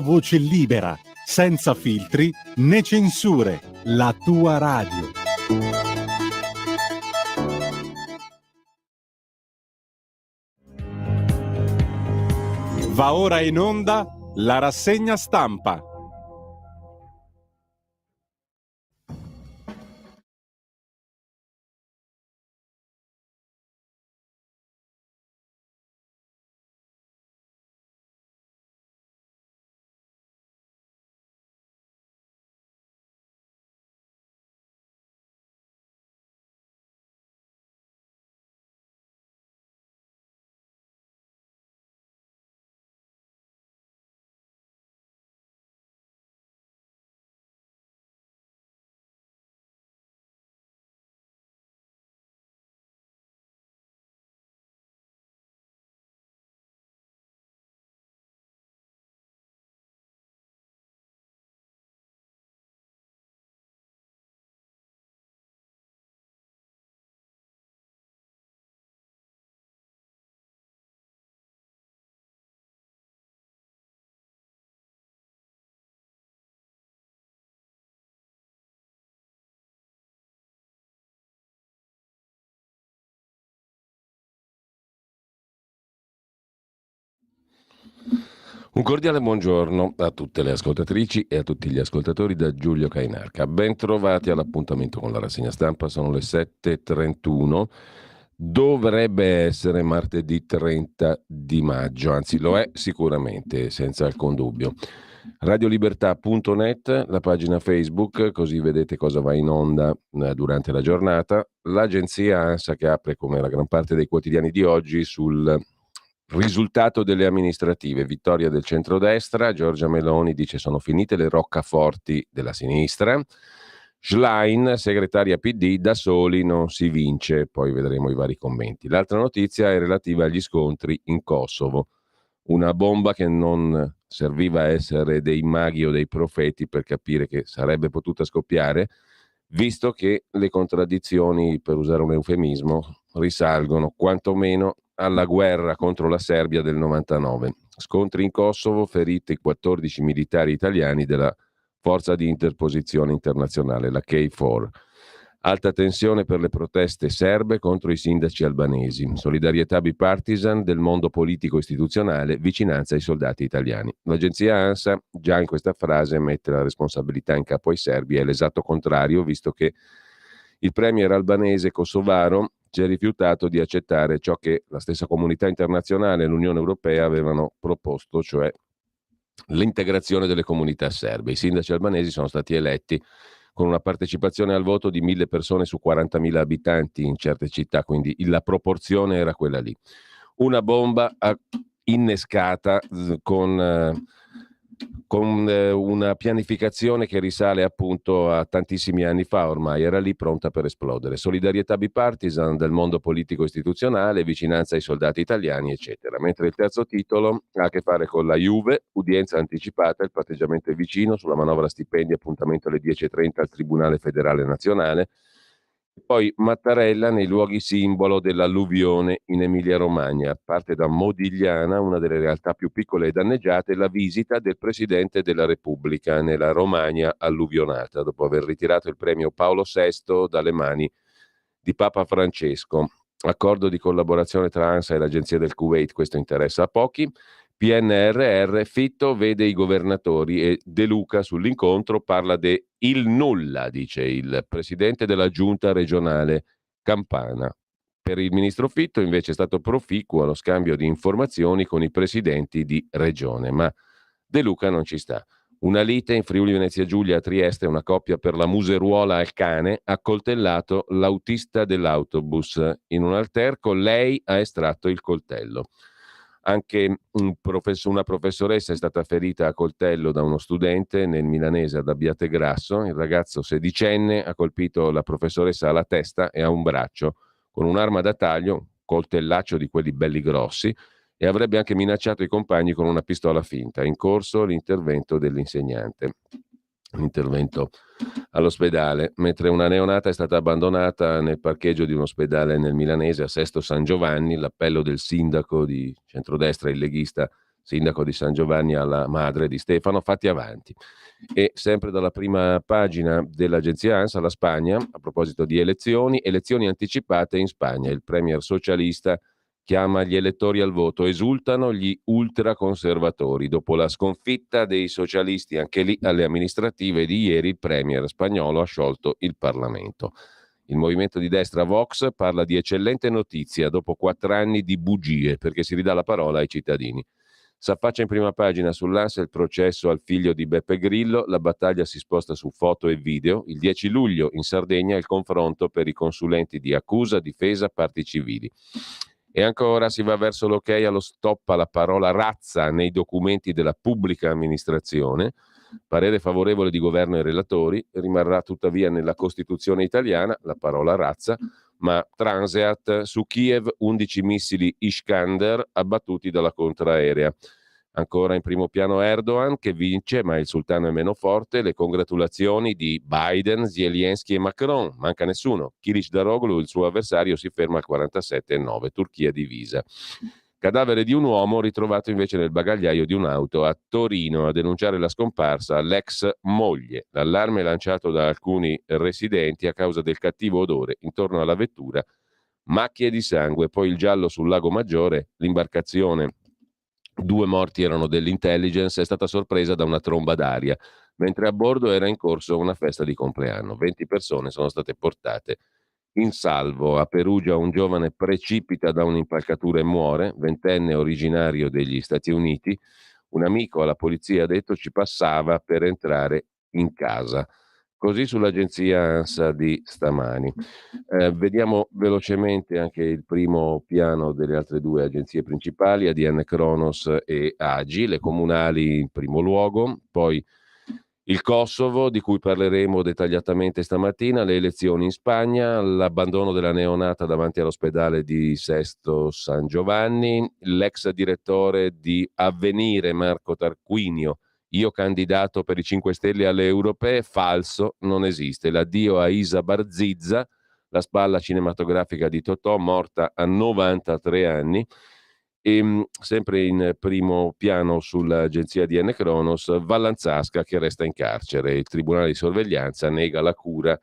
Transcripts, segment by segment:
Voce libera, senza filtri né censure, la tua radio. Va ora in onda la rassegna stampa. Un cordiale buongiorno a tutte le ascoltatrici e a tutti gli ascoltatori da Giulio Cainarca. Ben trovati all'appuntamento con la rassegna stampa, sono le 7:31. Dovrebbe essere martedì 30 di maggio, anzi lo è sicuramente, senza alcun dubbio. Radiolibertà.net, la pagina Facebook, così vedete cosa va in onda durante la giornata. L'agenzia ANSA che apre, come la gran parte dei quotidiani di oggi, sul risultato delle amministrative, vittoria del centrodestra. Giorgia Meloni dice sono finite le roccaforti della sinistra. Schlein, segretaria PD, da soli non si vince, poi vedremo i vari commenti. L'altra notizia è relativa agli scontri in Kosovo, una bomba che non serviva a essere dei maghi o dei profeti per capire che sarebbe potuta scoppiare, visto che le contraddizioni, per usare un eufemismo, risalgono quantomeno alla guerra contro la Serbia del 99. Scontri in Kosovo, feriti 14 militari italiani della forza di interposizione internazionale, la KFOR. Alta tensione per le proteste serbe contro i sindaci albanesi. Solidarietà bipartisan del mondo politico istituzionale, vicinanza ai soldati italiani. L'agenzia ANSA già in questa frase mette la responsabilità in capo ai serbi, è l'esatto contrario, visto che il premier albanese kosovaro si è rifiutato di accettare ciò che la stessa comunità internazionale e l'Unione Europea avevano proposto, cioè l'integrazione delle comunità serbe. I sindaci albanesi sono stati eletti con una partecipazione al voto di 1.000 persone su 40.000 abitanti in certe città, quindi la proporzione era quella lì. Una bomba innescata con una pianificazione che risale appunto a tantissimi anni fa, ormai era lì pronta per esplodere. Solidarietà bipartisan del mondo politico istituzionale, vicinanza ai soldati italiani, eccetera. Mentre il terzo titolo ha a che fare con la Juve, udienza anticipata, il patteggiamento è vicino, sulla manovra stipendi, appuntamento alle 10:30 al Tribunale Federale Nazionale. Poi Mattarella nei luoghi simbolo dell'alluvione in Emilia-Romagna. Parte da Modigliana, una delle realtà più piccole e danneggiate, la visita del Presidente della Repubblica nella Romagna alluvionata, dopo aver ritirato il premio Paolo VI dalle mani di Papa Francesco. Accordo di collaborazione tra ANSA e l'Agenzia del Kuwait, questo interessa a pochi. PNRR, Fitto vede i governatori e De Luca sull'incontro parla de il nulla, dice il presidente della giunta regionale Campana. Per il ministro Fitto invece è stato proficuo lo scambio di informazioni con i presidenti di regione, ma De Luca non ci sta. Una lite in Friuli Venezia Giulia a Trieste, una coppia per la museruola al cane ha coltellato l'autista dell'autobus. In un alterco lei ha estratto il coltello. Anche una professoressa è stata ferita a coltello da uno studente nel milanese ad Abbiategrasso. Il ragazzo sedicenne ha colpito la professoressa alla testa e a un braccio con un'arma da taglio, coltellaccio di quelli belli grossi, e avrebbe anche minacciato i compagni con una pistola finta. È in corso l'intervento dell'insegnante. L'intervento all'ospedale, mentre una neonata è stata abbandonata nel parcheggio di un ospedale nel milanese a Sesto San Giovanni. L'appello del sindaco di centrodestra, il leghista sindaco di San Giovanni alla madre di Stefano, fatti avanti. E sempre dalla prima pagina dell'agenzia ANSA, la Spagna, a proposito di elezioni anticipate in Spagna, il premier socialista chiama gli elettori al voto, esultano gli ultraconservatori. Dopo la sconfitta dei socialisti anche lì alle amministrative di ieri, il premier spagnolo ha sciolto il Parlamento. Il movimento di destra Vox parla di eccellente notizia dopo 4 anni di bugie, perché si ridà la parola ai cittadini. S'affaccia in prima pagina sull'Ansa il processo al figlio di Beppe Grillo, la battaglia si sposta su foto e video. Il 10 luglio in Sardegna il confronto per i consulenti di accusa, difesa, parti civili. E ancora si va verso l'ok allo stop alla parola razza nei documenti della pubblica amministrazione. Parere favorevole di governo e relatori, rimarrà tuttavia nella Costituzione italiana la parola razza, ma Transeat su Kiev 11 missili Iskander abbattuti dalla contraerea. Ancora in primo piano Erdogan che vince, ma il sultano è meno forte, le congratulazioni di Biden, Zelensky e Macron, manca nessuno. Kılıçdaroğlu, il suo avversario, si ferma al 47,9, Turchia divisa. Cadavere di un uomo ritrovato invece nel bagagliaio di un'auto a Torino. A denunciare la scomparsa l'ex moglie. L'allarme è lanciato da alcuni residenti a causa del cattivo odore intorno alla vettura, macchie di sangue, poi il giallo sul Lago Maggiore, l'imbarcazione, 2 morti erano dell'intelligence, è stata sorpresa da una tromba d'aria, mentre a bordo era in corso una festa di compleanno. 20 persone sono state portate in salvo. A Perugia un giovane precipita da un'impalcatura e muore, 20enne originario degli Stati Uniti. Un amico alla polizia ha detto ci passava per entrare in casa. Così sull'agenzia ANSA di stamani. Vediamo velocemente anche il primo piano delle altre 2 agenzie principali, ADN Kronos e AGI, le comunali in primo luogo, poi il Kosovo, di cui parleremo dettagliatamente stamattina, le elezioni in Spagna, l'abbandono della neonata davanti all'ospedale di Sesto San Giovanni, l'ex direttore di Avvenire Marco Tarquinio, io candidato per i 5 Stelle alle europee, falso, non esiste. L'addio a Isa Barzizza, la spalla cinematografica di Totò, morta a 93 anni. E sempre in primo piano sull'agenzia DN Kronos, Vallanzasca che resta in carcere. Il tribunale di sorveglianza nega la cura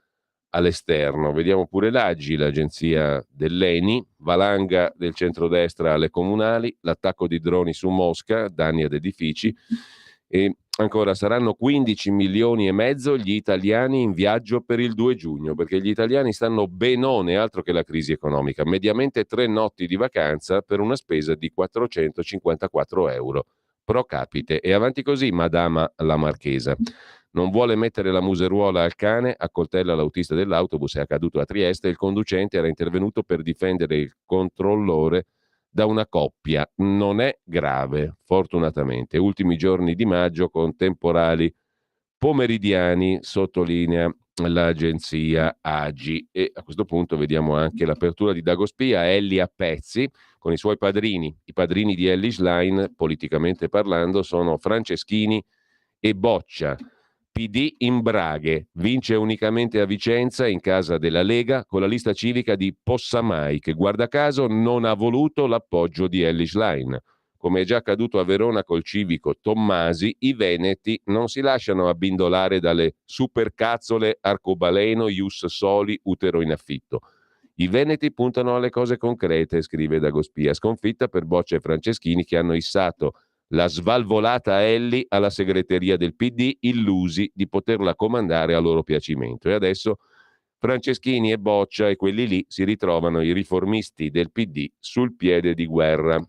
all'esterno. Vediamo pure l'Aggi, l'agenzia dell'ENI, valanga del centrodestra alle comunali, l'attacco di droni su Mosca, danni ad edifici. E ancora saranno 15 milioni e mezzo gli italiani in viaggio per il 2 giugno, perché gli italiani stanno benone, altro che la crisi economica, mediamente 3 notti di vacanza per una spesa di 454 euro pro capite. E avanti così, Madama la Marchesa. Non vuole mettere la museruola al cane, accoltella l'autista dell'autobus, è accaduto a Trieste, il conducente era intervenuto per difendere il controllore da una coppia. Non è grave, fortunatamente. Ultimi giorni di maggio con temporali pomeridiani, sottolinea l'agenzia AGI. E a questo punto vediamo anche l'apertura di Dagospia, Elli a pezzi, con i suoi padrini. I padrini di Elly Schlein, politicamente parlando, sono Franceschini e Boccia. PD in braghe, vince unicamente a Vicenza in casa della Lega con la lista civica di Possamai che guarda caso non ha voluto l'appoggio di Elly Schlein. Come è già accaduto a Verona col civico Tommasi, i veneti non si lasciano abbindolare dalle supercazzole arcobaleno, ius soli, utero in affitto. I veneti puntano alle cose concrete, scrive Dagospia, sconfitta per Boccia e Franceschini che hanno issato la svalvolata Elly alla segreteria del PD, illusi di poterla comandare a loro piacimento. E adesso Franceschini e Boccia e quelli lì si ritrovano i riformisti del PD sul piede di guerra.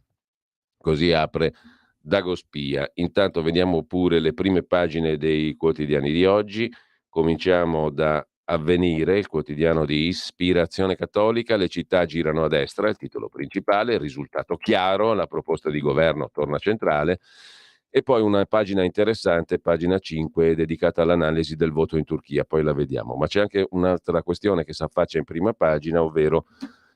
Così apre Dagospia. Intanto vediamo pure le prime pagine dei quotidiani di oggi. Cominciamo da Avvenire, il quotidiano di ispirazione cattolica, le città girano a destra, il titolo principale, il risultato chiaro, la proposta di governo torna centrale e poi una pagina interessante, pagina 5, dedicata all'analisi del voto in Turchia, poi la vediamo. Ma c'è anche un'altra questione che si affaccia in prima pagina, ovvero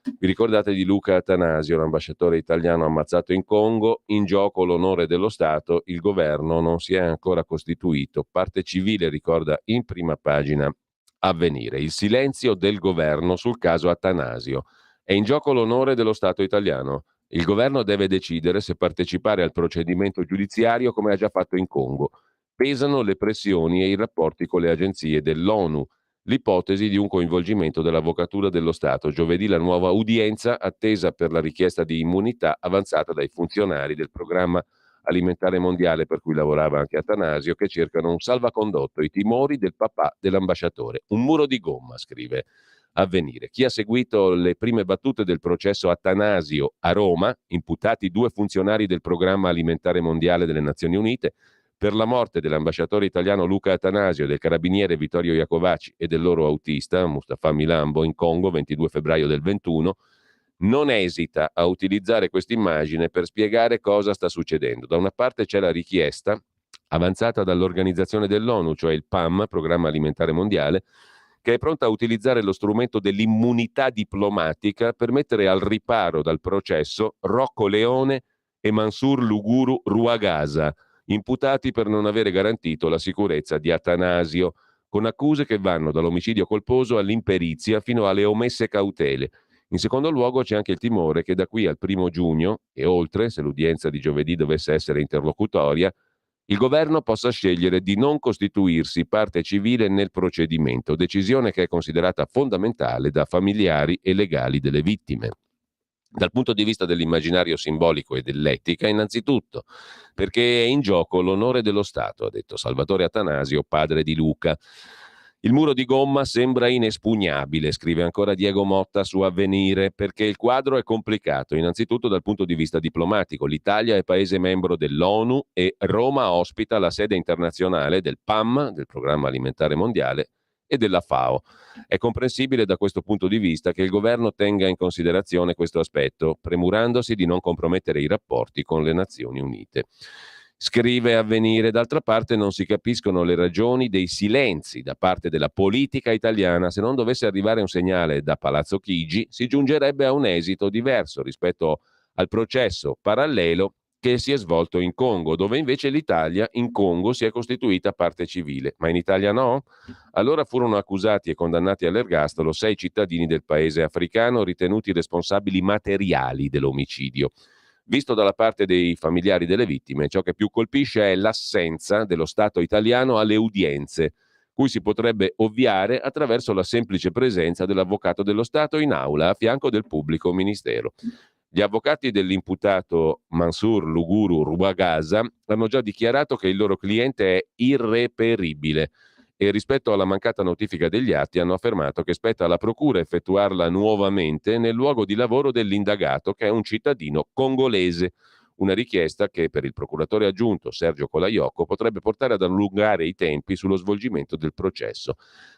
vi ricordate di Luca Attanasio, l'ambasciatore italiano ammazzato in Congo, in gioco l'onore dello Stato, il governo non si è ancora costituito, parte civile ricorda in prima pagina Avvenire, il silenzio del governo sul caso Attanasio. È in gioco l'onore dello Stato italiano Il governo deve decidere se partecipare al procedimento giudiziario come ha già fatto in Congo. Pesano le pressioni e i rapporti con le agenzie dell'ONU. L'ipotesi di un coinvolgimento dell'Avvocatura dello Stato. Giovedì la nuova udienza attesa per la richiesta di immunità avanzata dai funzionari del programma alimentare mondiale per cui lavorava anche Atanasio, che cercano un salvacondotto, i timori del papà dell'ambasciatore. Un muro di gomma, scrive Avvenire. Chi ha seguito le prime battute del processo Atanasio a Roma, imputati 2 funzionari del programma alimentare mondiale delle Nazioni Unite, per la morte dell'ambasciatore italiano Luca Atanasio e del carabiniere Vittorio Iacovacci e del loro autista Mustafa Milambo in Congo 22 febbraio del 21, non esita a utilizzare questa immagine per spiegare cosa sta succedendo. Da una parte c'è la richiesta avanzata dall'organizzazione dell'ONU, cioè il PAM, Programma Alimentare Mondiale, che è pronta a utilizzare lo strumento dell'immunità diplomatica per mettere al riparo dal processo Rocco Leone e Mansur Luguru Ruagasa, imputati per non avere garantito la sicurezza di Atanasio, con accuse che vanno dall'omicidio colposo all'imperizia fino alle omesse cautele. In secondo luogo c'è anche il timore che da qui al 1 giugno e oltre, se l'udienza di giovedì dovesse essere interlocutoria, il governo possa scegliere di non costituirsi parte civile nel procedimento, decisione che è considerata fondamentale da familiari e legali delle vittime. Dal punto di vista dell'immaginario simbolico e dell'etica, innanzitutto, perché è in gioco l'onore dello Stato, ha detto Salvatore Atanasio, padre di Luca. Il muro di gomma sembra inespugnabile, scrive ancora Diego Motta su Avvenire, perché il quadro è complicato, innanzitutto dal punto di vista diplomatico. L'Italia è paese membro dell'ONU e Roma ospita la sede internazionale del PAM, del Programma Alimentare Mondiale, e della FAO. È comprensibile da questo punto di vista che il governo tenga in considerazione questo aspetto, premurandosi di non compromettere i rapporti con le Nazioni Unite. Scrive Avvenire, d'altra parte non si capiscono le ragioni dei silenzi da parte della politica italiana. Se non dovesse arrivare un segnale da Palazzo Chigi, si giungerebbe a un esito diverso rispetto al processo parallelo che si è svolto in Congo, dove invece l'Italia in Congo si è costituita parte civile, ma in Italia no? Allora furono accusati e condannati all'ergastolo 6 cittadini del paese africano ritenuti responsabili materiali dell'omicidio. Visto dalla parte dei familiari delle vittime, ciò che più colpisce è l'assenza dello Stato italiano alle udienze, cui si potrebbe ovviare attraverso la semplice presenza dell'avvocato dello Stato in aula a fianco del pubblico ministero. Gli avvocati dell'imputato Mansur Luguru Ruagasa hanno già dichiarato che il loro cliente è irreperibile e rispetto alla mancata notifica degli atti hanno affermato che spetta alla procura effettuarla nuovamente nel luogo di lavoro dell'indagato, che è un cittadino congolese, una richiesta che per il procuratore aggiunto Sergio Colaiocco potrebbe portare ad allungare i tempi sullo svolgimento del processo.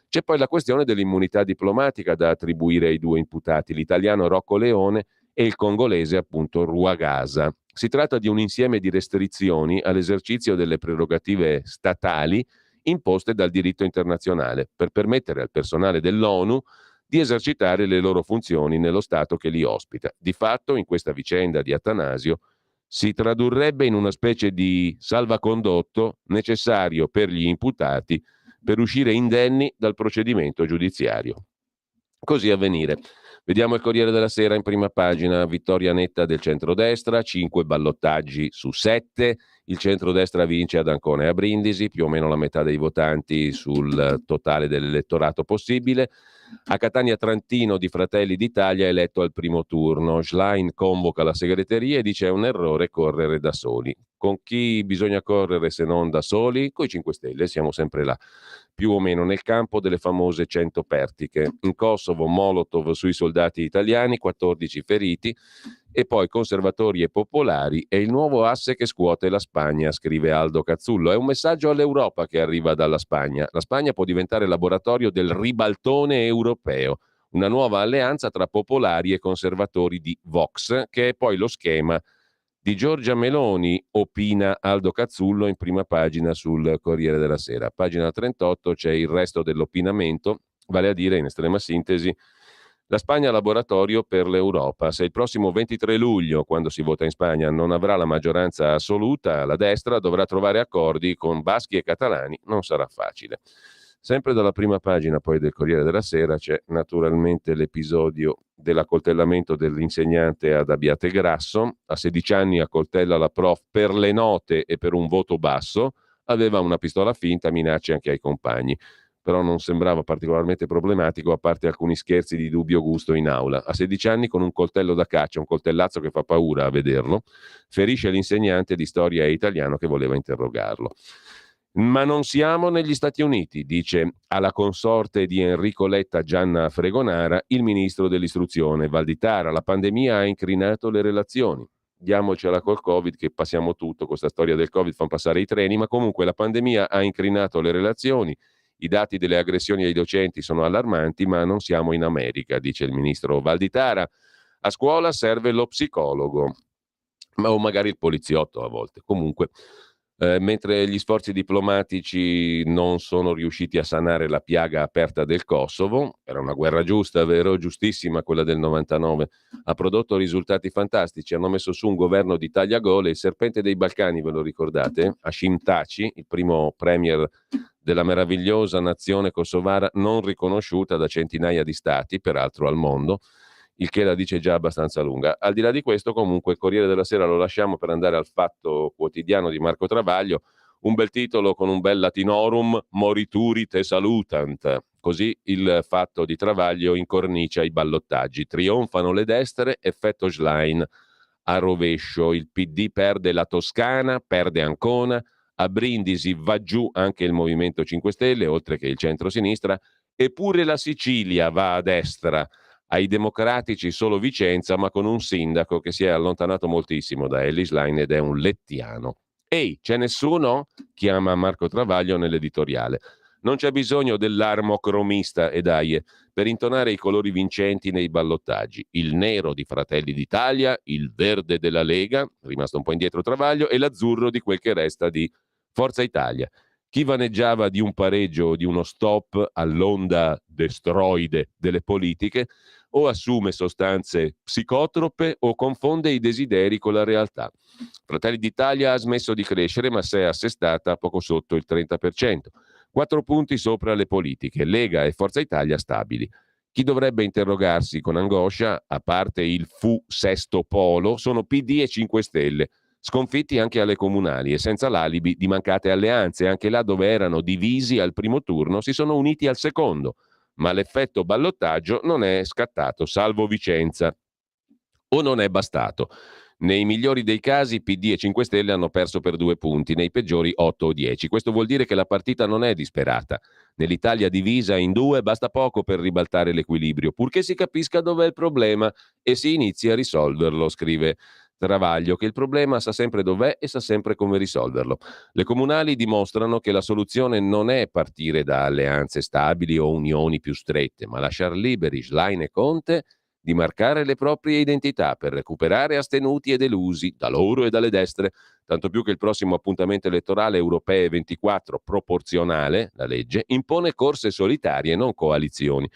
C'è poi la questione dell'immunità diplomatica da attribuire ai 2 imputati, l'italiano Rocco Leone e il congolese appunto Ruagasa. Si tratta di un insieme di restrizioni all'esercizio delle prerogative statali imposte dal diritto internazionale per permettere al personale dell'ONU di esercitare le loro funzioni nello Stato che li ospita. Di fatto, in questa vicenda di Atanasio, si tradurrebbe in una specie di salvacondotto necessario per gli imputati per uscire indenni dal procedimento giudiziario. Così Avvenire. Vediamo il Corriere della Sera in prima pagina, vittoria netta del centrodestra, 5 ballottaggi su 7, il centrodestra vince ad Ancona e a Brindisi, più o meno la metà dei votanti sul totale dell'elettorato possibile. A Catania Trantino di Fratelli d'Italia è eletto al primo turno, Schlein convoca la segreteria e dice è un errore correre da soli. Con chi bisogna correre se non da soli? Coi 5 Stelle, siamo sempre là, più o meno nel campo delle famose 100 pertiche. In Kosovo Molotov sui soldati italiani, 14 feriti, e poi conservatori e popolari è il nuovo asse che scuote la Spagna, scrive Aldo Cazzullo. È un messaggio all'Europa che arriva dalla Spagna. La Spagna può diventare laboratorio del ribaltone europeo, una nuova alleanza tra popolari e conservatori di Vox, che è poi lo schema di Giorgia Meloni, opina Aldo Cazzullo in prima pagina sul Corriere della Sera. Pagina 38 c'è il resto dell'opinamento, vale a dire, in estrema sintesi, la Spagna laboratorio per l'Europa. Se il prossimo 23 luglio, quando si vota in Spagna, non avrà la maggioranza assoluta, la destra dovrà trovare accordi con baschi e catalani, non sarà facile. Sempre dalla prima pagina poi del Corriere della Sera c'è naturalmente l'episodio dell'accoltellamento dell'insegnante ad Abbiategrasso. A 16 anni accoltella la prof per le note e per un voto basso, aveva una pistola finta, minacce anche ai compagni. Però non sembrava particolarmente problematico, a parte alcuni scherzi di dubbio gusto in aula. A 16 anni con un coltello da caccia, un coltellazzo che fa paura a vederlo, ferisce l'insegnante di storia e italiano che voleva interrogarlo. Ma non siamo negli Stati Uniti, dice alla consorte di Enrico Letta Gianna Fregonara il ministro dell'istruzione Valditara. La pandemia ha incrinato le relazioni. Diamocela col Covid, che passiamo tutto, con questa storia del Covid fanno passare i treni, ma comunque la pandemia ha incrinato le relazioni. I dati delle aggressioni ai docenti sono allarmanti, ma non siamo in America, dice il ministro Valditara. A scuola serve lo psicologo, o magari il poliziotto a volte. Comunque, mentre gli sforzi diplomatici non sono riusciti a sanare la piaga aperta del Kosovo, era una guerra giusta, vero? Giustissima quella del 99, ha prodotto risultati fantastici, hanno messo su un governo di tagliagole, il serpente dei Balcani, ve lo ricordate? Hashim Thaçi, il primo premier della meravigliosa nazione kosovara non riconosciuta da centinaia di stati, peraltro al mondo, il che la dice già abbastanza lunga. Al di là di questo, comunque, il Corriere della Sera lo lasciamo per andare al Fatto Quotidiano di Marco Travaglio, un bel titolo con un bel latinorum, morituri te salutant. Così il Fatto di Travaglio incornicia i ballottaggi. Trionfano le destre, effetto Schlein a rovescio. Il PD perde la Toscana, perde Ancona, a Brindisi va giù anche il Movimento 5 Stelle, oltre che il centro-sinistra, eppure la Sicilia va a destra. Ai democratici solo Vicenza, ma con un sindaco che si è allontanato moltissimo da Elly Schlein ed è un lettiano. Ehi, c'è nessuno? Chiama Marco Travaglio nell'editoriale. Non c'è bisogno dell'armocromista, e dai, per intonare i colori vincenti nei ballottaggi. Il nero di Fratelli d'Italia, il verde della Lega, rimasto un po' indietro Travaglio, e l'azzurro di quel che resta di Forza Italia. Chi vaneggiava di un pareggio o di uno stop all'onda destroide delle politiche o assume sostanze psicotrope o confonde i desideri con la realtà. Fratelli d'Italia ha smesso di crescere, ma si è assestata poco sotto il 30%. 4 punti sopra le politiche, Lega e Forza Italia stabili. Chi dovrebbe interrogarsi con angoscia, a parte il fu sesto polo, sono PD e 5 Stelle, sconfitti anche alle comunali e senza l'alibi di mancate alleanze. Anche là dove erano divisi al primo turno si sono uniti al secondo, ma l'effetto ballottaggio non è scattato, salvo Vicenza. O non è bastato. Nei migliori dei casi PD e 5 Stelle hanno perso per 2 punti, nei peggiori 8 o 10. Questo vuol dire che la partita non è disperata. Nell'Italia divisa in due basta poco per ribaltare l'equilibrio, purché si capisca dov'è il problema e si inizi a risolverlo, scrive Travaglio, che il problema sa sempre dov'è e sa sempre come risolverlo. Le comunali dimostrano che la soluzione non è partire da alleanze stabili o unioni più strette, ma lasciar liberi Schlein e Conte di marcare le proprie identità per recuperare astenuti e delusi da loro e dalle destre, tanto più che il prossimo appuntamento elettorale europee 24 proporzionale, la legge, impone corse solitarie, non coalizioni.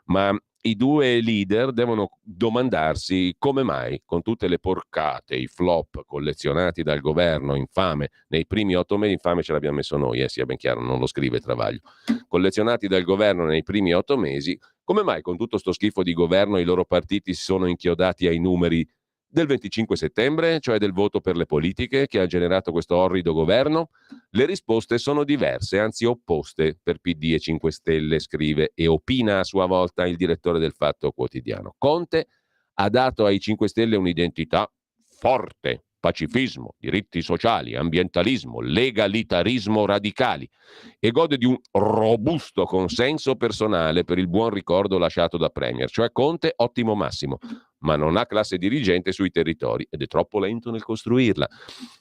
Ma i due leader devono domandarsi come mai, con tutte le porcate, i flop collezionati dal governo infame nei primi 8 mesi, infame ce l'abbiamo messo noi, sia ben chiaro, non lo scrive Travaglio, collezionati dal governo nei primi 8 mesi, come mai con tutto sto schifo di governo i loro partiti si sono inchiodati ai numeri del 25 settembre, cioè del voto per le politiche che ha generato questo orrido governo? Le risposte sono diverse, anzi opposte per PD e 5 Stelle, scrive e opina a sua volta il direttore del Fatto Quotidiano. Conte ha dato ai 5 Stelle un'identità forte, pacifismo, diritti sociali, ambientalismo, legalitarismo radicali e gode di un robusto consenso personale per il buon ricordo lasciato da Premier, cioè Conte ottimo massimo, ma non ha classe dirigente sui territori ed è troppo lento nel costruirla.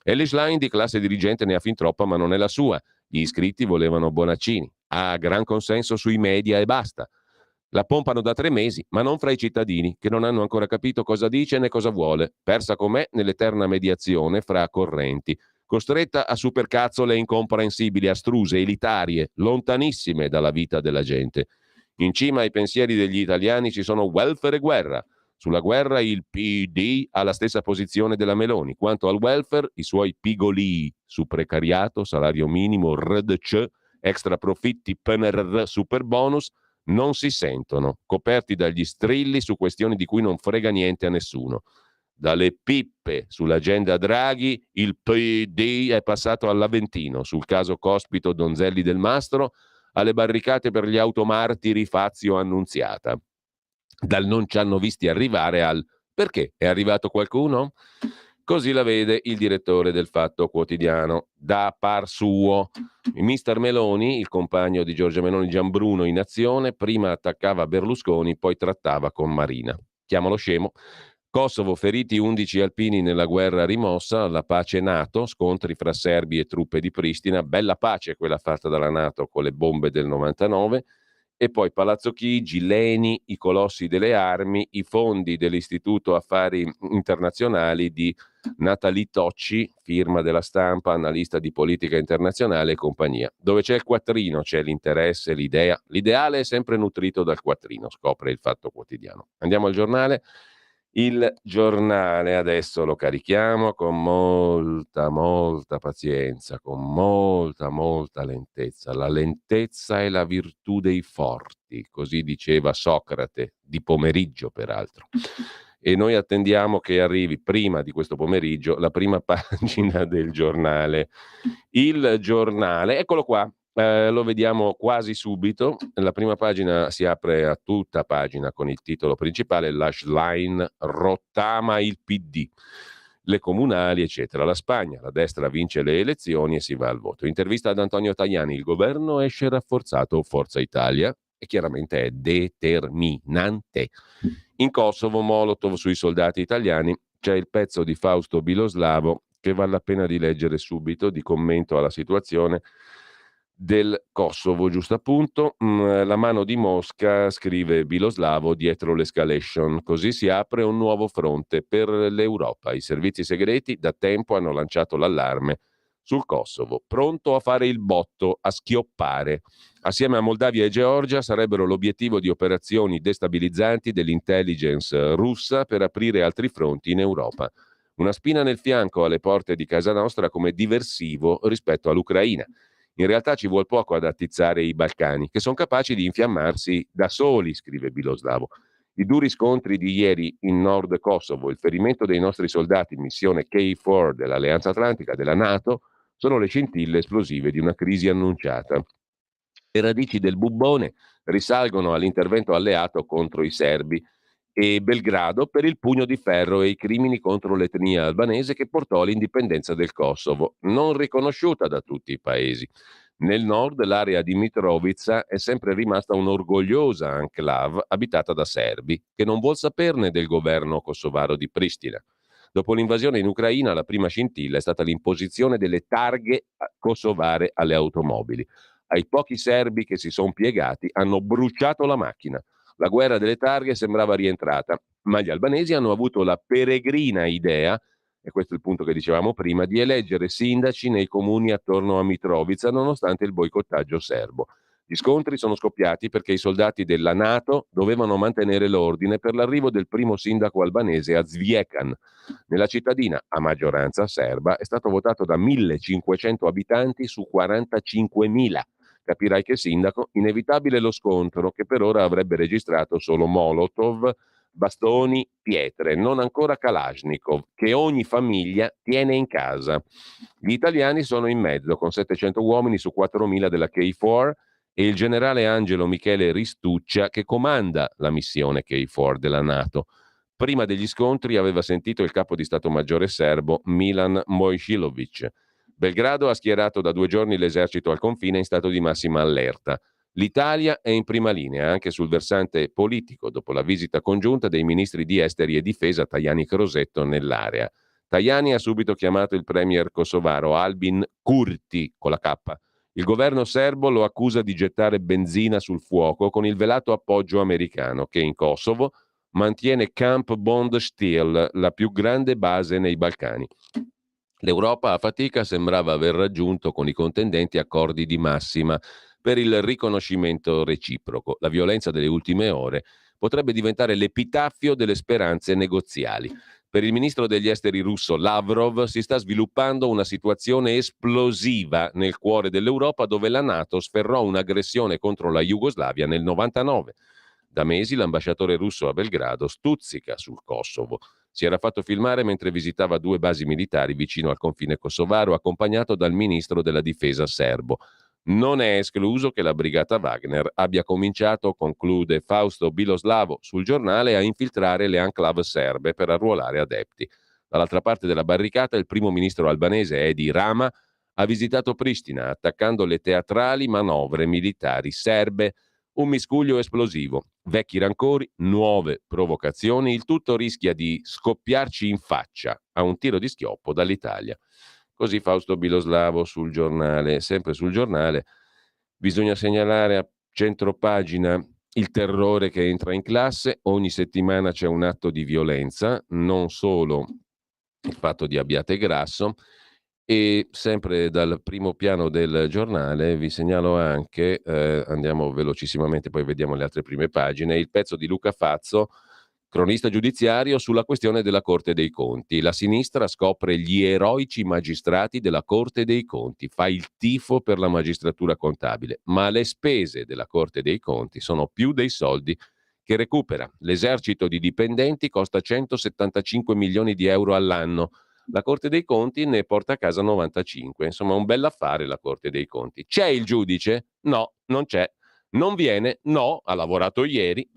Elly Schlein di classe dirigente ne ha fin troppa, ma non è la sua. Gli iscritti volevano Bonaccini, ha gran consenso sui media e basta. La pompano da 3 mesi, ma non fra i cittadini, che non hanno ancora capito cosa dice né cosa vuole, persa com'è nell'eterna mediazione fra correnti, costretta a supercazzole incomprensibili, astruse, elitarie, lontanissime dalla vita della gente. In cima ai pensieri degli italiani ci sono welfare e guerra. Sulla guerra il PD ha la stessa posizione della Meloni. Quanto al welfare, i suoi pigolii su precariato, salario minimo, RDC extra profitti, PNRR, super bonus, non si sentono, coperti dagli strilli su questioni di cui non frega niente a nessuno. Dalle pippe sull'agenda Draghi, il PD è passato all'Aventino, sul caso Cospito Donzelli del Mastro, alle barricate per gli automartiri Fazio Annunziata. Dal non ci hanno visti arrivare al perché è arrivato qualcuno? Così la vede il direttore del Fatto Quotidiano, da par suo. Il mister Meloni, il compagno di Giorgia Meloni Gianbruno in azione, prima attaccava Berlusconi, poi trattava con Marina. Chiamalo scemo. Kosovo, feriti 11 alpini nella guerra rimossa, la pace NATO, scontri fra serbi e truppe di Pristina, bella pace quella fatta dalla NATO con le bombe del 99, e poi Palazzo Chigi, l'ENI, i colossi delle armi, i fondi dell'Istituto Affari Internazionali di Nathalie Tocci, firma della Stampa, analista di politica internazionale e compagnia. Dove c'è il quattrino c'è l'interesse, l'idea. L'ideale è sempre nutrito dal quattrino, scopre il Fatto Quotidiano. Andiamo al giornale. Il giornale adesso lo carichiamo con molta pazienza, con molta lentezza. La lentezza è la virtù dei forti, così diceva Socrate, di pomeriggio peraltro. E noi attendiamo che arrivi prima di questo pomeriggio la prima pagina del giornale. Il giornale, eccolo qua. Lo vediamo quasi subito. La prima pagina si apre a tutta pagina con il titolo principale, Lashline rottama il PD, le comunali eccetera. La Spagna, la destra vince le elezioni e si va al voto. Intervista ad Antonio Tajani, il governo esce rafforzato, Forza Italia, e chiaramente è determinante. In Kosovo, Molotov sui soldati italiani, c'è il pezzo di Fausto Biloslavo che vale la pena di leggere subito, di commento alla situazione del Kosovo, giusto appunto. La mano di Mosca, scrive Biloslavo, dietro l'escalation. Così si apre un nuovo fronte per l'Europa. I servizi segreti da tempo hanno lanciato l'allarme sul Kosovo, pronto a fare il botto, a schioppare. Assieme a Moldavia e Georgia sarebbero l'obiettivo di operazioni destabilizzanti dell'intelligence russa per aprire altri fronti in Europa. Una spina nel fianco alle porte di casa nostra come diversivo rispetto all'Ucraina. In realtà ci vuol poco ad attizzare i Balcani, che sono capaci di infiammarsi da soli, scrive Biloslavo. I duri scontri di ieri in Nord Kosovo, il ferimento dei nostri soldati in missione K4 dell'Alleanza Atlantica, della NATO, sono le scintille esplosive di una crisi annunciata. Le radici del bubbone risalgono all'intervento alleato contro i serbi e Belgrado per il pugno di ferro e i crimini contro l'etnia albanese che portò all'indipendenza del Kosovo, non riconosciuta da tutti i paesi. Nel nord l'area di Mitrovica è sempre rimasta un'orgogliosa enclave abitata da serbi, che non vuol saperne del governo kosovaro di Pristina. Dopo l'invasione in Ucraina, la prima scintilla è stata l'imposizione delle targhe kosovare alle automobili. Ai pochi serbi che si sono piegati hanno bruciato la macchina. La guerra delle targhe sembrava rientrata, ma gli albanesi hanno avuto la peregrina idea, e questo è il punto che dicevamo prima, di eleggere sindaci nei comuni attorno a Mitrovica nonostante il boicottaggio serbo. Gli scontri sono scoppiati perché i soldati della NATO dovevano mantenere l'ordine per l'arrivo del primo sindaco albanese a Zvjekan. Nella cittadina, a maggioranza serba, è stato votato da 1500 abitanti su 45.000. Capirai che sindaco, inevitabile lo scontro che per ora avrebbe registrato solo Molotov, bastoni, pietre, non ancora Kalashnikov, che ogni famiglia tiene in casa. Gli italiani sono in mezzo, con 700 uomini su 4.000 della K4 e il generale Angelo Michele Ristuccia che comanda la missione K4 della NATO. Prima degli scontri aveva sentito il capo di Stato Maggiore serbo Milan Mojsilovic. Belgrado ha schierato da 2 giorni l'esercito al confine in stato di massima allerta. L'Italia è in prima linea anche sul versante politico dopo la visita congiunta dei ministri di esteri e difesa Tajani e Crosetto nell'area. Tajani ha subito chiamato il premier kosovaro Albin Kurti con la K. Il governo serbo lo accusa di gettare benzina sul fuoco con il velato appoggio americano che in Kosovo mantiene Camp Bond Steel, la più grande base nei Balcani. L'Europa a fatica sembrava aver raggiunto con i contendenti accordi di massima per il riconoscimento reciproco. La violenza delle ultime ore potrebbe diventare l'epitaffio delle speranze negoziali. Per il ministro degli esteri russo Lavrov si sta sviluppando una situazione esplosiva nel cuore dell'Europa, dove la NATO sferrò un'aggressione contro la Jugoslavia nel 99. Da mesi l'ambasciatore russo a Belgrado stuzzica sul Kosovo. Si era fatto filmare mentre visitava 2 basi militari vicino al confine kosovaro, accompagnato dal ministro della difesa serbo. Non è escluso che la brigata Wagner abbia cominciato, conclude Fausto Biloslavo sul giornale, a infiltrare le enclave serbe per arruolare adepti. Dall'altra parte della barricata il primo ministro albanese Edi Rama ha visitato Pristina, attaccando le teatrali manovre militari serbe. Un miscuglio esplosivo, vecchi rancori, nuove provocazioni, il tutto rischia di scoppiarci in faccia a un tiro di schioppo dall'Italia. Così Fausto Biloslavo sul giornale. Sempre sul giornale bisogna segnalare a centropagina il terrore che entra in classe. Ogni settimana c'è un atto di violenza, non solo il fatto di Abbiate Grasso. E sempre dal primo piano del giornale vi segnalo anche, andiamo velocissimamente, poi vediamo le altre prime pagine, il pezzo di Luca Fazzo, cronista giudiziario, sulla questione della Corte dei Conti. La sinistra scopre gli eroici magistrati della Corte dei Conti, fa il tifo per la magistratura contabile, ma le spese della Corte dei Conti sono più dei soldi che recupera. L'esercito di dipendenti costa 175 milioni di euro all'anno. La Corte dei Conti ne porta a casa 95. Insomma, un bell'affare la Corte dei Conti. C'è il giudice? No, non c'è. Non viene? No, ha lavorato ieri.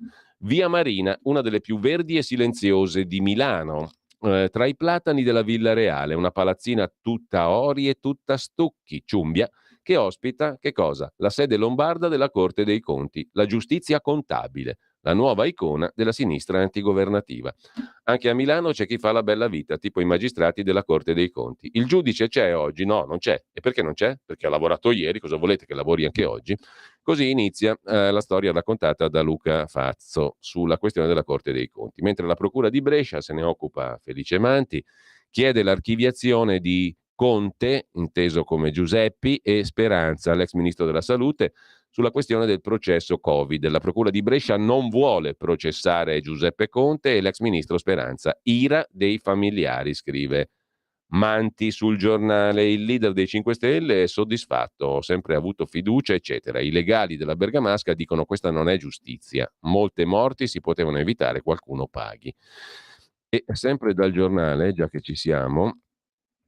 Via Marina, una delle più verdi e silenziose di Milano. Tra i platani della Villa Reale, una palazzina tutta ori e tutta stucchi, ciumbia, che ospita, che cosa? La sede lombarda della Corte dei Conti, la giustizia contabile, la nuova icona della sinistra antigovernativa. Anche a Milano c'è chi fa la bella vita, tipo i magistrati della Corte dei Conti. Il giudice c'è oggi? No, non c'è. E perché non c'è? Perché ha lavorato ieri, cosa volete che lavori anche oggi? Così inizia la storia raccontata da Luca Fazzo sulla questione della Corte dei Conti. Mentre la Procura di Brescia se ne occupa Felice Manti, chiede l'archiviazione di Conte, inteso come Giuseppi, e Speranza, l'ex ministro della Salute, sulla questione del processo Covid. La Procura di Brescia non vuole processare Giuseppe Conte e l'ex ministro Speranza. Ira dei familiari, scrive Manti sul giornale. Il leader dei 5 Stelle è soddisfatto, ho sempre avuto fiducia, eccetera. I legali della Bergamasca dicono questa non è giustizia. Molte morti si potevano evitare, qualcuno paghi. E sempre dal giornale, già che ci siamo,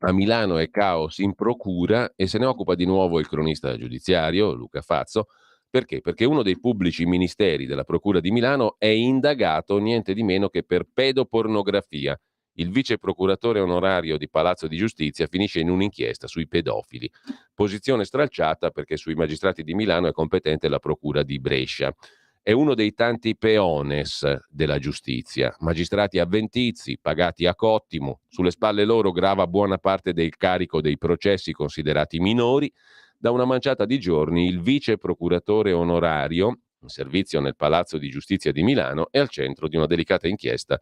a Milano è caos in procura e se ne occupa di nuovo il cronista giudiziario Luca Fazzo. Perché? Perché uno dei pubblici ministeri della Procura di Milano è indagato niente di meno che per pedopornografia. Il vice procuratore onorario di Palazzo di Giustizia finisce in un'inchiesta sui pedofili. Posizione stralciata perché sui magistrati di Milano è competente la Procura di Brescia. È uno dei tanti peones della giustizia, magistrati avventizi, pagati a cottimo, sulle spalle loro grava buona parte del carico dei processi considerati minori. Da una manciata di giorni il vice procuratore onorario, in servizio nel Palazzo di Giustizia di Milano, è al centro di una delicata inchiesta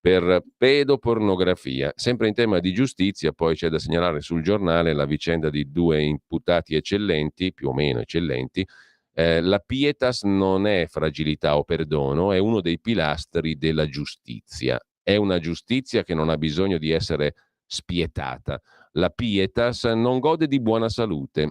per pedopornografia. Sempre in tema di giustizia, poi c'è da segnalare sul giornale la vicenda di 2 imputati eccellenti, più o meno eccellenti. La pietas non è fragilità o perdono, è uno dei pilastri della giustizia. È una giustizia che non ha bisogno di essere spietata. La pietas non gode di buona salute.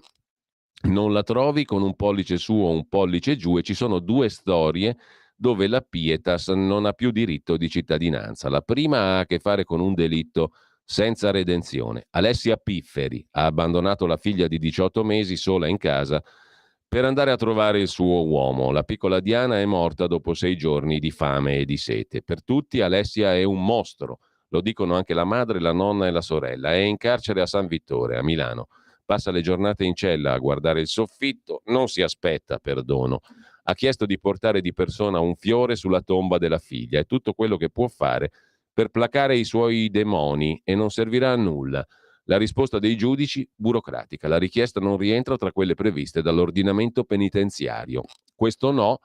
Non la trovi con un pollice su o un pollice giù, e ci sono 2 storie dove la pietas non ha più diritto di cittadinanza. La prima ha a che fare con un delitto senza redenzione. Alessia Pifferi ha abbandonato la figlia di 18 mesi sola in casa per andare a trovare il suo uomo. La piccola Diana è morta dopo 6 giorni di fame e di sete. Per tutti Alessia è un mostro, lo dicono anche la madre, la nonna e la sorella. È in carcere a San Vittore, a Milano. Passa le giornate in cella a guardare il soffitto, non si aspetta perdono. Ha chiesto di portare di persona un fiore sulla tomba della figlia. È tutto quello che può fare per placare i suoi demoni e non servirà a nulla. La risposta dei giudici? Burocratica. La richiesta non rientra tra quelle previste dall'ordinamento penitenziario. Questo no,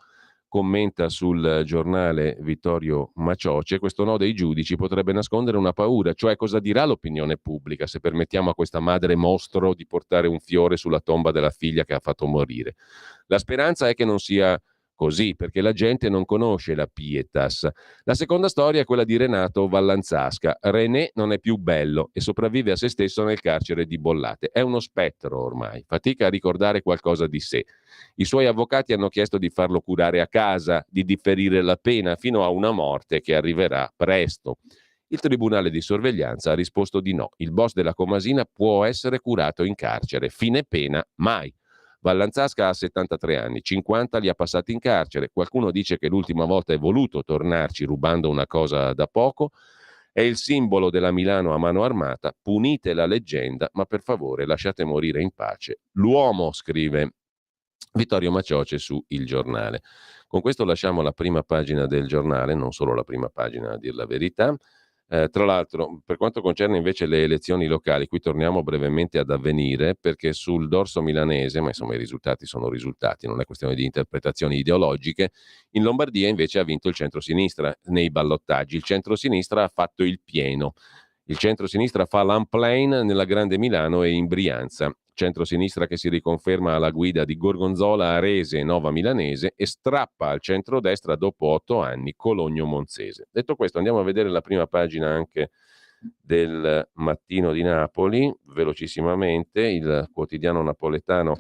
commenta sul giornale Vittorio Macioce, questo no dei giudici potrebbe nascondere una paura, cioè cosa dirà l'opinione pubblica se permettiamo a questa madre mostro di portare un fiore sulla tomba della figlia che ha fatto morire. La speranza è che non sia così, perché la gente non conosce la pietas. La seconda storia è quella di Renato Vallanzasca. René non è più bello e sopravvive a se stesso nel carcere di Bollate. È uno spettro ormai, fatica a ricordare qualcosa di sé. I suoi avvocati hanno chiesto di farlo curare a casa, di differire la pena fino a una morte che arriverà presto. Il tribunale di sorveglianza ha risposto di no. Il boss della Comasina può essere curato in carcere. Fine pena mai. Vallanzasca ha 73 anni, 50 li ha passati in carcere. Qualcuno dice che l'ultima volta è voluto tornarci rubando una cosa da poco. È il simbolo della Milano a mano armata. Punite la leggenda, ma per favore lasciate morire in pace l'uomo, scrive Vittorio Macioce su Il Giornale. Con questo lasciamo la prima pagina del giornale, non solo la prima pagina a dir la verità. Tra l'altro, per quanto concerne invece le elezioni locali, qui torniamo brevemente ad Avvenire, perché sul dorso milanese, ma insomma i risultati sono risultati, non è questione di interpretazioni ideologiche, in Lombardia invece ha vinto il centrosinistra nei ballottaggi. Il centrosinistra ha fatto il pieno. Il centro-sinistra fa l'unplane nella Grande Milano e in Brianza. Centro-sinistra che si riconferma alla guida di Gorgonzola, Arese e Nova Milanese e strappa al centro-destra dopo 8 anni Cologno Monzese. Detto questo, andiamo a vedere la prima pagina anche del Mattino di Napoli, velocissimamente. Il quotidiano napoletano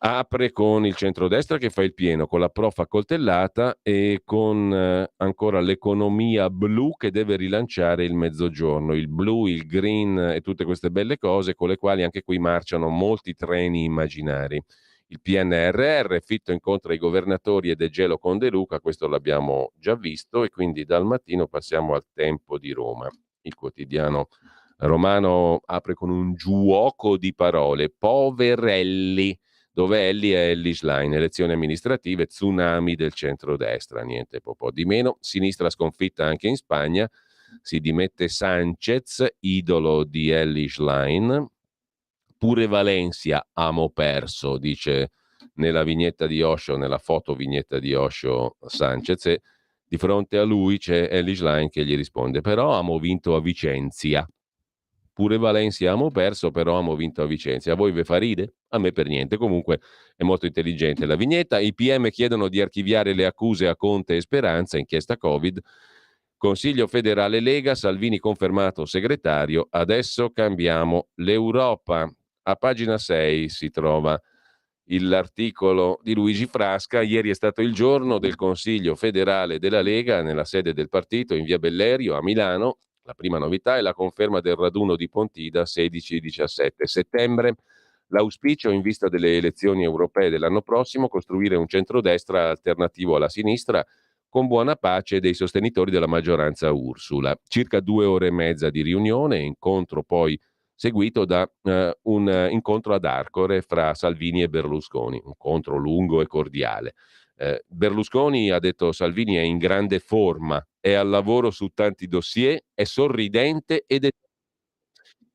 apre con il centrodestra che fa il pieno, con la prof accoltellata e con ancora l'economia blu che deve rilanciare il mezzogiorno, il blu, il green e tutte queste belle cose con le quali anche qui marciano molti treni immaginari. Il PNRR, Fitto incontra i governatori ed è gelo con De Luca, questo l'abbiamo già visto e quindi dal Mattino passiamo al Tempo di Roma. Il quotidiano romano apre con un giuoco di parole, poverelli, dove Ellie è Ellie Schlein, elezioni amministrative, tsunami del centrodestra, niente po' di meno, sinistra sconfitta anche in Spagna, si dimette Sanchez, idolo di Ellie Schlein, pure Valencia amo perso, dice nella vignetta di Osho, nella foto vignetta di Osho Sanchez, e di fronte a lui c'è Ellie Schlein che gli risponde, però amo vinto a Vicenza. Pure Valencia amo perso, però amo vinto a Vicenza. A voi ve fa ride? A me per niente. Comunque è molto intelligente la vignetta. I PM chiedono di archiviare le accuse a Conte e Speranza, inchiesta Covid. Consiglio federale Lega, Salvini confermato segretario. Adesso cambiamo l'Europa. A pagina 6 si trova l'articolo di Luigi Frasca. Ieri è stato il giorno del Consiglio federale della Lega nella sede del partito in via Bellerio a Milano. La prima novità è la conferma del raduno di Pontida 16-17 settembre. L'auspicio in vista delle elezioni europee dell'anno prossimo costruire un centrodestra alternativo alla sinistra con buona pace dei sostenitori della maggioranza Ursula. Circa 2 ore e mezza di riunione, incontro poi seguito da un incontro ad Arcore fra Salvini e Berlusconi, un incontro lungo e cordiale. Berlusconi, ha detto Salvini, è in grande forma, è al lavoro su tanti dossier, è sorridente ed è...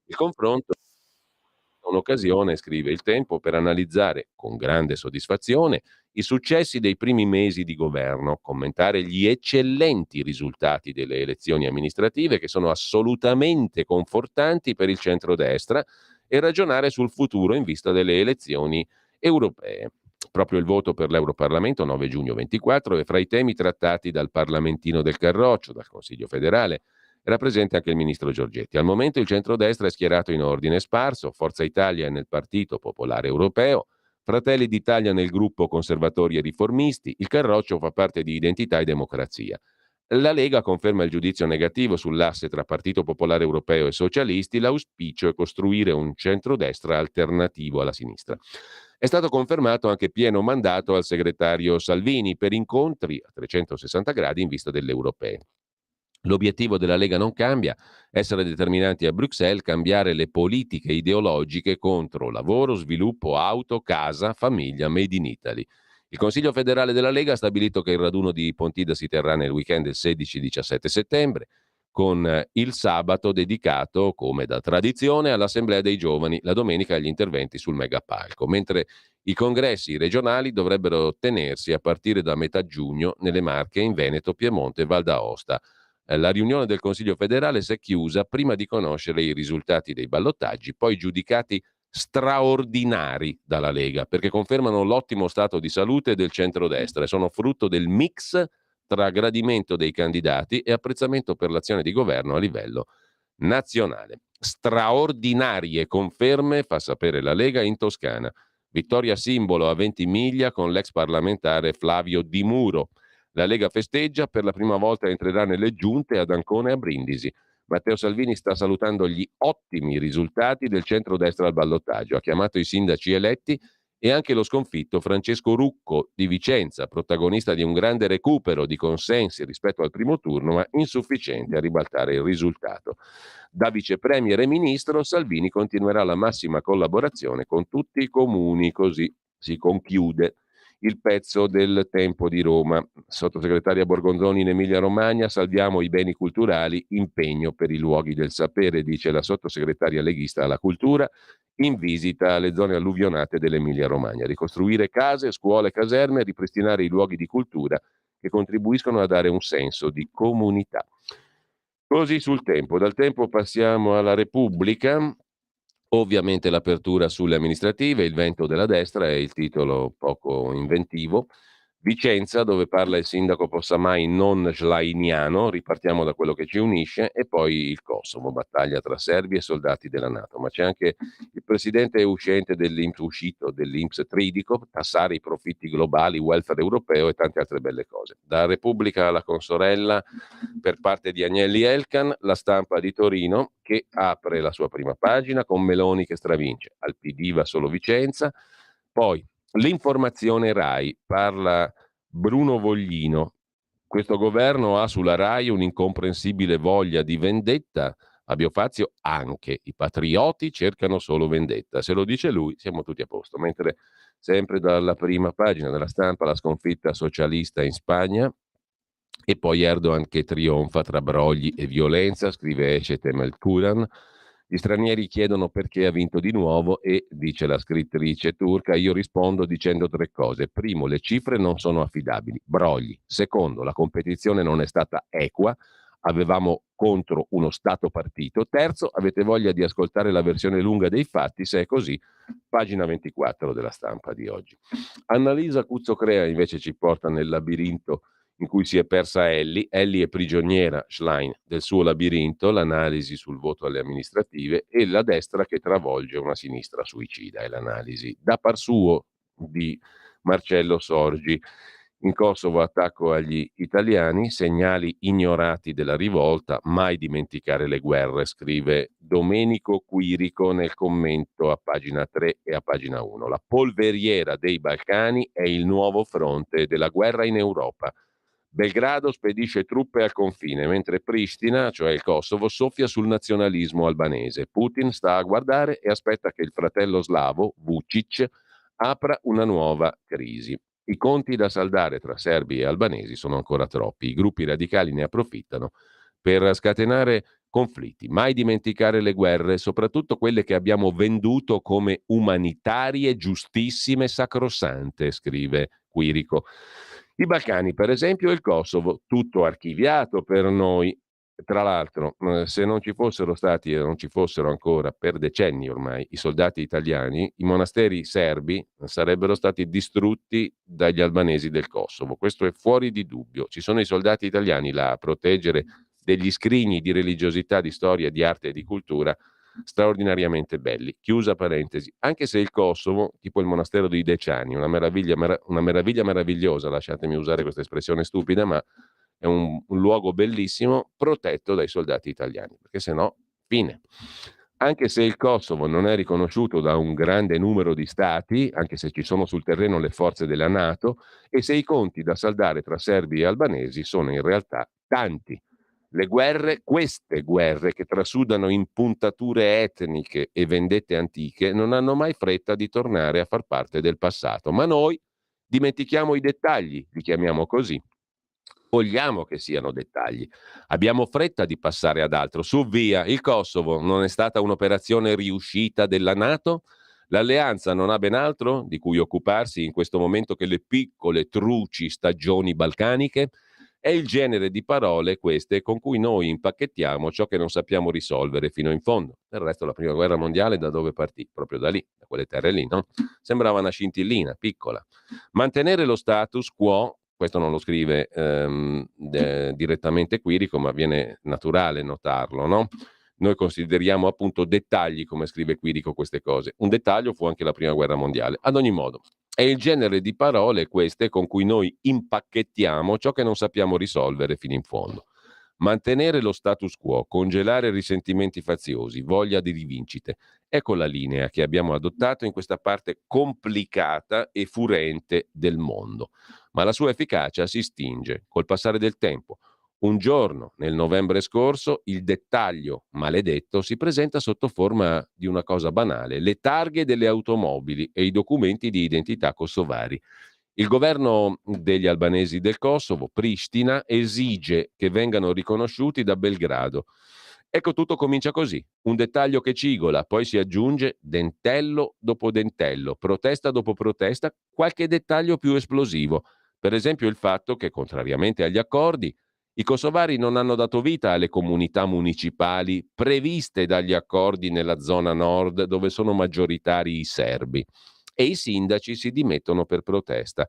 Il confronto è un'occasione, scrive Il Tempo, per analizzare con grande soddisfazione i successi dei primi mesi di governo, commentare gli eccellenti risultati delle elezioni amministrative che sono assolutamente confortanti per il centrodestra e ragionare sul futuro in vista delle elezioni europee. Proprio il voto per l'Europarlamento 9 giugno 24 è fra i temi trattati dal Parlamentino del Carroccio, dal Consiglio federale. Era presente anche il ministro Giorgetti. Al momento il centrodestra è schierato in ordine sparso, Forza Italia è nel Partito Popolare Europeo, Fratelli d'Italia nel gruppo Conservatori e Riformisti, il Carroccio fa parte di Identità e Democrazia. La Lega conferma il giudizio negativo sull'asse tra Partito Popolare Europeo e Socialisti, l'auspicio è costruire un centrodestra alternativo alla sinistra. È stato confermato anche pieno mandato al segretario Salvini per incontri a 360 gradi in vista delle europee. L'obiettivo della Lega non cambia, essere determinanti a Bruxelles, cambiare le politiche ideologiche contro lavoro, sviluppo, auto, casa, famiglia, made in Italy. Il Consiglio federale della Lega ha stabilito che il raduno di Pontida si terrà nel weekend del 16-17 settembre, con il sabato dedicato, come da tradizione, all'Assemblea dei Giovani, la domenica agli interventi sul megapalco, mentre i congressi regionali dovrebbero tenersi a partire da metà giugno nelle Marche, in Veneto, Piemonte e Val d'Aosta. La riunione del Consiglio federale si è chiusa prima di conoscere i risultati dei ballottaggi, poi giudicati straordinari dalla Lega, perché confermano l'ottimo stato di salute del centrodestra e sono frutto del mix tra gradimento dei candidati e apprezzamento per l'azione di governo a livello nazionale. Straordinarie conferme, fa sapere la Lega, in Toscana. Vittoria simbolo a Ventimiglia con l'ex parlamentare Flavio Di Muro. La Lega festeggia, per la prima volta entrerà nelle giunte ad Ancona e a Brindisi. Matteo Salvini sta salutando gli ottimi risultati del centrodestra al ballottaggio. Ha chiamato i sindaci eletti e anche lo sconfitto Francesco Rucco di Vicenza, protagonista di un grande recupero di consensi rispetto al primo turno, ma insufficiente a ribaltare il risultato. Da vice premier e ministro, Salvini continuerà la massima collaborazione con tutti i comuni, così si conchiude il pezzo del Tempo di Roma. Sottosegretaria Borgonzoni in Emilia Romagna, salviamo i beni culturali, impegno per i luoghi del sapere, dice la sottosegretaria leghista alla cultura in visita alle zone alluvionate dell'Emilia Romagna. Ricostruire case, scuole, caserme, ripristinare i luoghi di cultura che contribuiscono a dare un senso di comunità. Così sul Tempo. Dal Tempo passiamo alla Repubblica. Ovviamente l'apertura sulle amministrative, il vento della destra è il titolo poco inventivo. Vicenza, dove parla il sindaco Possamai non schleiniano, ripartiamo da quello che ci unisce, e poi il Kosovo, battaglia tra serbi e soldati della NATO. Ma c'è anche il presidente uscente dell'Inps, uscito dell'Inps Tridico, tassare i profitti globali, welfare europeo e tante altre belle cose. Da Repubblica alla consorella per parte di Agnelli Elkan, La Stampa di Torino, che apre la sua prima pagina con Meloni che stravince, al PD va solo Vicenza, poi l'informazione RAI, parla Bruno Voglino. Questo governo ha sulla RAI un'incomprensibile voglia di vendetta. A Biofazio anche i patrioti cercano solo vendetta. Se lo dice lui, siamo tutti a posto. Mentre sempre dalla prima pagina della Stampa la sconfitta socialista in Spagna e poi Erdogan che trionfa tra brogli e violenza, scrive Ecete Melkuran. Gli stranieri chiedono perché ha vinto di nuovo e, dice la scrittrice turca, io rispondo dicendo tre cose. Primo, le cifre non sono affidabili, brogli. Secondo, la competizione non è stata equa, avevamo contro uno Stato partito. Terzo, avete voglia di ascoltare la versione lunga dei fatti, se è così, pagina 24 della Stampa di oggi. Annalisa Cuzzocrea invece ci porta nel labirinto in cui si è persa Ellie. Ellie è prigioniera, Schlein, del suo labirinto, l'analisi sul voto alle amministrative e la destra che travolge una sinistra suicida, è l'analisi da par suo di Marcello Sorgi. In Kosovo attacco agli italiani, segnali ignorati della rivolta, mai dimenticare le guerre, scrive Domenico Quirico nel commento a pagina 3 e a pagina 1. La polveriera dei Balcani è il nuovo fronte della guerra in Europa. Belgrado spedisce truppe al confine, mentre Pristina, cioè il Kosovo, soffia sul nazionalismo albanese. Putin sta a guardare e aspetta che il fratello slavo, Vučić, apra una nuova crisi. I conti da saldare tra serbi e albanesi sono ancora troppi. I gruppi radicali ne approfittano per scatenare conflitti. Mai dimenticare le guerre, soprattutto quelle che abbiamo venduto come umanitarie, giustissime, sacrosante, scrive Quirico. I Balcani, per esempio, e il Kosovo, tutto archiviato per noi. Tra l'altro, se non ci fossero stati e non ci fossero ancora per decenni ormai i soldati italiani, i monasteri serbi sarebbero stati distrutti dagli albanesi del Kosovo. Questo è fuori di dubbio. Ci sono i soldati italiani là a proteggere degli scrigni di religiosità, di storia, di arte e di cultura straordinariamente belli. Chiusa parentesi. Anche se il Kosovo, tipo il monastero dei Deciani, una meraviglia meravigliosa, lasciatemi usare questa espressione stupida, ma è un luogo bellissimo protetto dai soldati italiani, perché se no, fine. Anche se il Kosovo non è riconosciuto da un grande numero di stati, anche se ci sono sul terreno le forze della NATO, e se i conti da saldare tra serbi e albanesi sono in realtà tanti. Le guerre, queste guerre che trasudano in puntature etniche e vendette antiche, non hanno mai fretta di tornare a far parte del passato. Ma noi dimentichiamo i dettagli, li chiamiamo così. Vogliamo che siano dettagli. Abbiamo fretta di passare ad altro. Su via, il Kosovo non è stata un'operazione riuscita della NATO? L'alleanza non ha ben altro di cui occuparsi in questo momento che le piccole truci stagioni balcaniche? È il genere di parole queste con cui noi impacchettiamo ciò che non sappiamo risolvere fino in fondo. Del resto la prima guerra mondiale da dove partì? Proprio da lì, da quelle terre lì, no? Sembrava una scintillina, piccola. Mantenere lo status quo, questo non lo scrive direttamente Quirico, ma viene naturale notarlo, no? Noi consideriamo appunto dettagli, come scrive Quirico, queste cose. Un dettaglio fu anche la prima guerra mondiale. Ad ogni modo, è il genere di parole queste con cui noi impacchettiamo ciò che non sappiamo risolvere fino in fondo. Mantenere lo status quo, congelare risentimenti faziosi, voglia di rivincite. Ecco la linea che abbiamo adottato in questa parte complicata e furente del mondo. Ma la sua efficacia si stinge col passare del tempo. Un giorno, nel novembre scorso, il dettaglio maledetto si presenta sotto forma di una cosa banale, le targhe delle automobili e i documenti di identità kosovari. Il governo degli albanesi del Kosovo, Pristina, esige che vengano riconosciuti da Belgrado. Ecco, tutto comincia così, un dettaglio che cigola, poi si aggiunge dentello dopo dentello, protesta dopo protesta, qualche dettaglio più esplosivo. Per esempio il fatto che, contrariamente agli accordi, i kosovari non hanno dato vita alle comunità municipali previste dagli accordi nella zona nord dove sono maggioritari i serbi e i sindaci si dimettono per protesta.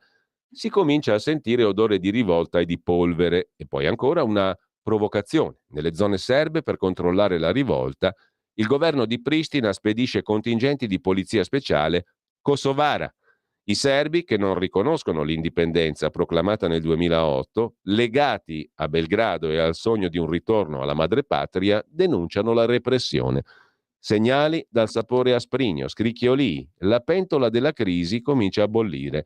Si comincia a sentire odore di rivolta e di polvere e poi ancora una provocazione. Nelle zone serbe per controllare la rivolta, il governo di Pristina spedisce contingenti di polizia speciale kosovara. I serbi, che non riconoscono l'indipendenza proclamata nel 2008, legati a Belgrado e al sogno di un ritorno alla madrepatria, denunciano la repressione. Segnali dal sapore asprigno, scricchiolii, la pentola della crisi comincia a bollire.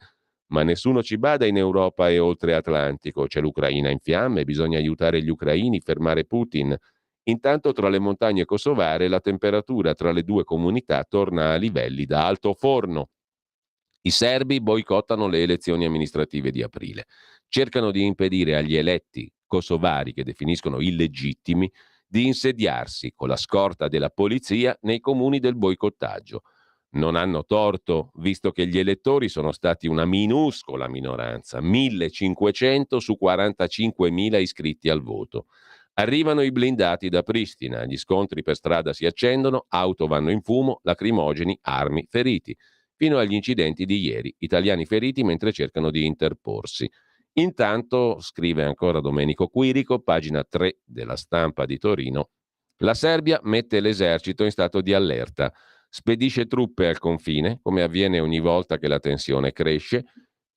Ma nessuno ci bada in Europa e oltre Atlantico. C'è l'Ucraina in fiamme, bisogna aiutare gli ucraini, fermare Putin. Intanto tra le montagne kosovare la temperatura tra le due comunità torna a livelli da alto forno. I serbi boicottano le elezioni amministrative di aprile. Cercano di impedire agli eletti kosovari, che definiscono illegittimi, di insediarsi con la scorta della polizia nei comuni del boicottaggio. Non hanno torto, visto che gli elettori sono stati una minuscola minoranza, 1500 su 45.000 iscritti al voto. Arrivano i blindati da Pristina, gli scontri per strada si accendono, auto vanno in fumo, lacrimogeni, armi, feriti, fino agli incidenti di ieri, italiani feriti mentre cercano di interporsi. Intanto, scrive ancora Domenico Quirico, pagina 3 della Stampa di Torino, la Serbia mette l'esercito in stato di allerta, spedisce truppe al confine, come avviene ogni volta che la tensione cresce,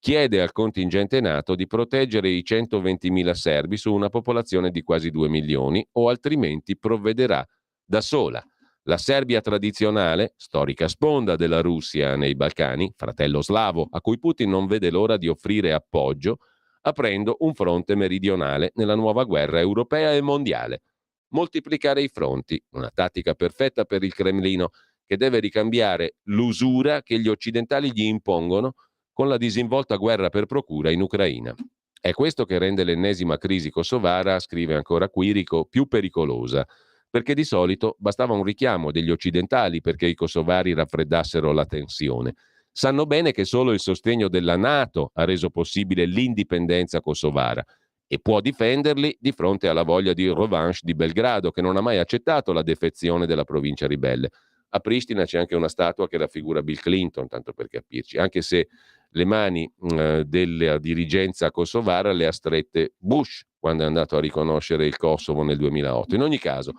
chiede al contingente NATO di proteggere i 120.000 serbi su una popolazione di quasi 2 milioni o altrimenti provvederà da sola. La Serbia tradizionale, storica sponda della Russia nei Balcani, fratello slavo, a cui Putin non vede l'ora di offrire appoggio, aprendo un fronte meridionale nella nuova guerra europea e mondiale. Moltiplicare i fronti, una tattica perfetta per il Cremlino, che deve ricambiare l'usura che gli occidentali gli impongono con la disinvolta guerra per procura in Ucraina. È questo che rende l'ennesima crisi kosovara, scrive ancora Quirico, più pericolosa, perché di solito bastava un richiamo degli occidentali perché i kosovari raffreddassero la tensione. Sanno bene che solo il sostegno della NATO ha reso possibile l'indipendenza kosovara e può difenderli di fronte alla voglia di revanche di Belgrado, che non ha mai accettato la defezione della provincia ribelle. A Pristina c'è anche una statua che raffigura Bill Clinton, tanto per capirci, anche se le mani della dirigenza kosovara le ha strette Bush quando è andato a riconoscere il Kosovo nel 2008. In ogni caso,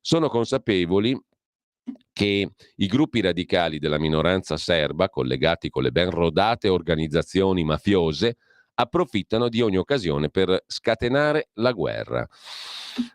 sono consapevoli che i gruppi radicali della minoranza serba, collegati con le ben rodate organizzazioni mafiose, approfittano di ogni occasione per scatenare la guerra.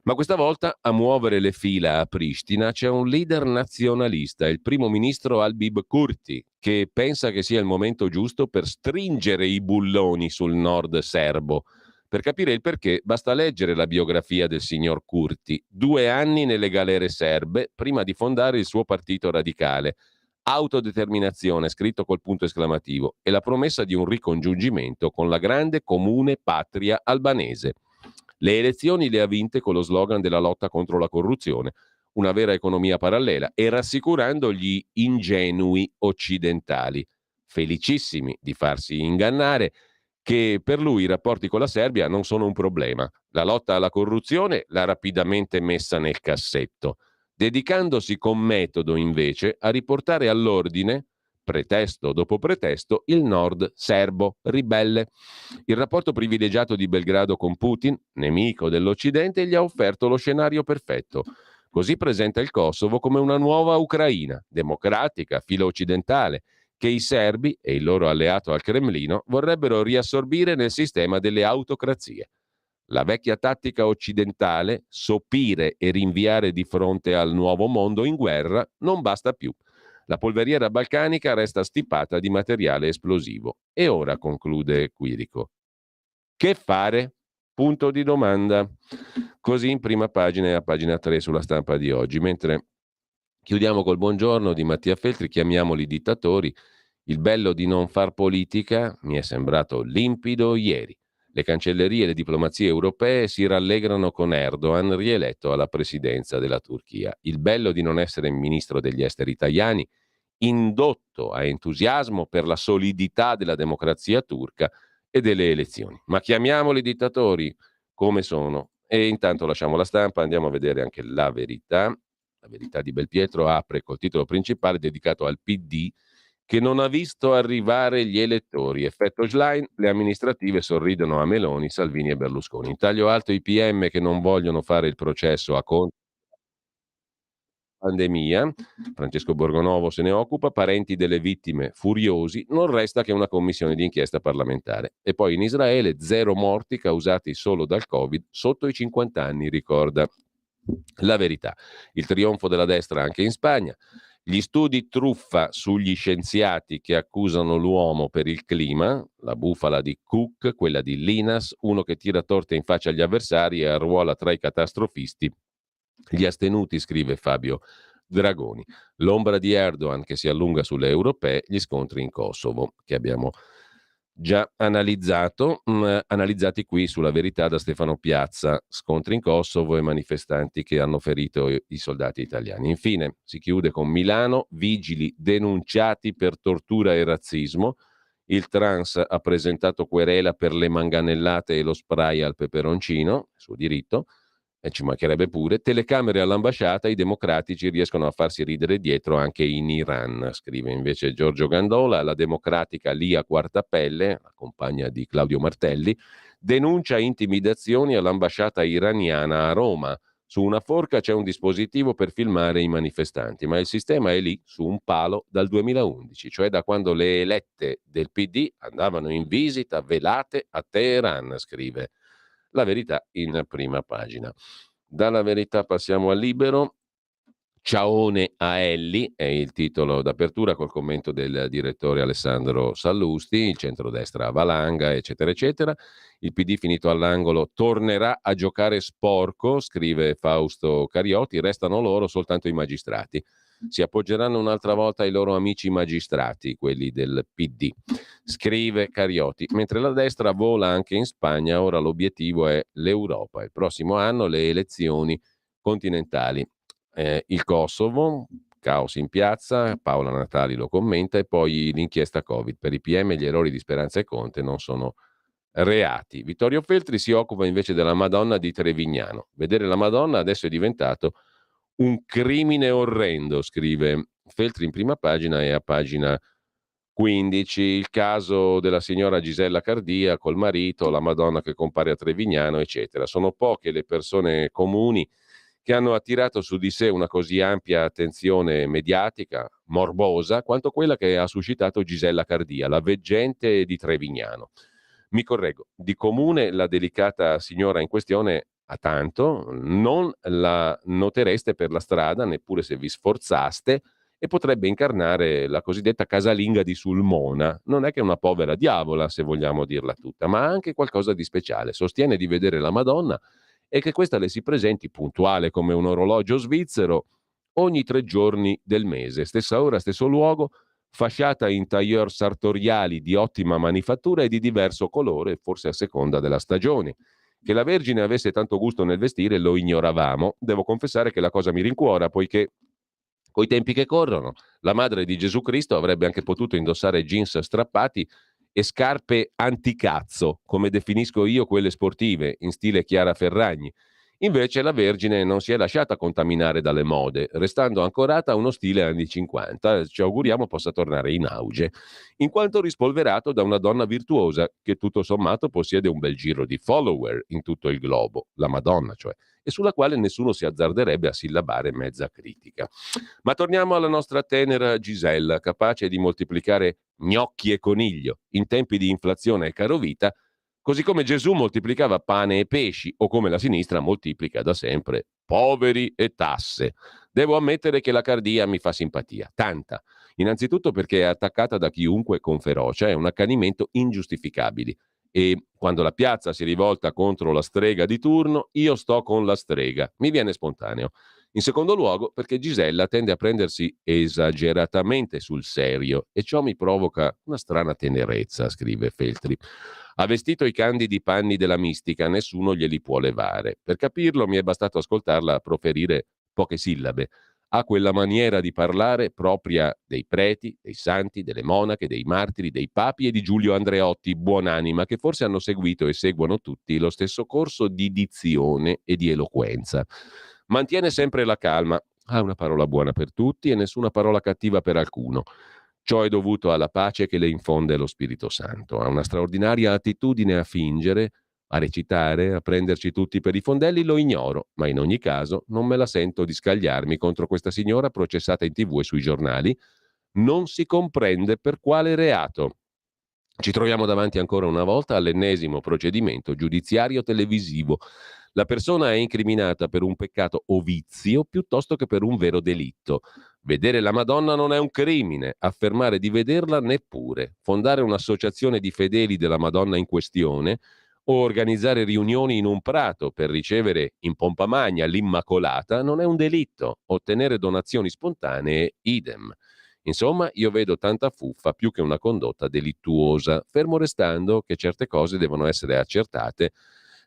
Ma questa volta a muovere le fila a Pristina c'è un leader nazionalista, il primo ministro Albib Kurti, che pensa che sia il momento giusto per stringere i bulloni sul nord serbo. Per capire il perché basta leggere la biografia del signor Kurti, 2 anni nelle galere serbe prima di fondare il suo partito radicale, autodeterminazione scritto col punto esclamativo e la promessa di un ricongiungimento con la grande comune patria albanese. Le elezioni le ha vinte con lo slogan della lotta contro la corruzione, una vera economia parallela, e rassicurando gli ingenui occidentali, felicissimi di farsi ingannare che per lui i rapporti con la Serbia non sono un problema. La lotta alla corruzione l'ha rapidamente messa nel cassetto, dedicandosi con metodo invece a riportare all'ordine, pretesto dopo pretesto, il nord serbo ribelle. Il rapporto privilegiato di Belgrado con Putin, nemico dell'Occidente, gli ha offerto lo scenario perfetto. Così presenta il Kosovo come una nuova Ucraina, democratica, filo-occidentale, che i serbi e il loro alleato al Cremlino vorrebbero riassorbire nel sistema delle autocrazie. La vecchia tattica occidentale, sopire e rinviare di fronte al nuovo mondo in guerra, non basta più. La polveriera balcanica resta stipata di materiale esplosivo. E ora, conclude Quirico, che fare? Punto di domanda. Così in prima pagina e a pagina 3 sulla Stampa di oggi. Mentre chiudiamo col buongiorno di Mattia Feltri, chiamiamoli dittatori. Il bello di non far politica mi è sembrato limpido ieri. Le cancellerie e le diplomazie europee si rallegrano con Erdogan rieletto alla presidenza della Turchia. Il bello di non essere ministro degli esteri italiani, indotto a entusiasmo per la solidità della democrazia turca e delle elezioni. Ma chiamiamoli dittatori come sono. E intanto lasciamo la Stampa, andiamo a vedere anche La Verità. La Verità di Belpietro apre col titolo principale dedicato al PD che non ha visto arrivare gli elettori. Effetto Schlein, le amministrative sorridono a Meloni, Salvini e Berlusconi. In taglio alto i PM che non vogliono fare il processo a Conte pandemia, Francesco Borgonovo se ne occupa, parenti delle vittime furiosi, non resta che una commissione di inchiesta parlamentare. E poi in Israele 0 morti causati solo dal Covid sotto i 50 anni, ricorda La Verità. Il trionfo della destra anche in Spagna. Gli studi truffa sugli scienziati che accusano l'uomo per il clima, la bufala di Cook, quella di Linas, uno che tira torte in faccia agli avversari e arruola tra i catastrofisti gli astenuti, scrive Fabio Dragoni. L'ombra di Erdogan che si allunga sulle europee, gli scontri in Kosovo, che abbiamo già analizzato, analizzati qui sulla Verità da Stefano Piazza, scontri in Kosovo e manifestanti che hanno ferito i soldati italiani. Infine si chiude con Milano, vigili denunciati per tortura e razzismo. Il trans ha presentato querela per le manganellate e lo spray al peperoncino, suo diritto, e ci mancherebbe pure, telecamere all'ambasciata, i democratici riescono a farsi ridere dietro anche in Iran, scrive invece Giorgio Gandola, la democratica Lia Quartapelle, la compagna di Claudio Martelli, denuncia intimidazioni all'ambasciata iraniana a Roma. Su una forca c'è un dispositivo per filmare i manifestanti, ma il sistema è lì, su un palo, dal 2011, cioè da quando le elette del PD andavano in visita velate a Teheran, scrive La Verità in prima pagina. Dalla Verità passiamo al Libero. Ciaone a Elli è il titolo d'apertura col commento del direttore Alessandro Sallusti, il centrodestra valanga, eccetera, eccetera. Il PD finito all'angolo tornerà a giocare sporco, scrive Fausto Cariotti, restano loro soltanto i magistrati. Si appoggeranno un'altra volta ai loro amici magistrati, quelli del PD, scrive Cariotti. Mentre la destra vola anche in Spagna, ora l'obiettivo è l'Europa. Il prossimo anno le elezioni continentali. Il Kosovo, caos in piazza, Paola Natali lo commenta, e poi l'inchiesta Covid. Per i PM gli errori di Speranza e Conte non sono reati. Vittorio Feltri si occupa invece della Madonna di Trevignano. Vedere la Madonna adesso è diventato un crimine orrendo, scrive Feltri in prima pagina e a pagina 15. Il caso della signora Gisella Cardia col marito, la Madonna che compare a Trevignano, eccetera. Sono poche le persone comuni che hanno attirato su di sé una così ampia attenzione mediatica, morbosa, quanto quella che ha suscitato Gisella Cardia, la veggente di Trevignano. Mi correggo, di comune la delicata signora in questione a tanto, non la notereste per la strada, neppure se vi sforzaste, e potrebbe incarnare la cosiddetta casalinga di Sulmona. Non è che una povera diavola, se vogliamo dirla tutta, ma ha anche qualcosa di speciale. Sostiene di vedere la Madonna e che questa le si presenti puntuale come un orologio svizzero ogni 3 giorni del mese, stessa ora, stesso luogo, fasciata in tailleur sartoriali di ottima manifattura e di diverso colore, forse a seconda della stagione. Che la Vergine avesse tanto gusto nel vestire lo ignoravamo. Devo confessare che la cosa mi rincuora, poiché coi tempi che corrono la madre di Gesù Cristo avrebbe anche potuto indossare jeans strappati e scarpe anticazzo, come definisco io quelle sportive, in stile Chiara Ferragni. Invece la Vergine non si è lasciata contaminare dalle mode, restando ancorata a uno stile anni 50, ci auguriamo possa tornare in auge, in quanto rispolverato da una donna virtuosa che tutto sommato possiede un bel giro di follower in tutto il globo, la Madonna cioè, e sulla quale nessuno si azzarderebbe a sillabare mezza critica. Ma torniamo alla nostra tenera Gisella, capace di moltiplicare gnocchi e coniglio in tempi di inflazione e carovita, così come Gesù moltiplicava pane e pesci, o come la sinistra moltiplica da sempre poveri e tasse. Devo ammettere che la cardia mi fa simpatia, tanta. Innanzitutto perché è attaccata da chiunque con ferocia e un accanimento ingiustificabili. E quando la piazza si rivolta contro la strega di turno, io sto con la strega. Mi viene spontaneo. In secondo luogo, perché Gisella tende a prendersi esageratamente sul serio e ciò mi provoca una strana tenerezza, scrive Feltri. Ha vestito i candidi panni della mistica, nessuno glieli può levare. Per capirlo mi è bastato ascoltarla proferire poche sillabe. Ha quella maniera di parlare propria dei preti, dei santi, delle monache, dei martiri, dei papi e di Giulio Andreotti, buonanima, che forse hanno seguito e seguono tutti lo stesso corso di dizione e di eloquenza. Mantiene sempre la calma, ha una parola buona per tutti e nessuna parola cattiva per alcuno. Ciò è dovuto alla pace che le infonde lo Spirito Santo. Ha una straordinaria attitudine a fingere, a recitare, a prenderci tutti per i fondelli, lo ignoro, ma in ogni caso non me la sento di scagliarmi contro questa signora processata in TV e sui giornali. Non si comprende per quale reato. Ci troviamo davanti ancora una volta all'ennesimo procedimento giudiziario televisivo. La persona è incriminata per un peccato o vizio piuttosto che per un vero delitto. Vedere la Madonna non è un crimine, affermare di vederla neppure. Fondare un'associazione di fedeli della Madonna in questione o organizzare riunioni in un prato per ricevere in pompa magna l'Immacolata non è un delitto. Ottenere donazioni spontanee, idem. Insomma, io vedo tanta fuffa più che una condotta delittuosa, fermo restando che certe cose devono essere accertate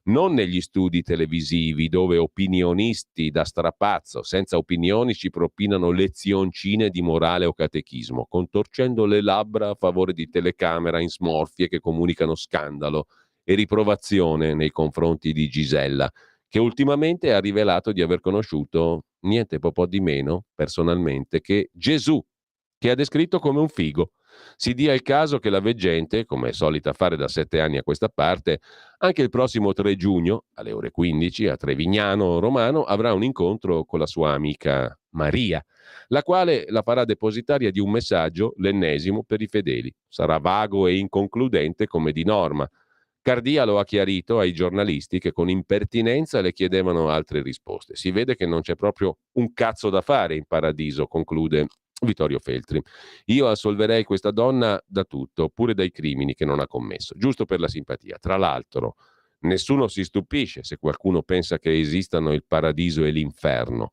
non negli studi televisivi dove opinionisti da strapazzo senza opinioni ci propinano lezioncine di morale o catechismo, contorcendo le labbra a favore di telecamera in smorfie che comunicano scandalo e riprovazione nei confronti di Gisella, che ultimamente ha rivelato di aver conosciuto niente po' di meno, personalmente, che Gesù, che ha descritto come un figo. Si dia il caso che la veggente, come è solita fare da 7 anni a questa parte, anche il prossimo 3 giugno, alle ore 15, a Trevignano Romano, avrà un incontro con la sua amica Maria, la quale la farà depositaria di un messaggio, l'ennesimo, per i fedeli. Sarà vago e inconcludente come di norma. Cardia lo ha chiarito ai giornalisti che con impertinenza le chiedevano altre risposte. Si vede che non c'è proprio un cazzo da fare in paradiso, conclude Vittorio Feltri. Io assolverei questa donna da tutto, pure dai crimini che non ha commesso, giusto per la simpatia. Tra l'altro, nessuno si stupisce se qualcuno pensa che esistano il paradiso e l'inferno.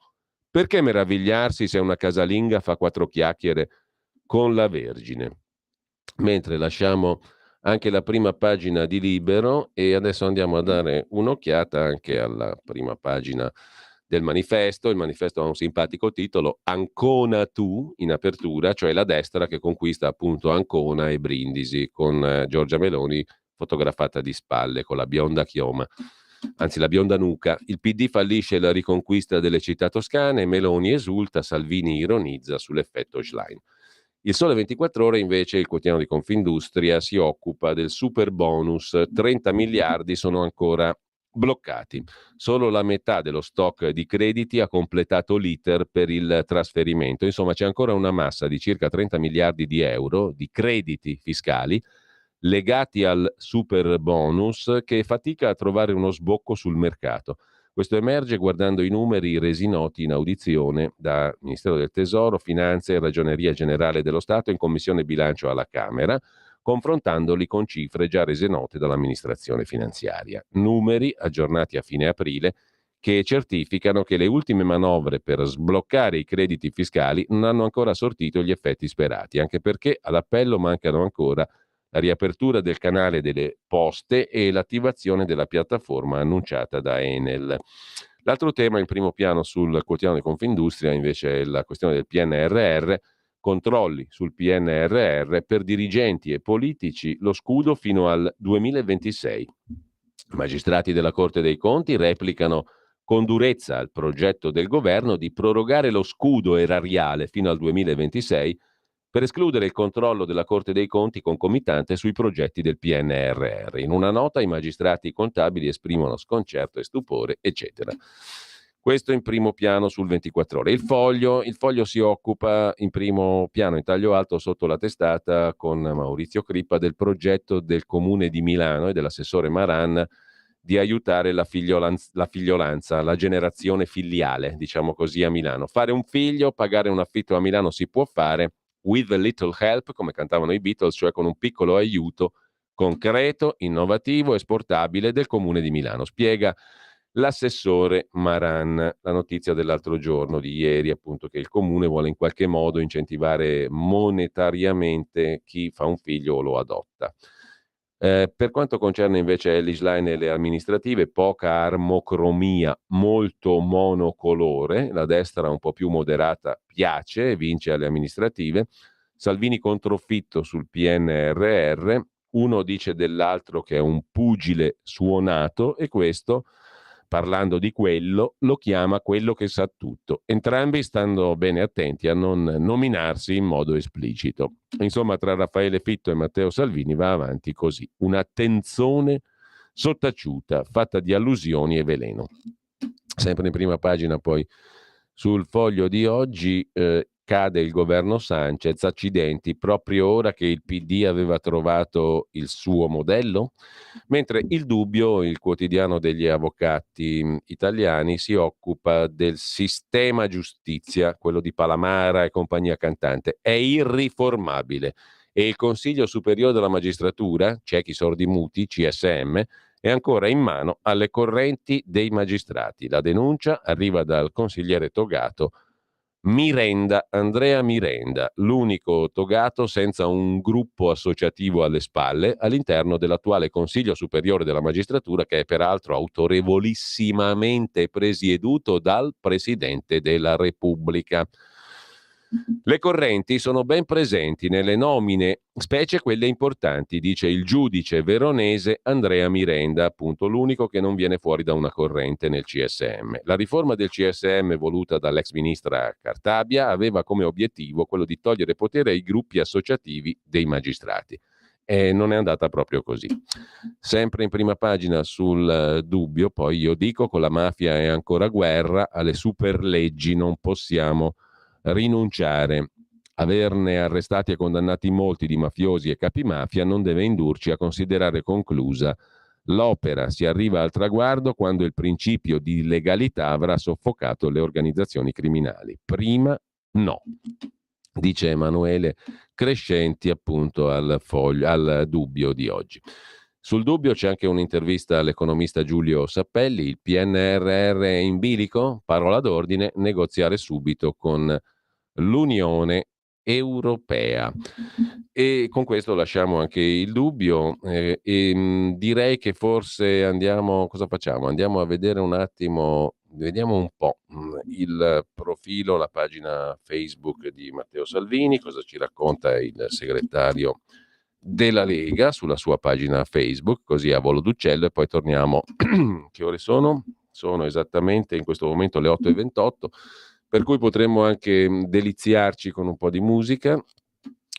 Perché meravigliarsi se una casalinga fa 4 chiacchiere con la Vergine? Mentre lasciamo anche la prima pagina di Libero e adesso andiamo a dare un'occhiata anche alla prima pagina del manifesto. Il manifesto ha un simpatico titolo, Ancona tu, in apertura, cioè la destra che conquista appunto Ancona e Brindisi con Giorgia Meloni fotografata di spalle con la bionda chioma, anzi la bionda nuca. Il PD fallisce la riconquista delle città toscane, Meloni esulta, Salvini ironizza sull'effetto Schlein. Il Sole 24 Ore invece, il quotidiano di Confindustria, si occupa del super bonus, 30 miliardi sono ancora bloccati. Solo la metà dello stock di crediti ha completato l'iter per il trasferimento. Insomma, c'è ancora una massa di circa 30 miliardi di euro di crediti fiscali legati al super bonus che fatica a trovare uno sbocco sul mercato. Questo emerge guardando i numeri resi noti in audizione da Ministero del Tesoro, Finanze e Ragioneria Generale dello Stato in Commissione Bilancio alla Camera, confrontandoli con cifre già rese note dall'amministrazione finanziaria. Numeri aggiornati a fine aprile che certificano che le ultime manovre per sbloccare i crediti fiscali non hanno ancora sortito gli effetti sperati, anche perché all'appello mancano ancora la riapertura del canale delle poste e l'attivazione della piattaforma annunciata da Enel. L'altro tema in primo piano sul quotidiano di Confindustria invece è la questione del PNRR, controlli sul PNRR per dirigenti e politici lo scudo fino al 2026. I magistrati della Corte dei Conti replicano con durezza al progetto del governo di prorogare lo scudo erariale fino al 2026 per escludere il controllo della Corte dei Conti concomitante sui progetti del PNRR. In una nota i magistrati contabili esprimono sconcerto e stupore, eccetera. Questo in primo piano sul 24 ore. Il foglio si occupa in primo piano, in taglio alto sotto la testata, con Maurizio Crippa, del progetto del Comune di Milano e dell'assessore Maran di aiutare la figliolanza, la generazione filiale, diciamo così, a Milano. Fare un figlio, pagare un affitto a Milano si può fare with a little help, come cantavano i Beatles, cioè con un piccolo aiuto concreto, innovativo, esportabile del Comune di Milano. Spiega l'assessore Maran, la notizia dell'altro giorno, di ieri, appunto, che il Comune vuole in qualche modo incentivare monetariamente chi fa un figlio o lo adotta. Per quanto concerne invece Ellis Line e le amministrative, poca armocromia, molto monocolore, la destra un po' più moderata piace e vince alle amministrative, Salvini controfitto sul PNRR, uno dice dell'altro che è un pugile suonato e questo, parlando di quello, lo chiama quello che sa tutto. Entrambi stanno bene attenti a non nominarsi in modo esplicito. Insomma, tra Raffaele Fitto e Matteo Salvini va avanti così, una tenzone sottaciuta, fatta di allusioni e veleno. Sempre in prima pagina poi sul Foglio di oggi cade il governo Sanchez, accidenti, proprio ora che il PD aveva trovato il suo modello? Mentre Il Dubbio, il quotidiano degli avvocati italiani, si occupa del sistema giustizia, quello di Palamara e compagnia cantante, è irriformabile e il Consiglio Superiore della Magistratura, ciechi sordi muti, CSM, è ancora in mano alle correnti dei magistrati. La denuncia arriva dal consigliere togato Andrea Mirenda, l'unico togato senza un gruppo associativo alle spalle all'interno dell'attuale Consiglio Superiore della Magistratura, che è peraltro autorevolissimamente presieduto dal Presidente della Repubblica. Le correnti sono ben presenti nelle nomine, specie quelle importanti, dice il giudice veronese Andrea Mirenda, appunto l'unico che non viene fuori da una corrente nel CSM. La riforma del CSM voluta dall'ex ministra Cartabia aveva come obiettivo quello di togliere potere ai gruppi associativi dei magistrati. E non è andata proprio così. Sempre in prima pagina sul Dubbio, poi io dico, con la mafia è ancora guerra, alle superleggi non possiamo rinunciare. Averne arrestati e condannati molti di mafiosi e capimafia non deve indurci a considerare conclusa l'opera. Si arriva al traguardo quando il principio di legalità avrà soffocato le organizzazioni criminali. Prima no, dice Emanuele Crescenti, appunto, al Dubbio di oggi. Sul Dubbio c'è anche un'intervista all'economista Giulio Sappelli. Il PNRR è in bilico? Parola d'ordine: negoziare subito con l'Unione Europea. E con questo lasciamo anche il Dubbio direi che forse cosa facciamo? Andiamo a vedere un attimo, vediamo un po' il profilo, la pagina Facebook di Matteo Salvini, cosa ci racconta il segretario della Lega sulla sua pagina Facebook, così a volo d'uccello, e poi torniamo. Che ore sono? Sono esattamente in questo momento le 8:28, per cui potremmo anche deliziarci con un po' di musica.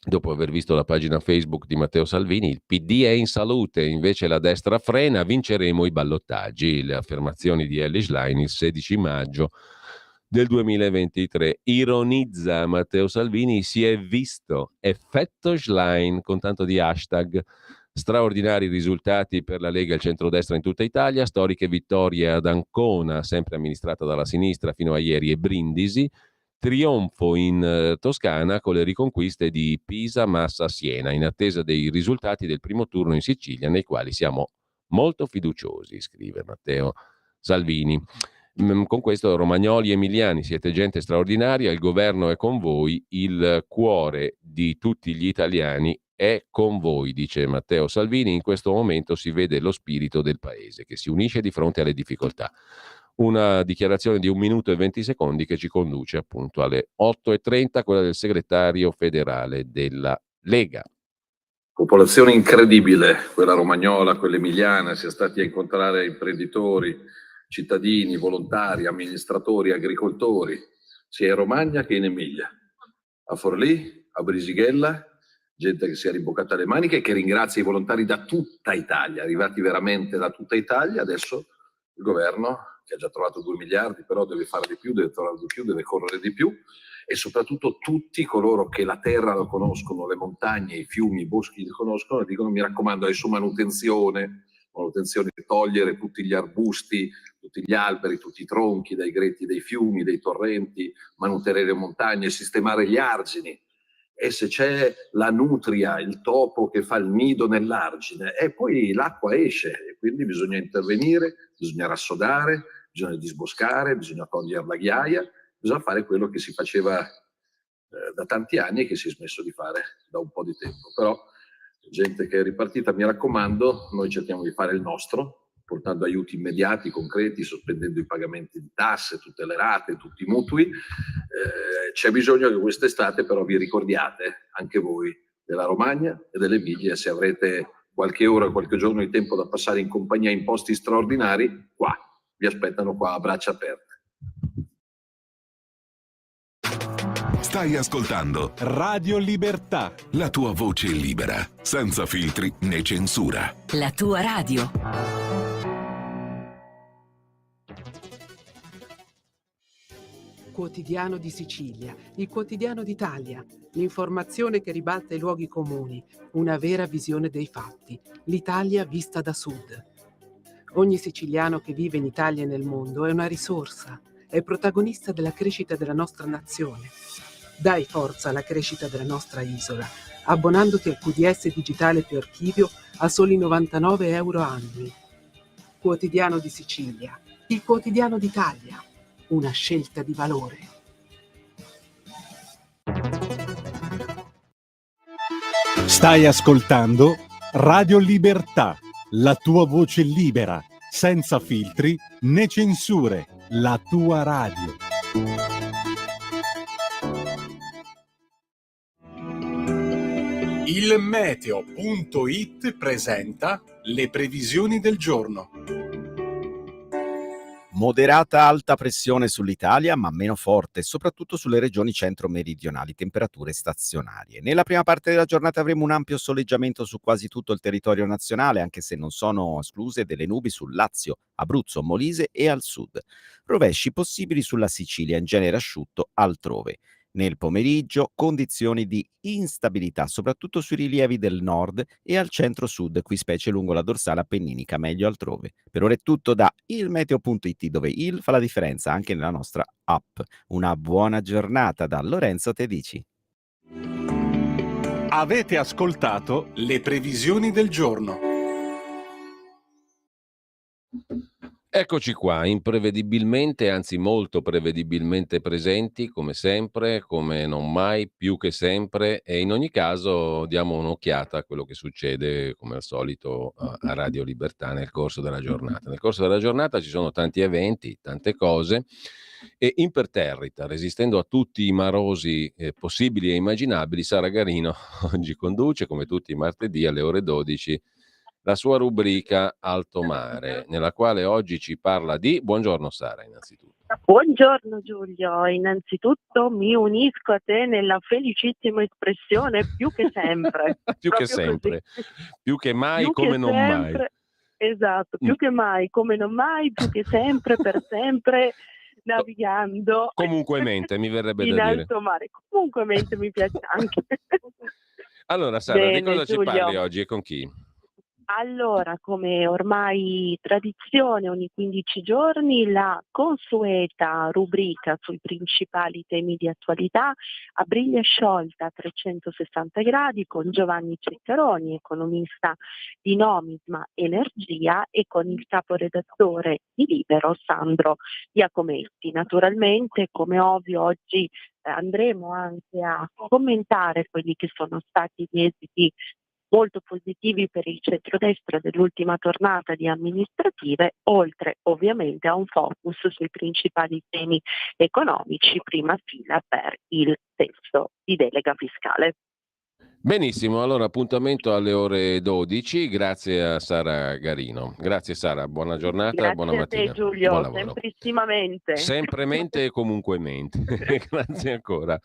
Dopo aver visto la pagina Facebook di Matteo Salvini, il PD è in salute, invece la destra frena, vinceremo i ballottaggi. Le affermazioni di Elly Schlein il 16 maggio del 2023. Ironizza Matteo Salvini, si è visto, effetto Schlein, con tanto di hashtag. Straordinari risultati per la Lega e il centrodestra in tutta Italia, storiche vittorie ad Ancona, sempre amministrata dalla sinistra fino a ieri, e Brindisi, trionfo in Toscana con le riconquiste di Pisa, Massa, Siena, in attesa dei risultati del primo turno in Sicilia, nei quali siamo molto fiduciosi, scrive Matteo Salvini. Con questo, romagnoli emiliani, siete gente straordinaria, il governo è con voi, il cuore di tutti gli italiani è con voi, dice Matteo Salvini. In questo momento si vede lo spirito del paese che si unisce di fronte alle difficoltà. una dichiarazione di 1 minuto e 20 secondi che ci conduce appunto alle 8:30, quella del segretario federale della Lega. Popolazione incredibile, quella romagnola, quella emiliana, si è stati a incontrare imprenditori, cittadini, volontari, amministratori, agricoltori, sia in Romagna che in Emilia, a Forlì, a Brisighella, gente che si è rimboccata le maniche e che ringrazia i volontari da tutta Italia, arrivati veramente da tutta Italia. Adesso il governo, che ha già trovato 2 miliardi, però deve fare di più, deve trovare di più, deve correre di più, e soprattutto tutti coloro che la terra lo conoscono, le montagne, i fiumi, i boschi li conoscono, dicono: mi raccomando, adesso manutenzione, togliere tutti gli arbusti, tutti gli alberi, tutti i tronchi dai gretti dei fiumi, dei torrenti, manutenere le montagne, sistemare gli argini. E se c'è la nutria, il topo che fa il nido nell'argine, e poi l'acqua esce, e quindi bisogna intervenire, bisogna rassodare, bisogna disboscare, bisogna togliere la ghiaia, bisogna fare quello che si faceva da tanti anni e che si è smesso di fare da un po' di tempo. Però gente che è ripartita, mi raccomando, noi cerchiamo di fare il nostro, portando aiuti immediati, concreti, sospendendo i pagamenti di tasse, tutte le rate, tutti i mutui. C'è bisogno che quest'estate però vi ricordiate, anche voi, della Romagna e dell'Emilia, se avrete qualche ora, qualche giorno di tempo da passare in compagnia in posti straordinari, qua, vi aspettano qua a braccia aperte. Stai ascoltando Radio Libertà. la tua voce libera, senza filtri né censura. La tua radio. Quotidiano di Sicilia, il quotidiano d'Italia, l'informazione che ribalta i luoghi comuni, una vera visione dei fatti, l'Italia vista da sud. Ogni siciliano che vive in Italia e nel mondo è una risorsa, è protagonista della crescita della nostra nazione. Dai forza alla crescita della nostra isola, abbonandoti al QDS digitale più archivio a soli 99 euro annui. Quotidiano di Sicilia, il quotidiano d'Italia, una scelta di valore. Stai ascoltando Radio Libertà, la tua voce libera, senza filtri né censure, la tua radio. Il meteo.it presenta le previsioni del giorno. Moderata alta pressione sull'Italia, ma meno forte, soprattutto sulle regioni centro-meridionali, temperature stazionarie. Nella prima parte della giornata avremo un ampio soleggiamento su quasi tutto il territorio nazionale, anche se non sono escluse delle nubi sul Lazio, Abruzzo, Molise e al sud. Rovesci possibili sulla Sicilia, in genere asciutto altrove. Nel pomeriggio condizioni di instabilità, soprattutto sui rilievi del nord e al centro-sud, qui specie lungo la dorsale appenninica, meglio altrove. Per ora è tutto da ilmeteo.it, dove il fa la differenza anche nella nostra app. Una buona giornata da Lorenzo Tedici. Avete ascoltato le previsioni del giorno. Eccoci qua, imprevedibilmente, anzi molto prevedibilmente presenti, come sempre, come non mai, più che sempre, e in ogni caso diamo un'occhiata a quello che succede, come al solito, a Radio Libertà nel corso della giornata. Nel corso della giornata ci sono tanti eventi, tante cose, e imperterrita, resistendo a tutti i marosi possibili e immaginabili, Sara Garino oggi conduce, come tutti i martedì alle ore 12, la sua rubrica Alto Mare, nella quale oggi ci parla di... Buongiorno Sara, innanzitutto. Buongiorno Giulio, innanzitutto mi unisco a te nella felicissima espressione più che sempre. Più che sempre, così. Più che mai, Più come che non sempre, mai. Esatto, più che mai, come non mai, più che sempre, per sempre, navigando. Comunquemente, mi verrebbe in da dire. alto mare. Comunquemente mi piace anche. Allora Sara, Bene, di cosa Giulio. ci parli oggi e con chi? Allora, come ormai tradizione, ogni 15 giorni la consueta rubrica sui principali temi di attualità a briglia sciolta a 360 gradi con Giovanni Ceccaroni, economista di Nomisma Energia, e con il caporedattore di Libero Sandro Iacometti. Naturalmente, come ovvio, oggi andremo anche a commentare quelli che sono stati gli esiti molto positivi per il centrodestra dell'ultima tornata di amministrative, oltre ovviamente a un focus sui principali temi economici, prima fila per il testo di delega fiscale. Benissimo, allora appuntamento alle ore 12, grazie a Sara Garino. Grazie Sara, buona giornata, buona Grazie a te mattina, buon Giulio, lavoro. semprissimamente. Sempremente e comunque mente. Grazie ancora.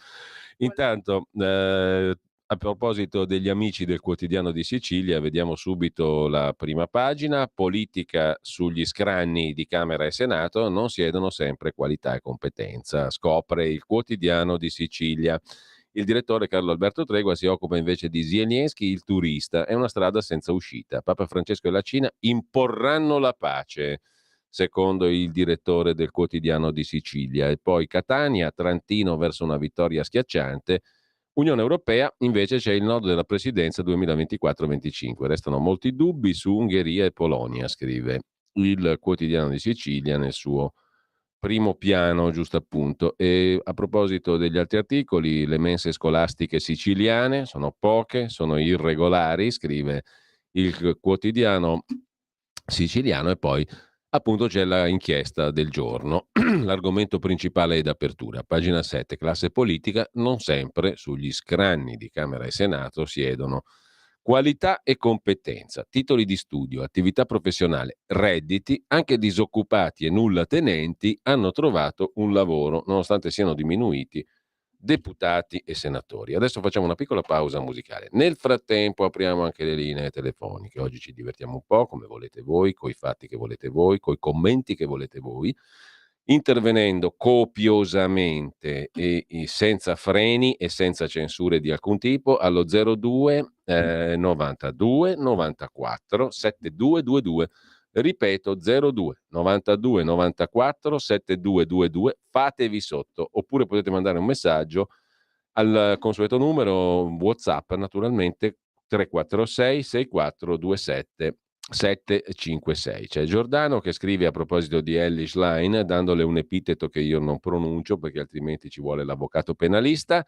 Intanto, a proposito degli amici del Quotidiano di Sicilia, vediamo subito la prima pagina. Politica sugli scranni di Camera e Senato, non siedono sempre qualità e competenza, scopre il Quotidiano di Sicilia. Il direttore Carlo Alberto Tregua si occupa invece di Zelensky, il turista. È una strada senza uscita. Papa Francesco e la Cina imporranno la pace, secondo il direttore del Quotidiano di Sicilia. E poi Catania, Trentino verso una vittoria schiacciante. Unione Europea, invece c'è il nodo della presidenza 2024-25. Restano molti dubbi su Ungheria e Polonia, scrive il Quotidiano di Sicilia nel suo primo piano, giusto appunto. E a proposito degli altri articoli, le mense scolastiche siciliane sono poche, sono irregolari, scrive il Quotidiano siciliano, e poi appunto c'è la inchiesta del giorno. L'argomento principale è d'apertura. Pagina 7, classe politica, non sempre sugli scranni di Camera e Senato siedono qualità e competenza, titoli di studio, attività professionale, redditi, anche disoccupati e nulla tenenti hanno trovato un lavoro, nonostante siano diminuiti deputati e senatori. Adesso facciamo una piccola pausa musicale. Nel frattempo apriamo anche le linee telefoniche. Oggi ci divertiamo un po', come volete voi, coi fatti che volete voi, coi commenti che volete voi, intervenendo copiosamente e senza freni e senza censure di alcun tipo allo 02 92 94 7222. Ripeto, 02 92 94 7222, fatevi sotto, oppure potete mandare un messaggio al consueto numero WhatsApp, naturalmente 346 6427 756. C'è Giordano che scrive a proposito di Ellis Line, dandole un epiteto che io non pronuncio perché altrimenti ci vuole l'avvocato penalista: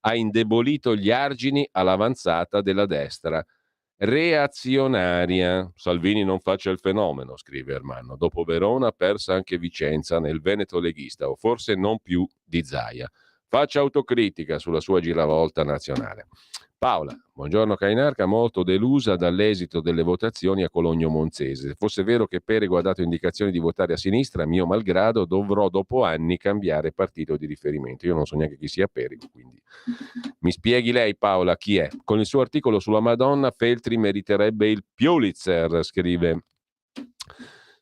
ha indebolito gli argini all'avanzata della destra reazionaria. Salvini non faccia il fenomeno, scrive Ermanno. Dopo Verona persa anche Vicenza nel Veneto leghista, o forse non più di Zaia. Faccia autocritica sulla sua giravolta nazionale. Paola, buongiorno Cainarca, molto delusa dall'esito delle votazioni a Cologno Monzese. Se fosse vero che Perego ha dato indicazioni di votare a sinistra, mio malgrado dovrò dopo anni cambiare partito di riferimento. Io non so neanche chi sia Perego, quindi mi spieghi lei Paola chi è. Con il suo articolo sulla Madonna Feltri meriterebbe il Pulitzer,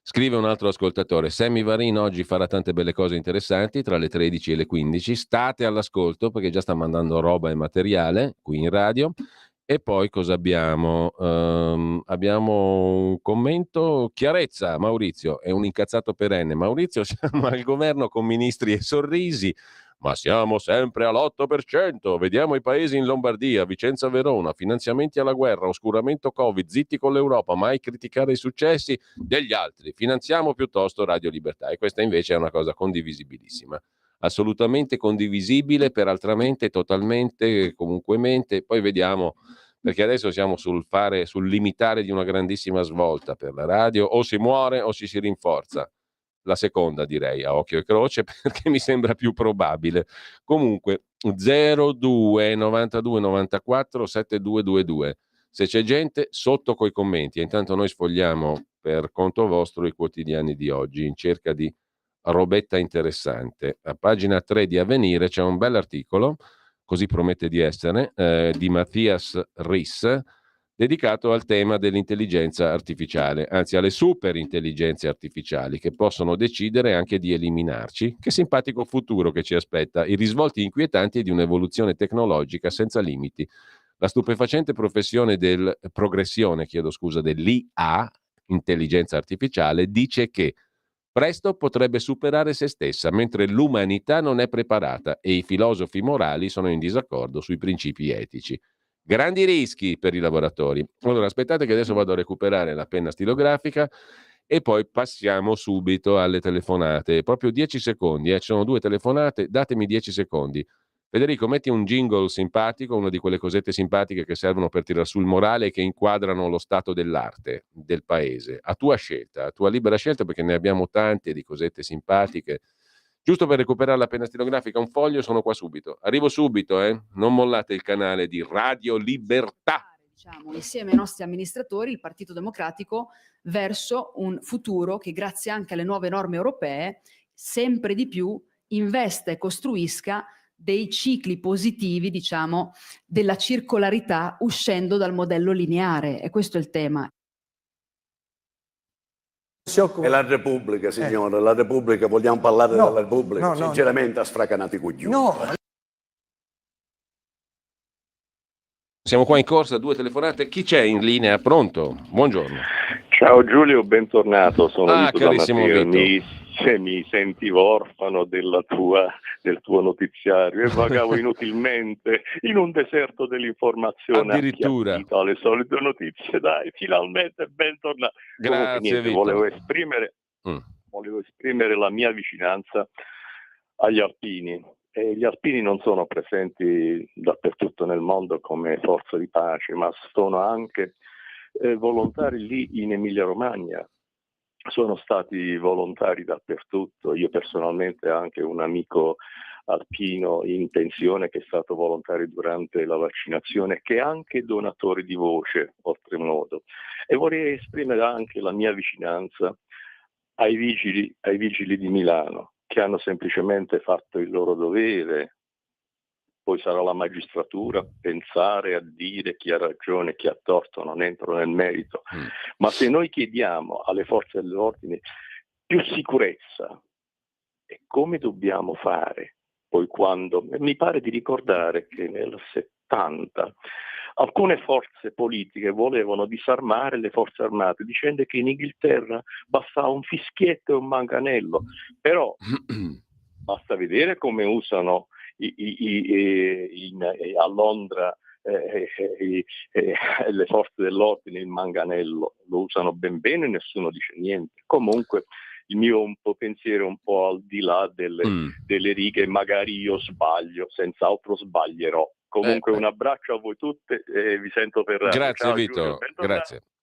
Scrive un altro ascoltatore: Sammy Varin oggi farà tante belle cose interessanti tra le 13 e le 15. State all'ascolto perché già sta mandando roba e materiale qui in radio. E poi cosa abbiamo? Abbiamo un commento. Chiarezza, Maurizio, è un incazzato perenne. Maurizio, siamo al governo con ministri e sorrisi, ma siamo sempre all'8%. Vediamo i paesi in Lombardia, Vicenza, Verona, finanziamenti alla guerra, oscuramento Covid, zitti con l'Europa, mai criticare i successi degli altri. Finanziamo piuttosto Radio Libertà. E questa invece è una cosa condivisibilissima. Assolutamente condivisibile, peraltramente totalmente, comunquemente. Poi vediamo, perché adesso siamo sul limitare di una grandissima svolta per la radio. O si muore o si rinforza. La seconda direi a occhio e croce, perché mi sembra più probabile. Comunque 02 92 94 7222. Se c'è gente, sotto coi commenti. E intanto noi sfogliamo per conto vostro i quotidiani di oggi in cerca di robetta interessante. A pagina 3 di Avvenire c'è un bell'articolo, così promette di essere, di Mattias Riss, dedicato al tema dell'intelligenza artificiale, anzi alle superintelligenze artificiali che possono decidere anche di eliminarci. Che simpatico futuro che ci aspetta, i risvolti inquietanti di un'evoluzione tecnologica senza limiti. La stupefacente progressione dell'IA, intelligenza artificiale, dice che presto potrebbe superare se stessa, mentre l'umanità non è preparata e i filosofi morali sono in disaccordo sui principi etici. Grandi rischi per i lavoratori. Allora, aspettate che adesso vado a recuperare la penna stilografica e poi passiamo subito alle telefonate. Proprio 10 secondi, ci sono 2 telefonate, datemi 10 secondi. Federico, metti un jingle simpatico, una di quelle cosette simpatiche che servono per tirar su il morale e che inquadrano lo stato dell'arte del paese. A tua scelta, a tua libera scelta, perché ne abbiamo tante di cosette simpatiche. Giusto per recuperare la penna stilografica, un foglio, sono qua subito. Arrivo subito, non mollate il canale di Radio Libertà. Diciamo, insieme ai nostri amministratori, il Partito Democratico, verso un futuro che, grazie anche alle nuove norme europee, sempre di più investa e costruisca dei cicli positivi, diciamo, della circolarità, uscendo dal modello lineare. E questo è il tema. È la Repubblica, signore, la Repubblica, vogliamo parlare della Repubblica? Sinceramente ha sfracanati i coglioni. Siamo qua in corsa, 2 telefonate. Chi c'è in linea? Pronto? Buongiorno. Ciao Giulio, bentornato. Sono Vito carissimo da Matteo. Vito. Mi sentivo orfano del tuo notiziario e vagavo inutilmente in un deserto dell'informazione, addirittura alle solite notizie. Dai, finalmente bentornato. Grazie, Vito. Volevo esprimere la mia vicinanza agli alpini. E gli alpini non sono presenti dappertutto nel mondo come forza di pace, ma sono anche volontari lì in Emilia-Romagna. Sono stati volontari dappertutto. Io personalmente ho anche un amico alpino in pensione che è stato volontario durante la vaccinazione, che è anche donatore di voce, oltremodo. E vorrei esprimere anche la mia vicinanza ai vigili di Milano, che hanno semplicemente fatto il loro dovere. Poi sarà la magistratura pensare a dire chi ha ragione, chi ha torto, non entro nel merito. Ma se noi chiediamo alle forze dell'ordine più sicurezza, e come dobbiamo fare? Poi quando, mi pare di ricordare che nel 70 alcune forze politiche volevano disarmare le forze armate dicendo che in Inghilterra bastava un fischietto e un manganello, però basta vedere come usano a Londra le forze dell'ordine il manganello, lo usano ben bene e nessuno dice niente. Comunque il mio pensiero è un po' al di là delle righe, magari io sbaglio, senz'altro sbaglierò. Comunque un abbraccio a voi tutte e vi sento per radio. Grazie. Ciao, Vito, Giulio,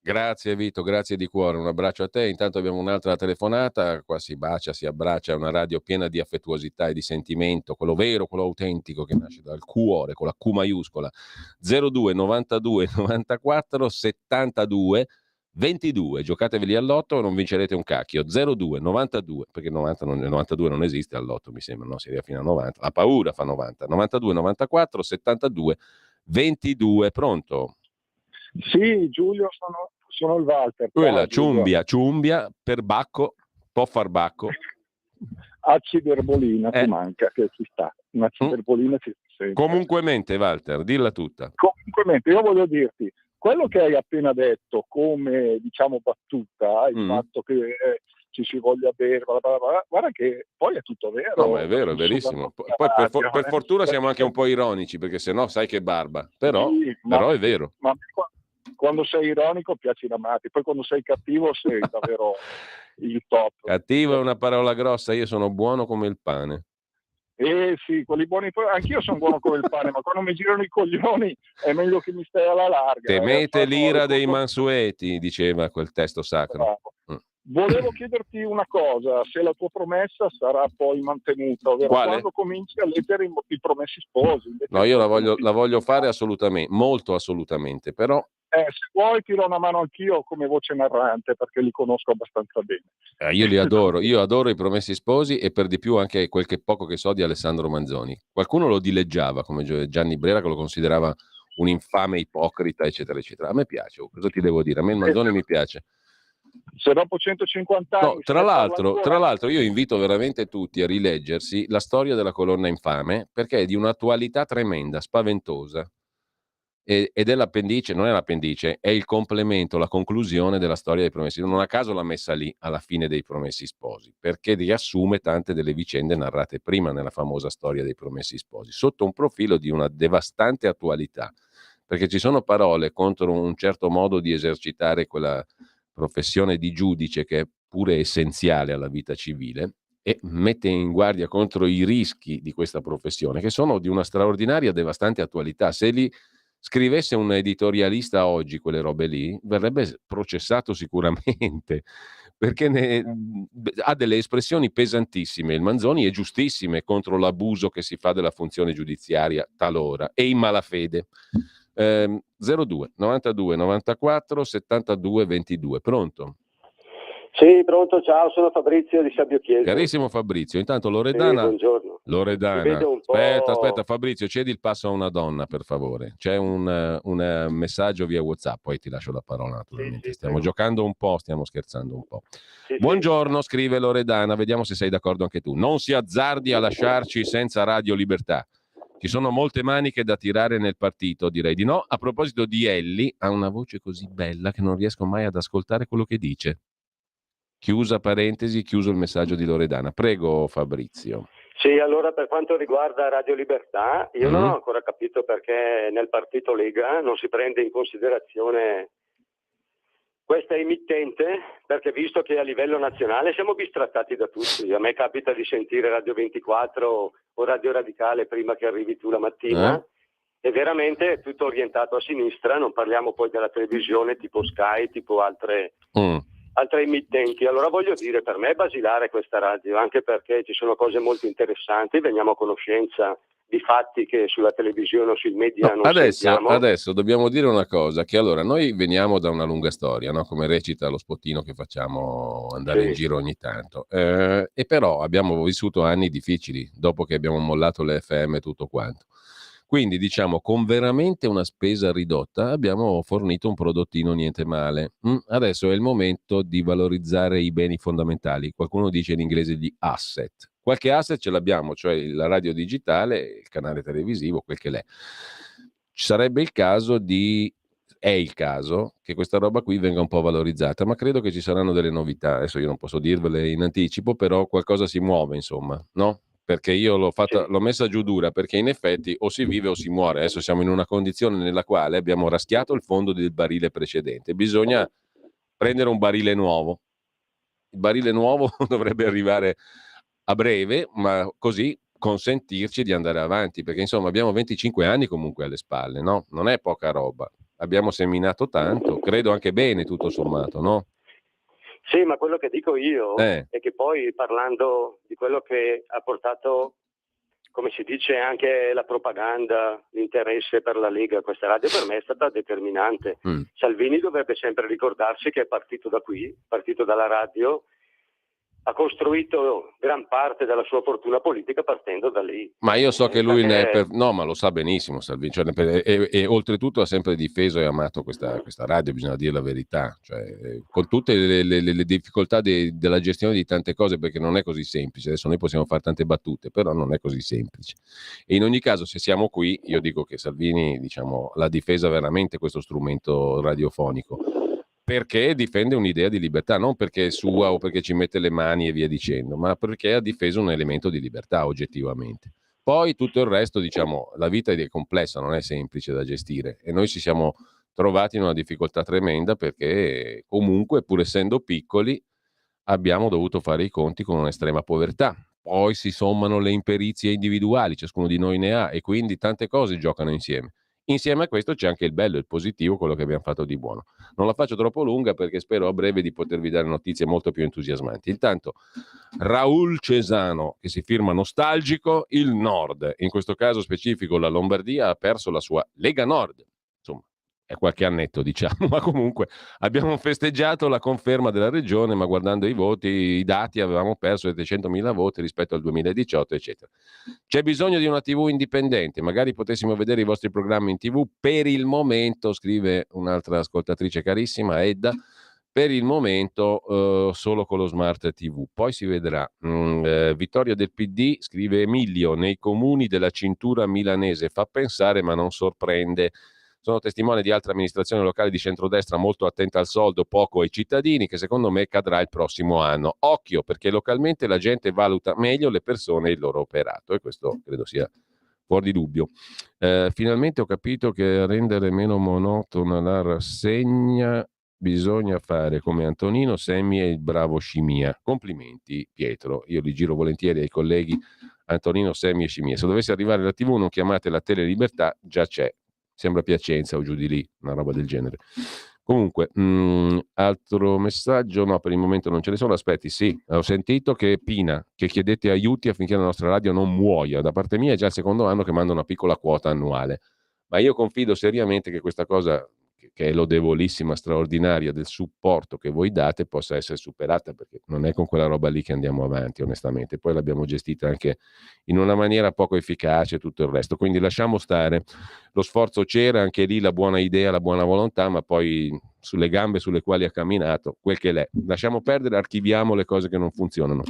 grazie Vito, grazie di cuore, un abbraccio a te. Intanto abbiamo un'altra telefonata, qua si bacia, si abbraccia, è una radio piena di affettuosità e di sentimento, quello vero, quello autentico che nasce dal cuore, con la Q maiuscola. 02 92 94 72 22, giocatevi all'otto e non vincerete un cacchio. 02 92, perché 92 non esiste all'otto, mi sembra, no? Si arriva fino a 90, la paura fa 90. 92 94 72 22. Pronto? Sì, Giulio, sono il Walter. Quella ciumbia per bacco, può far bacco. Aciderbolina ti manca, che ci sta. Un'aciderbolina ci sente. Comunquemente, Walter, dilla tutta. Comunquemente, io voglio dirti, quello che hai appena detto come, diciamo, battuta, il fatto che ci si voglia bere, guarda che poi è tutto vero. No, ma è vero, è verissimo. Poi per fortuna siamo anche un po' ironici, perché sennò sai che barba. Però, però è vero. Ma quando sei ironico piaci amati, poi quando sei cattivo sei davvero il top. Cattivo è una parola grossa, io sono buono come il pane. Sì, quelli buoni, anch'io sono buono come il pane, ma quando mi girano i coglioni è meglio che mi stai alla larga. Temete l'ira dei mansueti, diceva quel testo sacro. Volevo chiederti una cosa, se la tua promessa sarà poi mantenuta, ovvero quando cominci a leggere i promessi sposi. No, io la voglio fare assolutamente, molto assolutamente, però... se vuoi tiro una mano anch'io come voce narrante, perché li conosco abbastanza bene. Io li adoro, io adoro i Promessi Sposi e per di più anche quel che poco che so di Alessandro Manzoni. Qualcuno lo dileggiava come Gianni Brera, che lo considerava un infame ipocrita, eccetera, eccetera. A me piace, cosa ti devo dire? A me il Manzoni mi piace. Se dopo 150 anni... No, tra l'altro io invito veramente tutti a rileggersi la storia della colonna infame, perché è di un'attualità tremenda, spaventosa. Ed è l'appendice, non è l'appendice, è il complemento, la conclusione della storia dei Promessi. Non a caso l'ha messa lì alla fine dei Promessi Sposi, perché riassume tante delle vicende narrate prima nella famosa storia dei Promessi Sposi, sotto un profilo di una devastante attualità, perché ci sono parole contro un certo modo di esercitare quella professione di giudice che è pure essenziale alla vita civile, e mette in guardia contro i rischi di questa professione, che sono di una straordinaria, devastante attualità. Se li scrivesse un editorialista oggi quelle robe lì, verrebbe processato sicuramente, perché ha delle espressioni pesantissime, il Manzoni, e giustissime, contro l'abuso che si fa della funzione giudiziaria talora, e in malafede. 02 92 94 72 22. Pronto? Sì, pronto, ciao, sono Fabrizio di Sabbio Chiesa. Carissimo Fabrizio, intanto Loredana. Buongiorno. Loredana, aspetta Fabrizio, cedi il passo a una donna, per favore. C'è un messaggio via WhatsApp, poi ti lascio la parola naturalmente. Stiamo giocando un po', stiamo scherzando un po'. Buongiorno, scrive Loredana, vediamo se sei d'accordo anche tu. Non si azzardi a lasciarci senza Radio Libertà. Ci sono molte maniche da tirare nel partito, direi di no. A proposito di Elli, ha una voce così bella che non riesco mai ad ascoltare quello che dice. Chiusa parentesi, chiuso il messaggio di Loredana. Prego Fabrizio. Sì, allora per quanto riguarda Radio Libertà, io non ho ancora capito perché nel partito Lega non si prende in considerazione questa emittente, perché visto che a livello nazionale siamo bistrattati da tutti. A me capita di sentire Radio 24 o Radio Radicale prima che arrivi tu la mattina, e veramente è tutto orientato a sinistra, non parliamo poi della televisione tipo Sky, tipo altre emittenti. Allora voglio dire, per me è basilare questa radio, anche perché ci sono cose molto interessanti, veniamo a conoscenza di fatti che sulla televisione o sui media non sentiamo. Adesso dobbiamo dire una cosa, che allora noi veniamo da una lunga storia, no? Come recita lo spottino che facciamo andare in giro ogni tanto, e però abbiamo vissuto anni difficili dopo che abbiamo mollato le FM e tutto quanto. Quindi diciamo, con veramente una spesa ridotta abbiamo fornito un prodottino niente male. Adesso è il momento di valorizzare i beni fondamentali. Qualcuno dice in inglese gli asset. Qualche asset ce l'abbiamo, cioè la radio digitale, il canale televisivo, quel che l'è. Ci sarebbe il caso è il caso che questa roba qui venga un po' valorizzata, ma credo che ci saranno delle novità. Adesso io non posso dirvele in anticipo, però qualcosa si muove, insomma, no? Perché io l'ho messa giù dura, perché in effetti o si vive o si muore. Adesso siamo in una condizione nella quale abbiamo raschiato il fondo del barile precedente. Bisogna prendere un barile nuovo. Il barile nuovo dovrebbe arrivare a breve, ma così consentirci di andare avanti, perché insomma abbiamo 25 anni comunque alle spalle, no? Non è poca roba. Abbiamo seminato tanto, credo anche bene tutto sommato, no? Sì, ma quello che dico io è che poi, parlando di quello che ha portato, come si dice, anche la propaganda, l'interesse per la Lega, questa radio per me è stata determinante. Salvini dovrebbe sempre ricordarsi che è partito da qui, partito dalla radio, ha costruito gran parte della sua fortuna politica partendo da lì. Ma io so che lui no, ma lo sa benissimo Salvini, cioè, e oltretutto ha sempre difeso e amato questa radio, bisogna dire la verità, cioè, con tutte le difficoltà della gestione di tante cose, perché non è così semplice. Adesso noi possiamo fare tante battute, però non è così semplice. E in ogni caso, se siamo qui, io dico che Salvini, diciamo, l'ha difesa veramente questo strumento radiofonico, perché difende un'idea di libertà, non perché è sua o perché ci mette le mani e via dicendo, ma perché ha difeso un elemento di libertà oggettivamente. Poi tutto il resto, diciamo, la vita è complessa, non è semplice da gestire, e noi ci siamo trovati in una difficoltà tremenda perché comunque, pur essendo piccoli, abbiamo dovuto fare i conti con un'estrema povertà. Poi si sommano le imperizie individuali, ciascuno di noi ne ha, e quindi tante cose giocano insieme. Insieme a questo c'è anche il bello, il positivo, quello che abbiamo fatto di buono. Non la faccio troppo lunga perché spero a breve di potervi dare notizie molto più entusiasmanti. Intanto, Raul Cesano, che si firma nostalgico, il Nord, in questo caso specifico la Lombardia, ha perso la sua Lega Nord. Insomma, è qualche annetto, diciamo, ma comunque abbiamo festeggiato la conferma della regione, ma guardando i voti, i dati, avevamo perso 700.000 voti rispetto al 2018, eccetera. C'è bisogno di una TV indipendente, magari potessimo vedere i vostri programmi in TV. Per il momento, scrive un'altra ascoltatrice carissima, Edda, per il momento solo con lo smart TV, poi si vedrà. Vittoria del PD, scrive Emilio, nei comuni della cintura milanese fa pensare ma non sorprende. Sono testimone di altre amministrazioni locali di centrodestra molto attenta al soldo, poco ai cittadini, che secondo me cadrà il prossimo anno. Occhio, perché localmente la gente valuta meglio le persone e il loro operato, e questo credo sia fuori di dubbio. Finalmente ho capito che a rendere meno monotona la rassegna bisogna fare come Antonino Semmi e il bravo Scimia. Complimenti Pietro, io li giro volentieri ai colleghi Antonino Semmi e Scimia. Se dovesse arrivare la TV non chiamate la Tele Libertà, già c'è, sembra Piacenza o giù di lì, una roba del genere. Comunque, altro messaggio? No, per il momento non ce ne sono. Aspetti, sì, ho sentito che Pina, che chiedete aiuti affinché la nostra radio non muoia. Da parte mia è già il secondo anno che mando una piccola quota annuale. Ma io confido seriamente che questa cosa, che è lodevolissima, straordinaria, del supporto che voi date, possa essere superata, perché non è con quella roba lì che andiamo avanti, onestamente. Poi l'abbiamo gestita anche in una maniera poco efficace e tutto il resto. Quindi lasciamo stare. Lo sforzo c'era, anche lì la buona idea, la buona volontà, ma poi sulle gambe sulle quali ha camminato, quel che l'è. Lasciamo perdere, archiviamo le cose che non funzionano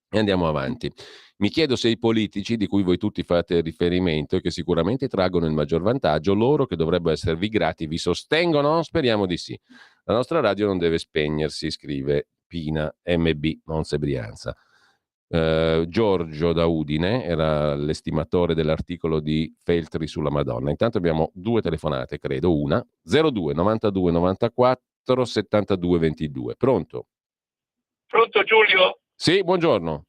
e andiamo avanti. Mi chiedo se i politici, di cui voi tutti fate riferimento e che sicuramente traggono il maggior vantaggio, loro che dovrebbero esservi grati, vi sostengono? Speriamo di sì. La nostra radio non deve spegnersi, scrive Pina MB Monza Brianza. Giorgio da Udine era l'estimatore dell'articolo di Feltri sulla Madonna. Intanto abbiamo due telefonate, credo, una 02 92 94 72 22. Pronto? Pronto Giulio? Sì, buongiorno.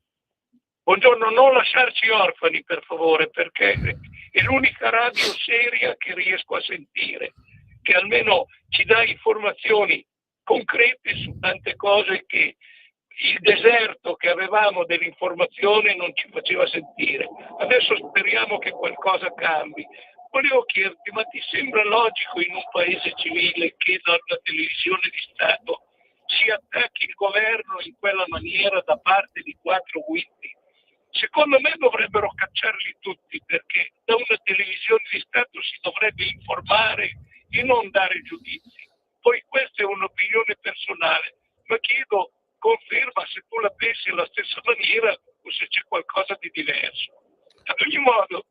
Buongiorno, non lasciarci orfani per favore, perché è l'unica radio seria che riesco a sentire, che almeno ci dà informazioni concrete su tante cose che il deserto che avevamo dell'informazione non ci faceva sentire. Adesso speriamo che qualcosa cambi. Volevo chiederti, ma ti sembra logico in un paese civile che dalla televisione di Stato si attacchi il governo in quella maniera da parte di 4 guidi? Secondo me dovrebbero cacciarli tutti, perché da una televisione di Stato si dovrebbe informare e non dare giudizi. Poi questa è un'opinione personale, ma chiedo conferma se tu la pensi alla stessa maniera o se c'è qualcosa di diverso. Ad ogni modo,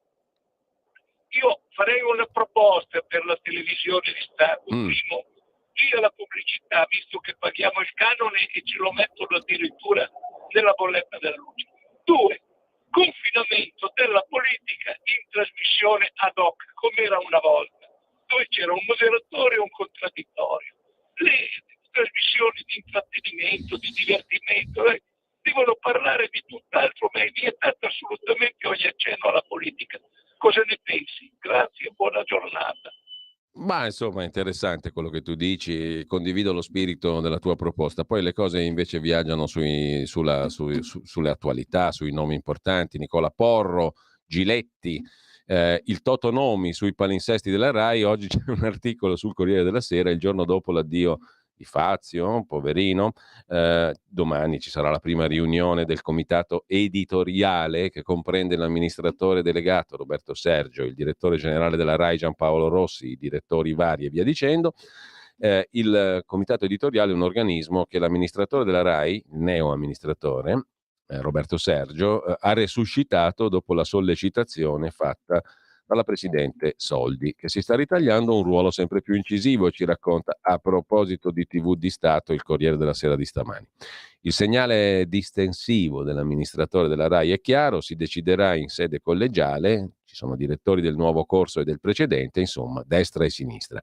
io farei una proposta per la televisione di Stato. Primo, via la pubblicità, visto che paghiamo il canone e ce lo mettono addirittura nella bolletta della luce. 2, confinamento della politica in trasmissione ad hoc, come era una volta, dove c'era un moderatore e un contraddittorio. Le trasmissioni di intrattenimento, di divertimento, devono parlare di tutt'altro, ma è vietato assolutamente ogni accenno alla politica. Cosa ne pensi? Grazie e buona giornata. Ma insomma, interessante quello che tu dici, condivido lo spirito della tua proposta. Poi le cose invece viaggiano sulle attualità, sui nomi importanti. Nicola Porro, Giletti, il Totonomi sui palinsesti della RAI. Oggi c'è un articolo sul Corriere della Sera, il giorno dopo l'addio di Fazio, poverino. Domani ci sarà la prima riunione del comitato editoriale che comprende l'amministratore delegato Roberto Sergio, il direttore generale della RAI Giampaolo Rossi, i direttori vari e via dicendo. Il comitato editoriale è un organismo che l'amministratore della RAI, il neo amministratore Roberto Sergio, ha resuscitato dopo la sollecitazione fatta dalla Presidente Soldi, che si sta ritagliando un ruolo sempre più incisivo, ci racconta a proposito di TV di Stato il Corriere della Sera di stamani. Il segnale distensivo dell'amministratore della RAI è chiaro, si deciderà in sede collegiale, ci sono direttori del nuovo corso e del precedente, insomma, destra e sinistra.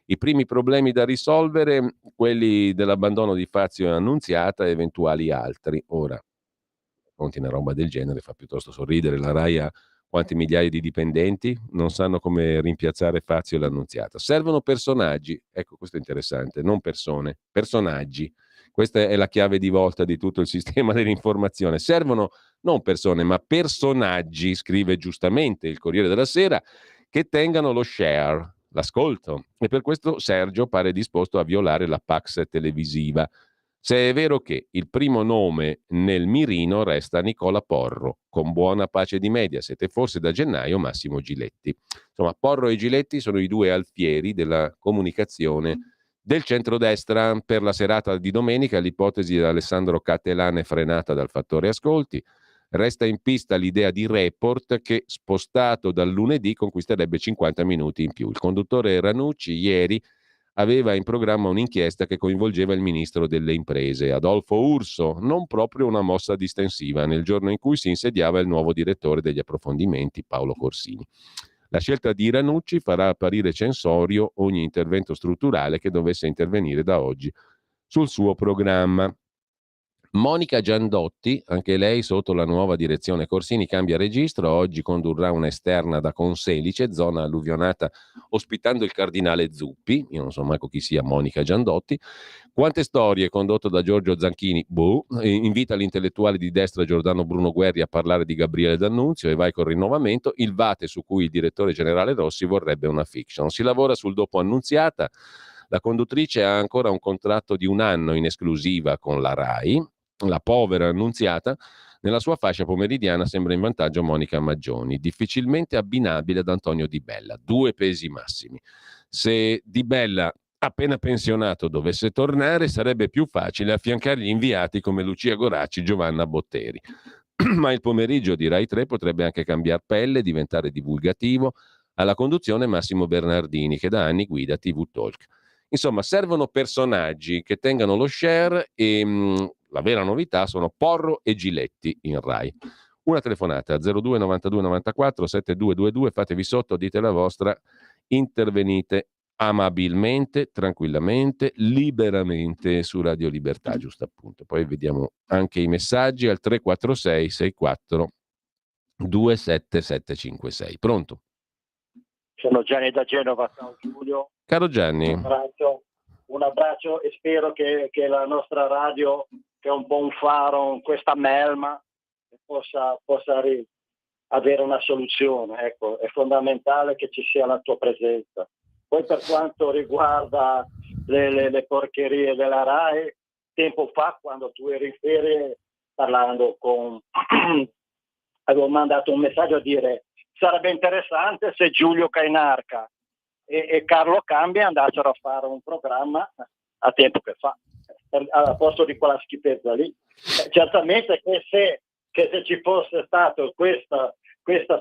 I primi problemi da risolvere, quelli dell'abbandono di Fazio e Annunziata e eventuali altri. Ora, conti una roba del genere fa piuttosto sorridere, la RAI ha quante migliaia di dipendenti, non sanno come rimpiazzare Fazio e l'Annunziata. Servono personaggi, ecco questo è interessante, non persone, personaggi. Questa è la chiave di volta di tutto il sistema dell'informazione. Servono non persone, ma personaggi, scrive giustamente il Corriere della Sera, che tengano lo share, l'ascolto. E per questo Sergio pare disposto a violare la Pax televisiva. Se è vero che il primo nome nel mirino resta Nicola Porro, con buona pace di Mediaset, e forse da gennaio Massimo Giletti. Insomma, Porro e Giletti sono i due alfieri della comunicazione del centrodestra. Per la serata di domenica l'ipotesi di Alessandro Cattelan è frenata dal fattore ascolti. Resta in pista l'idea di Report che, spostato dal lunedì, conquisterebbe 50 minuti in più. Il conduttore Ranucci ieri aveva in programma un'inchiesta che coinvolgeva il ministro delle imprese, Adolfo Urso, non proprio una mossa distensiva, nel giorno in cui si insediava il nuovo direttore degli approfondimenti, Paolo Corsini. La scelta di Ranucci farà apparire censorio ogni intervento strutturale che dovesse intervenire da oggi sul suo programma. Monica Giandotti, anche lei sotto la nuova direzione Corsini, cambia registro. Oggi condurrà un'esterna da Conselice, zona alluvionata, ospitando il cardinale Zuppi. Io non so manco chi sia Monica Giandotti. Quante storie, condotto da Giorgio Zanchini, invita l'intellettuale di destra Giordano Bruno Guerri a parlare di Gabriele D'Annunzio e vai col rinnovamento. Il Vate su cui il direttore generale Rossi vorrebbe una fiction. Si lavora sul dopo Annunziata. La conduttrice ha ancora un contratto di 1 anno in esclusiva con la RAI. La povera Annunziata, nella sua fascia pomeridiana sembra in vantaggio Monica Maggioni, difficilmente abbinabile ad Antonio Di Bella, 2 pesi massimi. Se Di Bella, appena pensionato, dovesse tornare, sarebbe più facile affiancargli inviati come Lucia Goracci, Giovanna Botteri. Ma il pomeriggio di Rai 3 potrebbe anche cambiare pelle, diventare divulgativo. Alla conduzione Massimo Bernardini, che da anni guida TV Talk. Insomma, servono personaggi che tengano lo share e la vera novità sono Porro e Giletti in Rai. Una telefonata 02 92 94 7222, fatevi sotto, dite la vostra, intervenite amabilmente, tranquillamente, liberamente su Radio Libertà, giusto appunto. Poi vediamo anche i messaggi al 346 64 27756. Pronto? Sono Gianni da Genova, ciao Giulio. Caro Gianni. Un abbraccio e spero che la nostra radio, che è un po' un faro, questa melma, possa avere una soluzione. Ecco, è fondamentale che ci sia la tua presenza. Poi per quanto riguarda le porcherie della RAI, tempo fa, quando tu eri in ferie, parlando avevo mandato un messaggio a dire sarebbe interessante se Giulio Cainarca e Carlo Cambi andassero a fare un programma a tempo che fa, al posto di quella schifezza lì. Certamente che se ci fosse stata questa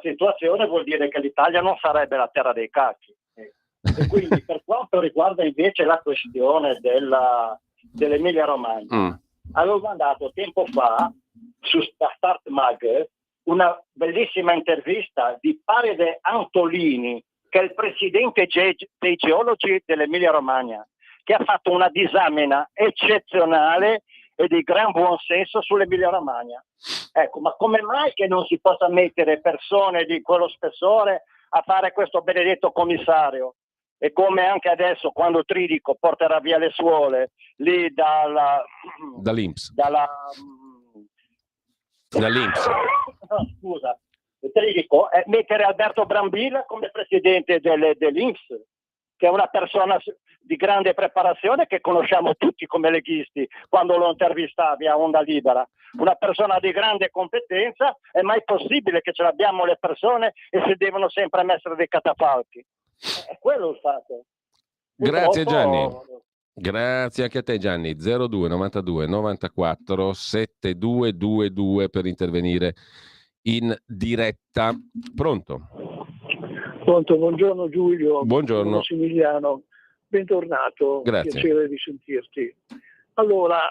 situazione vuol dire che l'Italia non sarebbe la terra dei cacchi. E quindi per quanto riguarda invece la questione dell'Emilia Romagna, avevo mandato tempo fa su Start Mag una bellissima intervista di Paride Antolini, che è il presidente dei geologi dell'Emilia Romagna, che ha fatto una disamina eccezionale e di gran buonsenso sull'Emilia Romagna. Ecco, ma come mai che non si possa mettere persone di quello spessore a fare questo benedetto commissario? E come anche adesso, quando Tridico porterà via le suole lì dall'Inps. Dall'Inps. No, scusa, Tridico, mettere Alberto Brambilla come presidente dell'Inps, che è una persona di grande preparazione che conosciamo tutti come leghisti quando lo intervistavi a Onda Libera. Una persona di grande competenza, è mai possibile che ce l'abbiamo le persone e si devono sempre mettere dei catafalchi? È quello il fatto. Grazie Gianni. Grazie anche a te Gianni. 02 92 94 7222 per intervenire in diretta. Pronto? Pronto, buongiorno Giulio. Buongiorno. Massimiliano, bentornato. Grazie. Piacere di sentirti. Allora,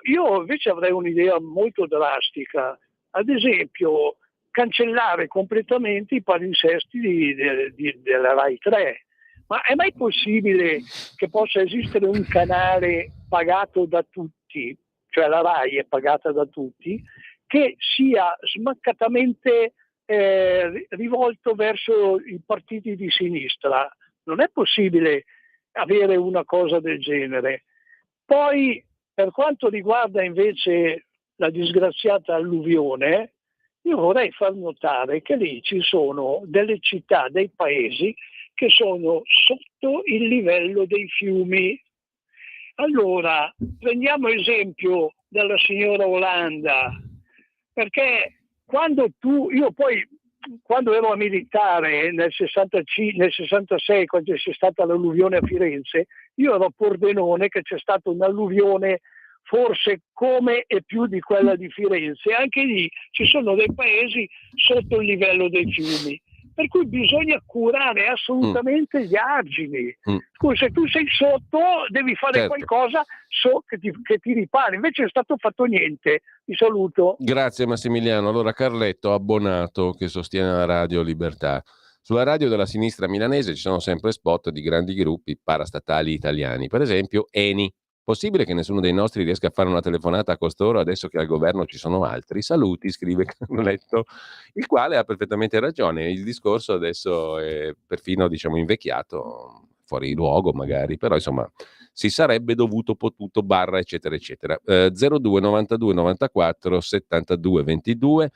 io invece avrei un'idea molto drastica. Ad esempio, cancellare completamente i palinsesti della Rai 3. Ma è mai possibile che possa esistere un canale pagato da tutti, cioè la Rai è pagata da tutti, che sia smaccatamente rivolto verso i partiti di sinistra? Non è possibile avere una cosa del genere. Poi, per quanto riguarda invece la disgraziata alluvione, io vorrei far notare che lì ci sono delle città, dei paesi che sono sotto il livello dei fiumi. Allora, prendiamo esempio dalla signora Olanda, perché quando ero a militare nel 66, quando c'è stata l'alluvione a Firenze, io ero a Pordenone, che c'è stata un'alluvione forse come e più di quella di Firenze. Anche lì ci sono dei paesi sotto il livello dei fiumi, per cui bisogna curare assolutamente gli argini. Se tu sei sotto devi fare qualcosa che ti ripari, invece è stato fatto niente. Vi saluto. Grazie Massimiliano. Allora Carletto Abbonato, che sostiene la Radio Libertà, Sulla radio della sinistra milanese ci sono sempre spot di grandi gruppi parastatali italiani, per esempio Eni. Possibile che nessuno dei nostri riesca a fare una telefonata a costoro adesso che al governo ci sono altri? Saluti, scrive Carletto, il quale ha perfettamente ragione. Il discorso adesso è perfino, diciamo, invecchiato, fuori luogo magari, però insomma si sarebbe dovuto, potuto, barra, eccetera, eccetera. 02 92 94 72 22.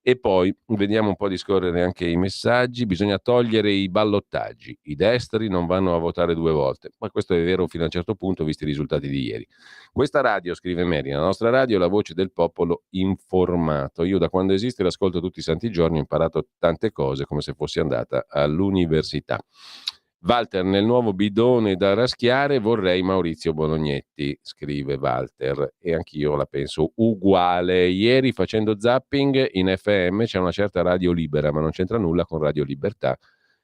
E poi vediamo un po' di scorrere anche i messaggi. Bisogna togliere i ballottaggi. I destri non vanno a votare 2 volte. Ma questo è vero fino a un certo punto, visti i risultati di ieri. Questa radio, scrive Mary, la nostra radio è la voce del popolo informato. Io da quando esiste l'ascolto tutti i santi giorni, ho imparato tante cose come se fossi andata all'università. Walter, nel nuovo bidone da raschiare vorrei Maurizio Bolognetti, scrive Walter, e anch'io la penso uguale. Ieri facendo zapping in FM c'è una certa Radio Libera, ma non c'entra nulla con Radio Libertà,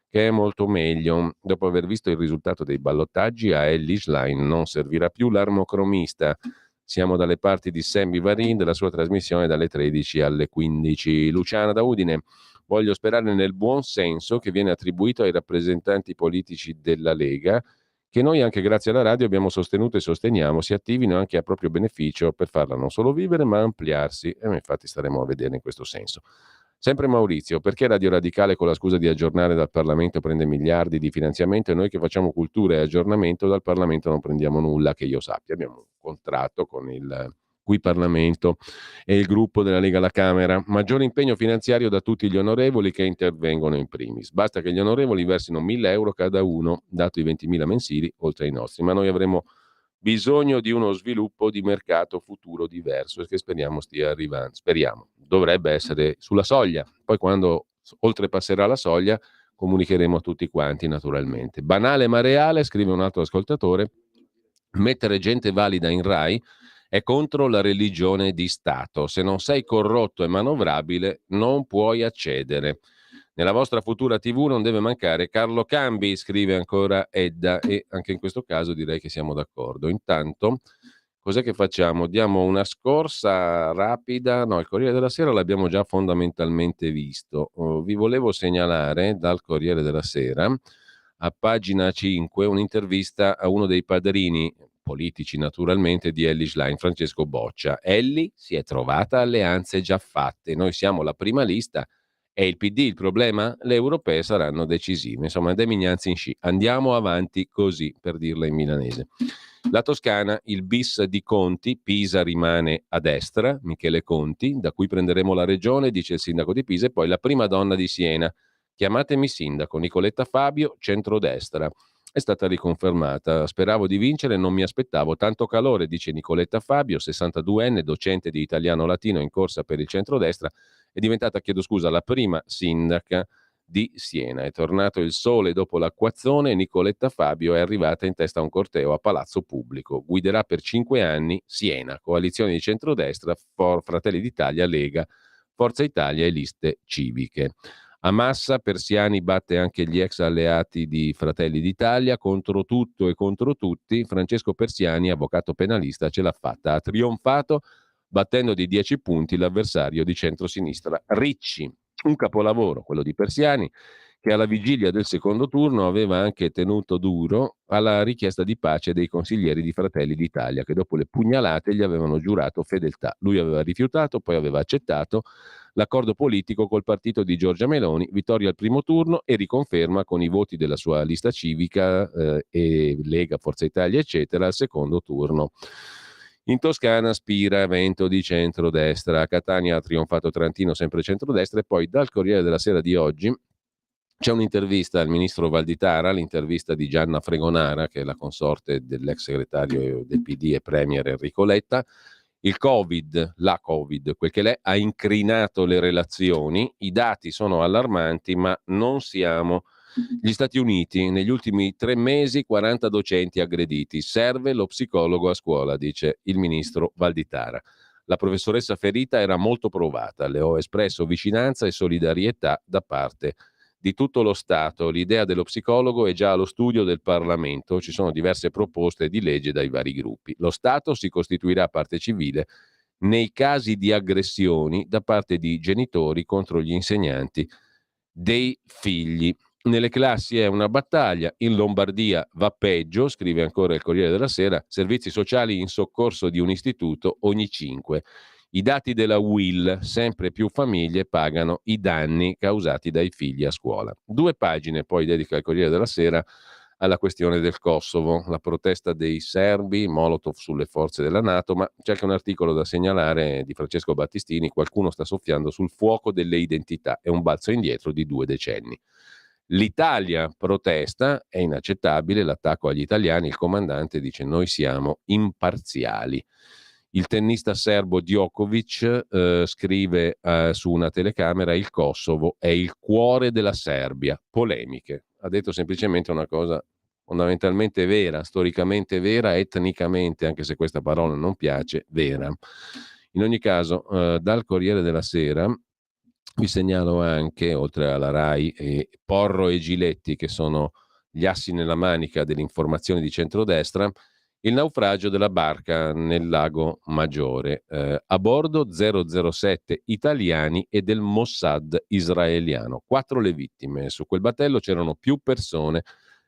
che è molto meglio. Dopo aver visto il risultato dei ballottaggi, a Ellie Schlein non servirà più l'armocromista. Siamo dalle parti di Sammy Varin, della sua trasmissione dalle 13 alle 15. Luciana da Udine. Voglio sperare nel buon senso che viene attribuito ai rappresentanti politici della Lega, che noi anche grazie alla radio abbiamo sostenuto e sosteniamo, si attivino anche a proprio beneficio per farla non solo vivere ma ampliarsi, e infatti staremo a vedere in questo senso. Sempre Maurizio, perché Radio Radicale con la scusa di aggiornare dal Parlamento prende miliardi di finanziamento e noi che facciamo cultura e aggiornamento dal Parlamento non prendiamo nulla, che io sappia. Abbiamo un contratto con il qui Parlamento e il gruppo della Lega alla Camera. Maggiore impegno finanziario da tutti gli onorevoli che intervengono in primis. Basta che gli onorevoli versino 1.000 euro cada uno, dato i 20.000 mensili, oltre ai nostri. Ma noi avremo bisogno di uno sviluppo di mercato futuro diverso e che speriamo stia arrivando. Speriamo. Dovrebbe essere sulla soglia. Poi quando oltrepasserà la soglia comunicheremo a tutti quanti, naturalmente. Banale ma reale, scrive un altro ascoltatore, mettere gente valida in Rai è contro la religione di Stato. Se non sei corrotto e manovrabile, non puoi accedere. Nella vostra futura TV non deve mancare Carlo Cambi, scrive ancora Edda, e anche in questo caso direi che siamo d'accordo. Intanto, cos'è che facciamo? Diamo una scorsa rapida. No, il Corriere della Sera l'abbiamo già fondamentalmente visto. Vi volevo segnalare dal Corriere della Sera, a pagina 5, un'intervista a uno dei padrini politici naturalmente di Ellie Schlein, Francesco Boccia. Ellie si è trovata alleanze già fatte, noi siamo la prima lista, è il PD il problema? Le europee saranno decisive. Insomma, De Mignanzi in sci. Andiamo avanti così, per dirla in milanese. La Toscana, il bis di Conti, Pisa rimane a destra, Michele Conti, da cui prenderemo la regione, dice il sindaco di Pisa, e poi la prima donna di Siena. Chiamatemi sindaco, Nicoletta Fabio, centrodestra. È stata riconfermata. Speravo di vincere, non mi aspettavo tanto calore, dice Nicoletta Fabio, 62enne, docente di italiano latino in corsa per il centrodestra, è diventata, la prima sindaca di Siena. È tornato il sole dopo l'acquazzone e Nicoletta Fabio è arrivata in testa a un corteo a Palazzo Pubblico. Guiderà per 5 anni Siena, coalizione di centrodestra, Fratelli d'Italia, Lega, Forza Italia e liste civiche. A Massa Persiani batte anche gli ex alleati di Fratelli d'Italia, contro tutto e contro tutti. Francesco Persiani, avvocato penalista, ce l'ha fatta, ha trionfato battendo di 10 punti l'avversario di centrosinistra Ricci. Un capolavoro, quello di Persiani, che alla vigilia del secondo turno aveva anche tenuto duro alla richiesta di pace dei consiglieri di Fratelli d'Italia, che dopo le pugnalate gli avevano giurato fedeltà. Lui aveva rifiutato, poi aveva accettato l'accordo politico col partito di Giorgia Meloni, vittoria al primo turno e riconferma con i voti della sua lista civica e Lega, Forza Italia, eccetera, al secondo turno. In Toscana Spira, vento di centrodestra. A Catania ha trionfato Trantino, sempre centrodestra. E poi dal Corriere della Sera di oggi c'è un'intervista al ministro Valditara, l'intervista di Gianna Fregonara, che è la consorte dell'ex segretario del PD e premier Enrico Letta. Il Covid, la Covid, quel che l'è, ha incrinato le relazioni. I dati sono allarmanti, ma non siamo gli Stati Uniti. Negli ultimi 3 mesi 40 docenti aggrediti. Serve lo psicologo a scuola, dice il ministro Valditara. La professoressa ferita era molto provata. Le ho espresso vicinanza e solidarietà da parte di tutto lo Stato. L'idea dello psicologo è già allo studio del Parlamento. Ci sono diverse proposte di legge dai vari gruppi. Lo Stato si costituirà parte civile nei casi di aggressioni da parte di genitori contro gli insegnanti dei figli. Nelle classi è una battaglia, in Lombardia va peggio, scrive ancora il Corriere della Sera, servizi sociali in soccorso di un istituto ogni 5. I dati della UIL, sempre più famiglie pagano i danni causati dai figli a scuola. 2 pagine poi dedica il Corriere della Sera alla questione del Kosovo, la protesta dei serbi, Molotov sulle forze della NATO, ma c'è anche un articolo da segnalare di Francesco Battistini, qualcuno sta soffiando sul fuoco delle identità, è un balzo indietro di 2 decenni. L'Italia protesta, è inaccettabile l'attacco agli italiani, il comandante dice noi siamo imparziali. Il tennista serbo Djokovic scrive su una telecamera il Kosovo è il cuore della Serbia, polemiche. Ha detto semplicemente una cosa fondamentalmente vera, storicamente vera, etnicamente, anche se questa parola non piace, vera. In ogni caso, dal Corriere della Sera vi segnalo anche, oltre alla RAI, Porro e Giletti, che sono gli assi nella manica dell'informazione di centrodestra, il naufragio della barca nel lago Maggiore. A bordo 007 italiani e del Mossad israeliano. 4 le vittime. Su quel battello c'erano più persone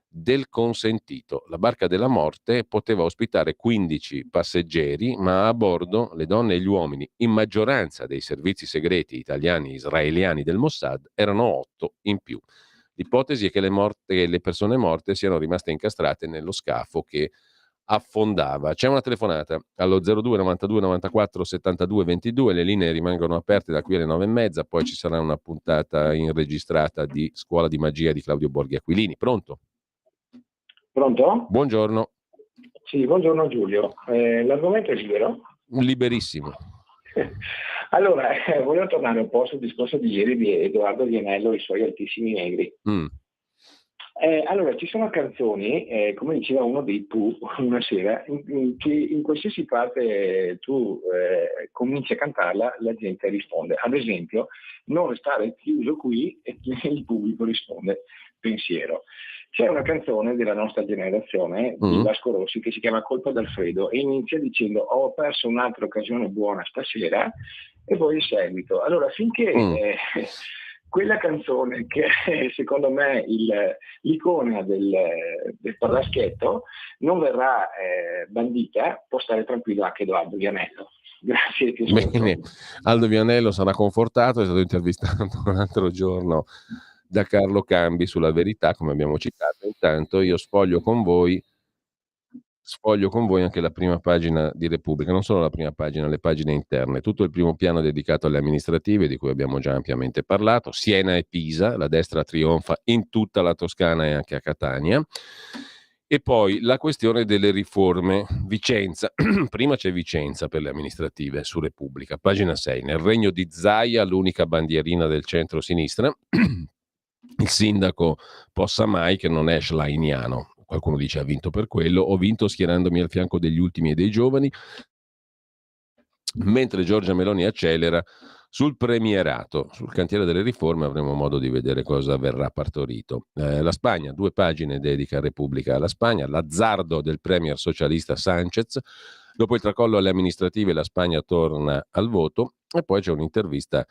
del consentito. La barca della morte poteva ospitare 15 passeggeri, ma a bordo le donne e gli uomini, in maggioranza dei servizi segreti italiani e israeliani del Mossad, erano 8 in più. L'ipotesi è che le persone morte siano rimaste incastrate nello scafo che affondava. C'è una telefonata allo 02 92 94 72 22, le linee rimangono aperte da qui alle 9:30, poi ci sarà una puntata registrata di Scuola di Magia di Claudio Borghi Aquilini. Pronto? Pronto? Buongiorno. Sì, buongiorno Giulio. L'argomento è libero? Liberissimo. Allora, volevo tornare un po' sul discorso di ieri di Edoardo Vianello e i suoi altissimi negri. Allora, ci sono canzoni, come diceva uno dei Pooh una sera, che in qualsiasi parte tu cominci a cantarla, la gente risponde. Ad esempio, non restare chiuso qui e il pubblico risponde pensiero. C'è una canzone della nostra generazione di Vasco Rossi che si chiama Colpa d'Alfredo e inizia dicendo ho perso un'altra occasione buona stasera e poi il seguito. Allora, finché quella canzone che è secondo me l'icona del parlaschetto non verrà bandita, può stare tranquillo anche Edoardo Vianello. Grazie. Bene, Aldo Vianello sarà confortato, è stato intervistato l'altro giorno da Carlo Cambi sulla Verità, come abbiamo citato. Intanto io sfoglio con voi anche la prima pagina di Repubblica, non solo la prima pagina, le pagine interne. Tutto il primo piano dedicato alle amministrative, di cui abbiamo già ampiamente parlato. Siena e Pisa, la destra trionfa in tutta la Toscana e anche a Catania. E poi la questione delle riforme. Vicenza, prima c'è Vicenza per le amministrative su Repubblica, pagina 6. Nel regno di Zaia, l'unica bandierina del centro-sinistra, il sindaco Possamai, che non è schleiniano, qualcuno dice ha vinto per quello, ho vinto schierandomi al fianco degli ultimi e dei giovani, mentre Giorgia Meloni accelera sul premierato. Sul cantiere delle riforme avremo modo di vedere cosa verrà partorito. La Spagna, 2 pagine dedica a Repubblica alla Spagna, l'azzardo del premier socialista Sanchez, dopo il tracollo alle amministrative la Spagna torna al voto e poi c'è un'intervista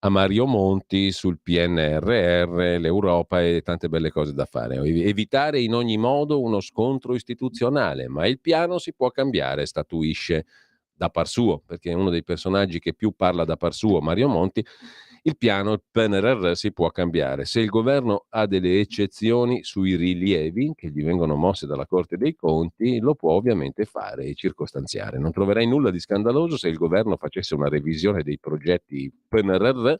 a Mario Monti sul PNRR, l'Europa e tante belle cose da fare. Evitare in ogni modo uno scontro istituzionale, ma il piano si può cambiare, statuisce da par suo, perché è uno dei personaggi che più parla da par suo, Mario Monti. Il piano, il PNRR, si può cambiare. Se il governo ha delle eccezioni sui rilievi che gli vengono mosse dalla Corte dei Conti, lo può ovviamente fare e circostanziare. Non troverei nulla di scandaloso se il governo facesse una revisione dei progetti PNRR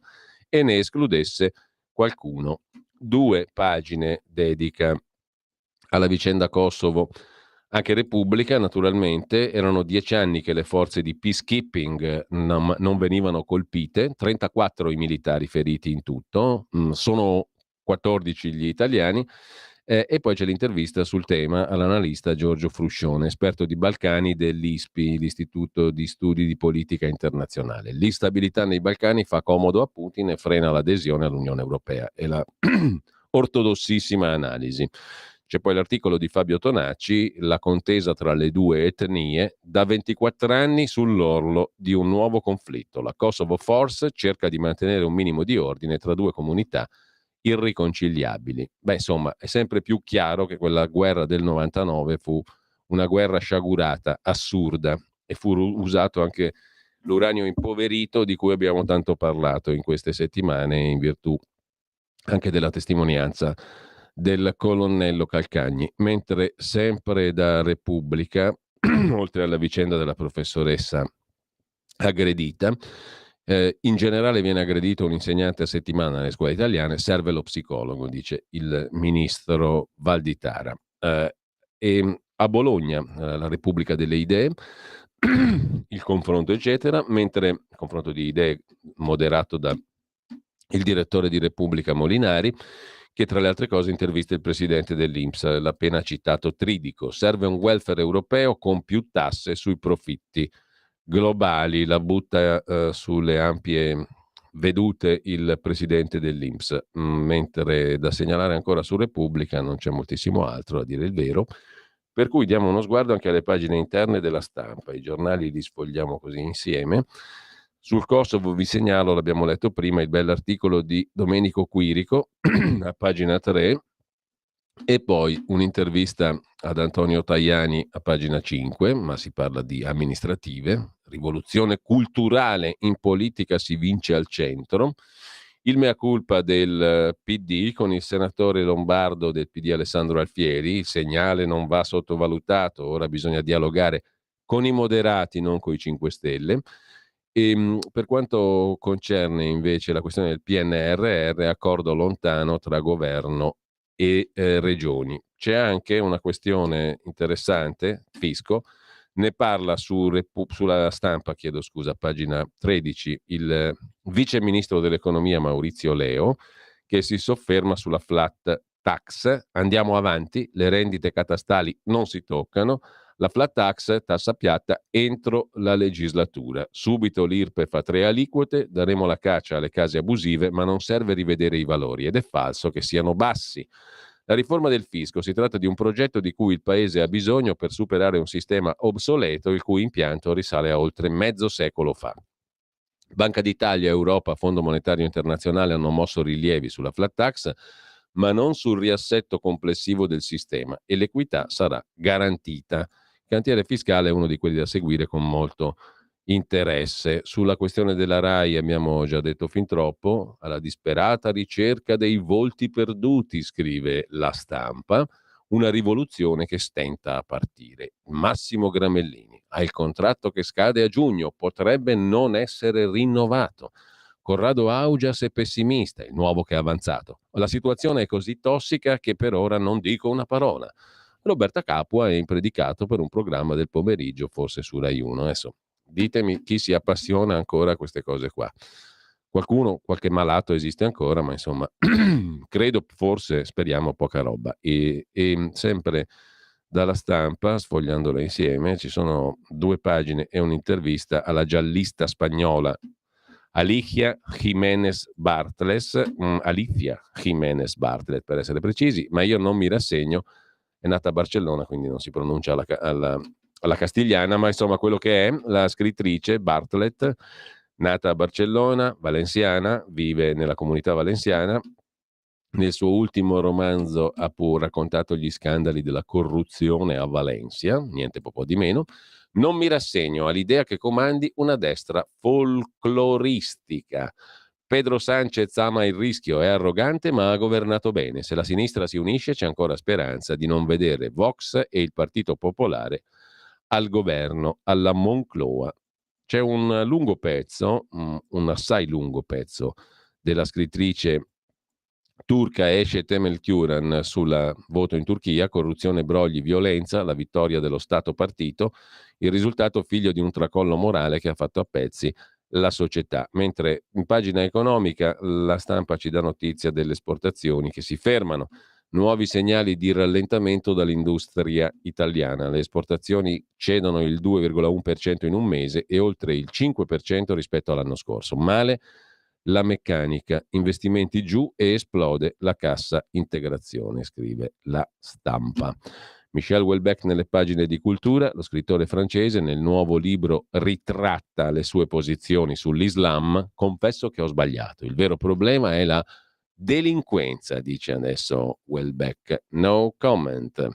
e ne escludesse qualcuno. 2 pagine dedica alla vicenda Kosovo. Anche Repubblica, naturalmente, erano 10 anni che le forze di peacekeeping non venivano colpite, 34 i militari feriti in tutto, sono 14 gli italiani, e poi c'è l'intervista sul tema all'analista Giorgio Fruscione, esperto di Balcani dell'ISPI, l'Istituto di Studi di Politica Internazionale. L'instabilità nei Balcani fa comodo a Putin e frena l'adesione all'Unione Europea. È la ortodossissima analisi. C'è poi l'articolo di Fabio Tonacci, la contesa tra le 2 etnie, da 24 anni sull'orlo di un nuovo conflitto. La Kosovo Force cerca di mantenere un minimo di ordine tra 2 comunità irriconciliabili. Beh, insomma, è sempre più chiaro che quella guerra del 99 fu una guerra sciagurata, assurda, e fu usato anche l'uranio impoverito di cui abbiamo tanto parlato in queste settimane in virtù anche della testimonianza del colonnello Calcagni. Mentre sempre da Repubblica, oltre alla vicenda della professoressa aggredita, in generale viene aggredito un insegnante a settimana nelle scuole italiane, serve lo psicologo, dice il ministro Valditara. E a Bologna, la Repubblica delle Idee, il confronto eccetera, mentre il confronto di idee moderato da il direttore di Repubblica Molinari, che tra le altre cose intervista il presidente dell'INPS, l'appena citato Tridico. Serve un welfare europeo con più tasse sui profitti globali, la butta sulle ampie vedute il presidente dell'INPS, mentre da segnalare ancora su Repubblica non c'è moltissimo altro, a dire il vero, per cui diamo uno sguardo anche alle pagine interne della Stampa. I giornali li sfogliamo così insieme. Sul Kosovo vi segnalo, l'abbiamo letto prima, il bell'articolo di Domenico Quirico a pagina 3, e poi un'intervista ad Antonio Tajani a pagina 5, ma si parla di amministrative, rivoluzione culturale in politica si vince al centro, il mea culpa del PD con il senatore lombardo del PD Alessandro Alfieri, il segnale non va sottovalutato, ora bisogna dialogare con i moderati, non con i 5 Stelle. E per quanto concerne invece la questione del PNRR, accordo lontano tra governo e regioni. C'è anche una questione interessante, fisco, ne parla sulla Stampa, pagina 13, il vice ministro dell'economia Maurizio Leo, che si sofferma sulla flat tax. Andiamo avanti, le rendite catastali non si toccano, la flat tax, tassa piatta, entro la legislatura. Subito l'IRPEF a 3 aliquote, daremo la caccia alle case abusive, ma non serve rivedere i valori ed è falso che siano bassi. La riforma del fisco si tratta di un progetto di cui il Paese ha bisogno per superare un sistema obsoleto il cui impianto risale a oltre mezzo secolo fa. Banca d'Italia, Europa, Fondo Monetario Internazionale hanno mosso rilievi sulla flat tax, ma non sul riassetto complessivo del sistema, e l'equità sarà garantita. Il cantiere fiscale è uno di quelli da seguire con molto interesse. Sulla questione della RAI abbiamo già detto fin troppo, alla disperata ricerca dei volti perduti, scrive La Stampa, una rivoluzione che stenta a partire. Massimo Gramellini ha il contratto che scade a giugno, potrebbe non essere rinnovato. Corrado Augias è pessimista, il nuovo che è avanzato. La situazione è così tossica che per ora non dico una parola. Roberta Capua è impredicato per un programma del pomeriggio, forse su Rai 1. Adesso ditemi chi si appassiona ancora a queste cose qua. Qualche malato esiste ancora, ma insomma, credo, forse, speriamo, poca roba. E sempre dalla Stampa, sfogliandola insieme, ci sono 2 pagine e un'intervista alla giallista spagnola Alicia Jiménez Bartles, per essere precisi, ma io non mi rassegno. È nata a Barcellona, quindi non si pronuncia alla castigliana, ma insomma quello che è, la scrittrice Bartlett, nata a Barcellona, valenziana, vive nella comunità valenziana. Nel suo ultimo romanzo ha raccontato gli scandali della corruzione a Valencia, niente po' di meno. Non mi rassegno all'idea che comandi una destra folcloristica. Pedro Sánchez ama il rischio, è arrogante ma ha governato bene. Se la sinistra si unisce c'è ancora speranza di non vedere Vox e il Partito Popolare al governo, alla Moncloa. C'è un lungo pezzo, un assai lungo pezzo della scrittrice turca Esce Temel Kuran sul voto in Turchia, corruzione, brogli, violenza, la vittoria dello Stato partito, il risultato figlio di un tracollo morale che ha fatto a pezzi la società. Mentre in pagina economica La Stampa ci dà notizia delle esportazioni che si fermano, nuovi segnali di rallentamento dall'industria italiana. Le esportazioni cedono il 2,1% in un mese e oltre il 5% rispetto all'anno scorso. Male la meccanica, investimenti giù e esplode la cassa integrazione, scrive La Stampa. Michel Houellebecq nelle pagine di cultura, lo scrittore francese nel nuovo libro ritratta le sue posizioni sull'Islam. Confesso che ho sbagliato, il vero problema è la delinquenza, dice adesso Welbeck. No comment.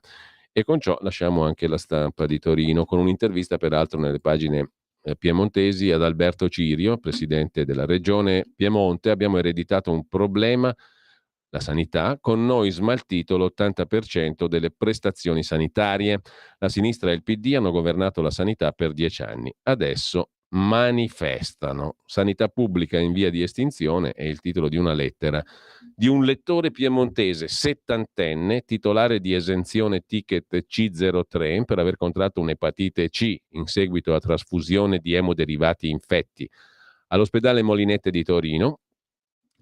E con ciò lasciamo anche La Stampa di Torino, con un'intervista peraltro nelle pagine piemontesi ad Alberto Cirio, presidente della regione Piemonte. Abbiamo ereditato un problema, la sanità, con noi smaltito l'80% delle prestazioni sanitarie. La sinistra e il PD hanno governato la sanità per 10 anni. Adesso manifestano. Sanità pubblica in via di estinzione è il titolo di una lettera di un lettore piemontese settantenne, titolare di esenzione ticket C03 per aver contratto un'epatite C in seguito a trasfusione di emoderivati infetti all'ospedale Molinette di Torino.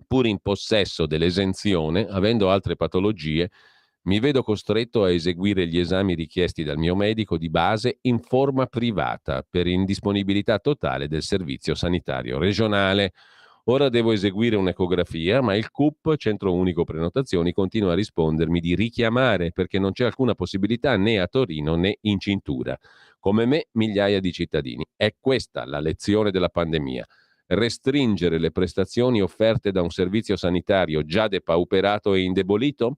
Pur in possesso dell'esenzione, avendo altre patologie, mi vedo costretto a eseguire gli esami richiesti dal mio medico di base in forma privata per indisponibilità totale del servizio sanitario regionale. Ora devo eseguire un'ecografia, ma il CUP, Centro Unico Prenotazioni, continua a rispondermi di richiamare perché non c'è alcuna possibilità né a Torino né in cintura. Come me, migliaia di cittadini. È questa la lezione della pandemia. Restringere le prestazioni offerte da un servizio sanitario già depauperato e indebolito?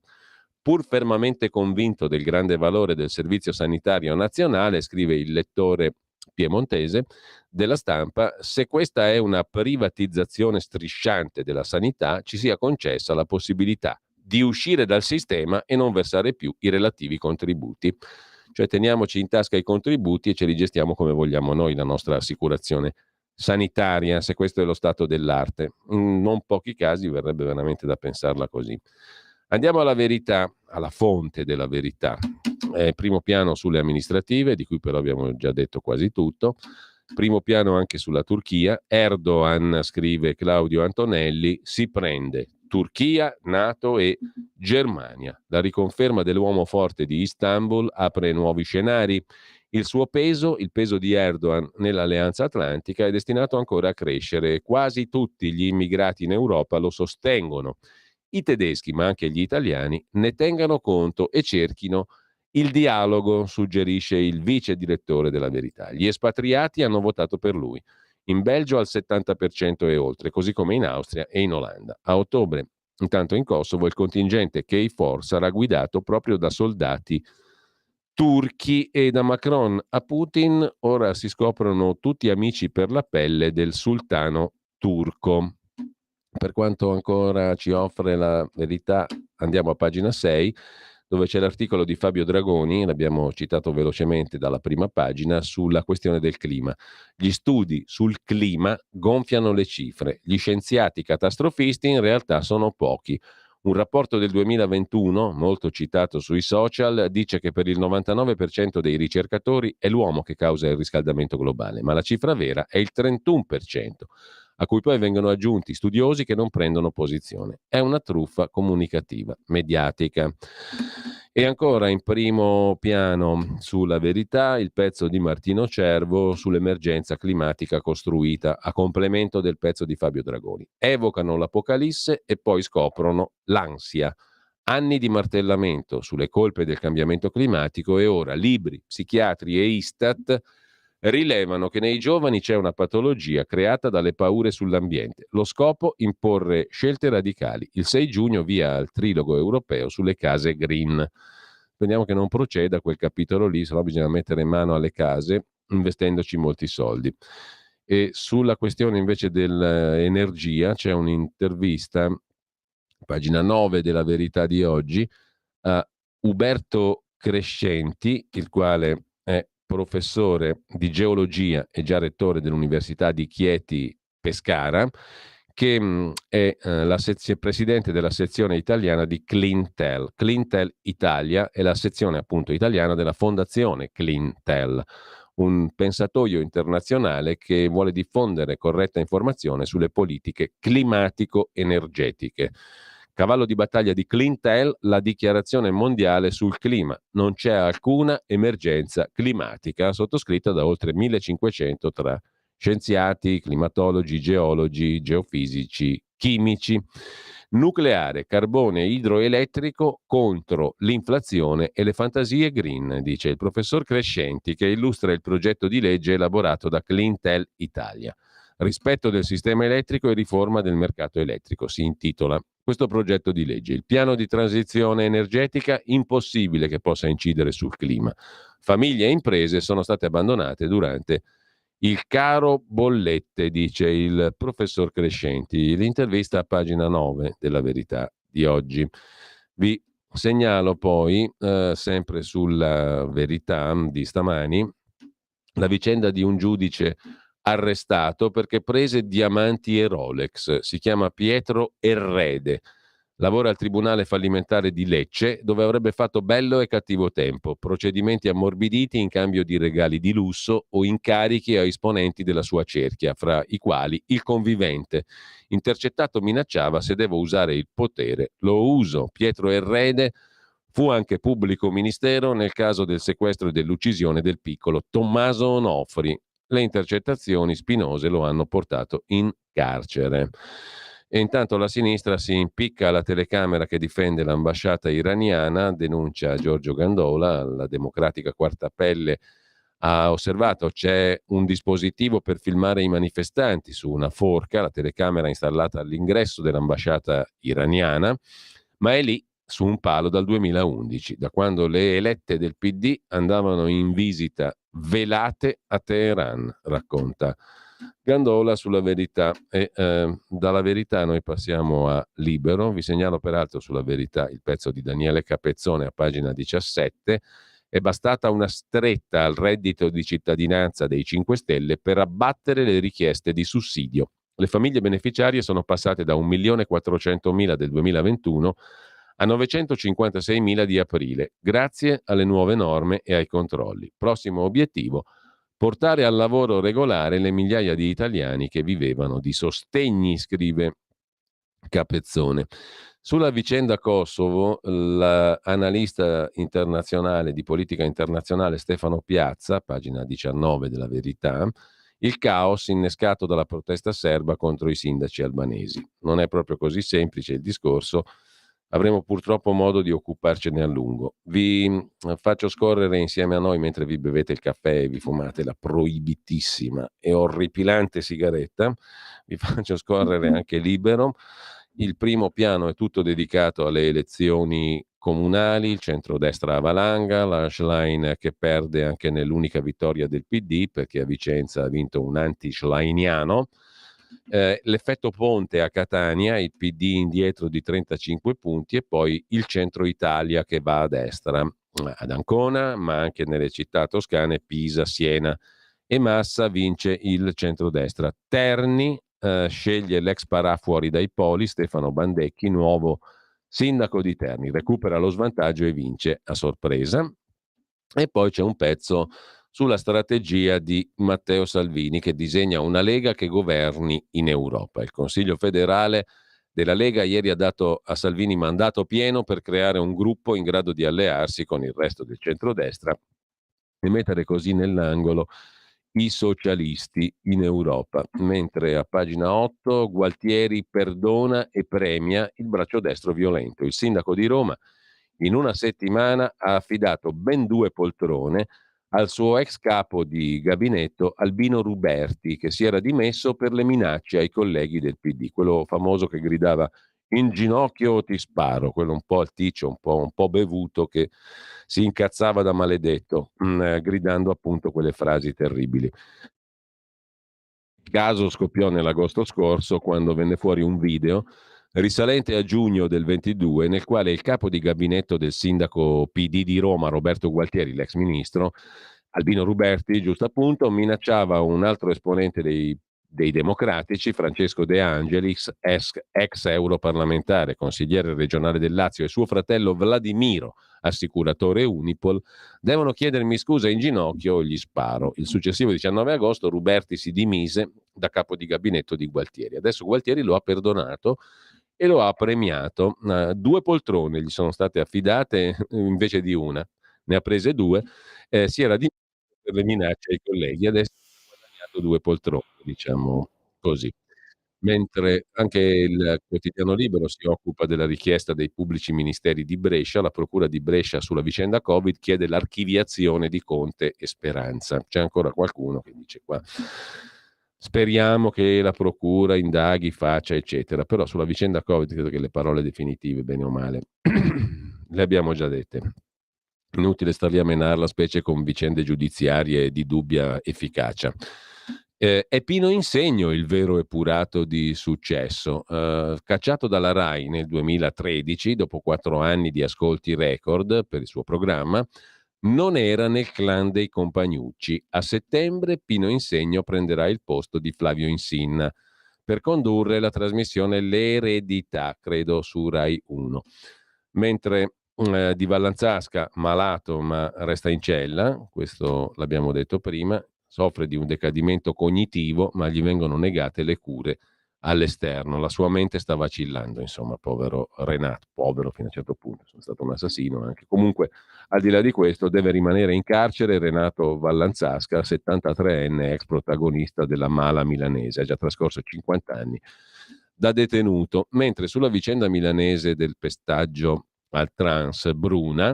Pur fermamente convinto del grande valore del servizio sanitario nazionale, scrive il lettore piemontese della Stampa, se questa è una privatizzazione strisciante della sanità, ci sia concessa la possibilità di uscire dal sistema e non versare più i relativi contributi. Cioè teniamoci in tasca i contributi e ce li gestiamo come vogliamo noi la nostra assicurazione sanitaria, se questo è lo stato dell'arte. In non pochi casi verrebbe veramente da pensarla così. Andiamo alla verità, alla fonte della verità. Primo piano sulle amministrative, di cui però abbiamo già detto quasi tutto. Primo piano anche sulla Turchia. Erdogan, scrive Claudio Antonelli, si prende Turchia, NATO e Germania. La riconferma dell'uomo forte di Istanbul apre nuovi scenari. Il suo peso, il peso di Erdogan nell'Alleanza Atlantica, è destinato ancora a crescere. Quasi tutti gli immigrati in Europa lo sostengono. I tedeschi, ma anche gli italiani, ne tengano conto e cerchino il dialogo, suggerisce il vice direttore della Verità. Gli espatriati hanno votato per lui. In Belgio al 70% e oltre, così come in Austria e in Olanda. A ottobre, intanto in Kosovo, il contingente KFOR sarà guidato proprio da soldati turchi e da Macron a Putin. Ora si scoprono tutti amici per la pelle del sultano turco. Per quanto ancora ci offre la Verità, andiamo a pagina 6, dove c'è l'articolo di Fabio Dragoni, l'abbiamo citato velocemente dalla prima pagina, sulla questione del clima. Gli studi sul clima gonfiano le cifre. Gli scienziati catastrofisti in realtà sono pochi. Un rapporto del 2021, molto citato sui social, dice che per il 99% dei ricercatori è l'uomo che causa il riscaldamento globale, ma la cifra vera è il 31%. A cui poi vengono aggiunti studiosi che non prendono posizione. È una truffa comunicativa, mediatica. E ancora in primo piano sulla Verità il pezzo di Martino Cervo sull'emergenza climatica costruita, a complemento del pezzo di Fabio Dragoni. Evocano l'apocalisse e poi scoprono l'ansia. Anni di martellamento sulle colpe del cambiamento climatico e ora libri, psichiatri e Istat rilevano che nei giovani c'è una patologia creata dalle paure sull'ambiente. Lo scopo? Imporre scelte radicali. Il 6 giugno via al trilogo europeo sulle case green. Speriamo che non proceda quel capitolo lì, se no bisogna mettere mano alle case investendoci molti soldi. E sulla questione invece dell'energia c'è un'intervista, pagina 9 della Verità di oggi, a Uberto Crescenti, il quale è professore di geologia e già rettore dell'Università di Chieti Pescara, che è presidente della sezione italiana di Clintel. Clintel Italia è la sezione appunto italiana della fondazione Clintel, un pensatoio internazionale che vuole diffondere corretta informazione sulle politiche climatico-energetiche. Cavallo di battaglia di Clintel, la dichiarazione mondiale sul clima. Non c'è alcuna emergenza climatica, sottoscritta da oltre 1500 tra scienziati, climatologi, geologi, geofisici, chimici. Nucleare, carbone, idroelettrico contro l'inflazione e le fantasie green, dice il professor Crescenti, che illustra il progetto di legge elaborato da Clintel Italia. rispetto del sistema elettrico e riforma del mercato elettrico, si intitola questo progetto di legge. Il piano di transizione energetica impossibile che possa incidere sul clima. Famiglie e imprese sono state abbandonate durante il caro bollette, dice il professor Crescenti. L'intervista a pagina 9 della Verità di oggi. Vi segnalo poi, sempre sulla Verità di stamani, la vicenda di un giudice arrestato perché prese diamanti e Rolex. Si chiama Pietro Errede. Lavora al Tribunale fallimentare di Lecce, dove avrebbe fatto bello e cattivo tempo. Procedimenti ammorbiditi in cambio di regali di lusso o incarichi a esponenti della sua cerchia, fra i quali il convivente. Intercettato minacciava: se devo usare il potere, lo uso. Pietro Errede fu anche pubblico ministero nel caso del sequestro e dell'uccisione del piccolo Tommaso Onofri. Le intercettazioni spinose lo hanno portato in carcere. E intanto la sinistra si impicca alla telecamera che difende l'ambasciata iraniana, denuncia Giorgio Gandola. La Democratica Quarta Pelle ha osservato c'è un dispositivo per filmare i manifestanti su una forca, la telecamera installata all'ingresso dell'ambasciata iraniana, ma è lì su un palo dal 2011, da quando le elette del PD andavano in visita velate a Teheran, racconta Gandola sulla Verità. E dalla Verità noi passiamo a Libero. Vi segnalo peraltro sulla Verità il pezzo di Daniele Capezzone a pagina 17. È bastata una stretta al reddito di cittadinanza dei 5 Stelle per abbattere le richieste di sussidio. Le famiglie beneficiarie sono passate da 1.400.000 del 2021 a 956.000 di aprile, grazie alle nuove norme e ai controlli. Prossimo obiettivo: portare al lavoro regolare le migliaia di italiani che vivevano di sostegni, scrive Capezzone. Sulla vicenda Kosovo, l'analista internazionale di politica internazionale Stefano Piazza, pagina 19 della Verità, il caos innescato dalla protesta serba contro i sindaci albanesi. Non è proprio così semplice il discorso, avremo purtroppo modo di occuparcene a lungo. Vi faccio scorrere insieme a noi, mentre vi bevete il caffè e vi fumate la proibitissima e orripilante sigaretta, vi faccio scorrere anche Libero. Il primo piano è tutto dedicato alle elezioni comunali, il centrodestra a valanga, la Schlein che perde anche nell'unica vittoria del PD, perché a Vicenza ha vinto un anti-schleiniano. L'effetto ponte a Catania, il PD indietro di 35 punti, e poi il centro Italia che va a destra ad Ancona, ma anche nelle città toscane Pisa, Siena e Massa vince il centrodestra. Terni sceglie l'ex Parà fuori dai poli, Stefano Bandecchi, nuovo sindaco di Terni, recupera lo svantaggio e vince a sorpresa. E poi c'è un pezzo sulla strategia di Matteo Salvini, che disegna una Lega che governi in Europa. Il Consiglio federale della Lega ieri ha dato a Salvini mandato pieno per creare un gruppo in grado di allearsi con il resto del centrodestra e mettere così nell'angolo i socialisti in Europa. Mentre a pagina 8 Gualtieri perdona e premia il braccio destro violento. Il sindaco di Roma in una settimana ha affidato ben 2 poltrone al suo ex capo di gabinetto Albino Ruberti, che si era dimesso per le minacce ai colleghi del PD, quello famoso che gridava "in ginocchio ti sparo", quello un po' alticcio, un po' bevuto, che si incazzava da maledetto, gridando appunto quelle frasi terribili. Il caso scoppiò nell'agosto scorso, quando venne fuori un video risalente a giugno del 22, nel quale il capo di gabinetto del sindaco PD di Roma, Roberto Gualtieri, l'ex ministro, Albino Ruberti, giusto appunto, minacciava un altro esponente dei democratici, Francesco De Angelis, ex europarlamentare, consigliere regionale del Lazio, e suo fratello Vladimiro, assicuratore Unipol, devono chiedermi scusa in ginocchio o gli sparo. Il successivo 19 agosto Ruberti si dimise da capo di gabinetto di Gualtieri. Adesso Gualtieri lo ha perdonato e lo ha premiato. 2 poltrone gli sono state affidate invece di una, ne ha prese 2, si era dimesso per le minacce ai colleghi, adesso ha guadagnato 2 poltrone, diciamo così. Mentre anche il quotidiano Libero si occupa della richiesta dei pubblici ministeri di Brescia, la procura di Brescia sulla vicenda Covid chiede l'archiviazione di Conte e Speranza. C'è ancora qualcuno che dice qua speriamo che la procura indaghi, faccia, eccetera. Però sulla vicenda Covid credo che le parole definitive, bene o male, le abbiamo già dette. Inutile star lì a menarla, specie con vicende giudiziarie di dubbia efficacia. È Pino Insegno il vero epurato di successo. Cacciato dalla RAI nel 2013, dopo 4 anni di ascolti record per il suo programma, non era nel clan dei Compagnucci. A settembre Pino Insegno prenderà il posto di Flavio Insinna per condurre la trasmissione L'Eredità, credo su Rai 1. Mentre Di Vallanzasca, malato ma resta in cella, questo l'abbiamo detto prima, soffre di un decadimento cognitivo, ma gli vengono negate le cure all'esterno. La sua mente sta vacillando, insomma, povero Renato, povero fino a un certo punto, sono stato un assassino anche. Comunque, al di là di questo, deve rimanere in carcere Renato Vallanzasca, 73enne, ex protagonista della Mala milanese, ha già trascorso 50 anni da detenuto, mentre sulla vicenda milanese del pestaggio al trans Bruna,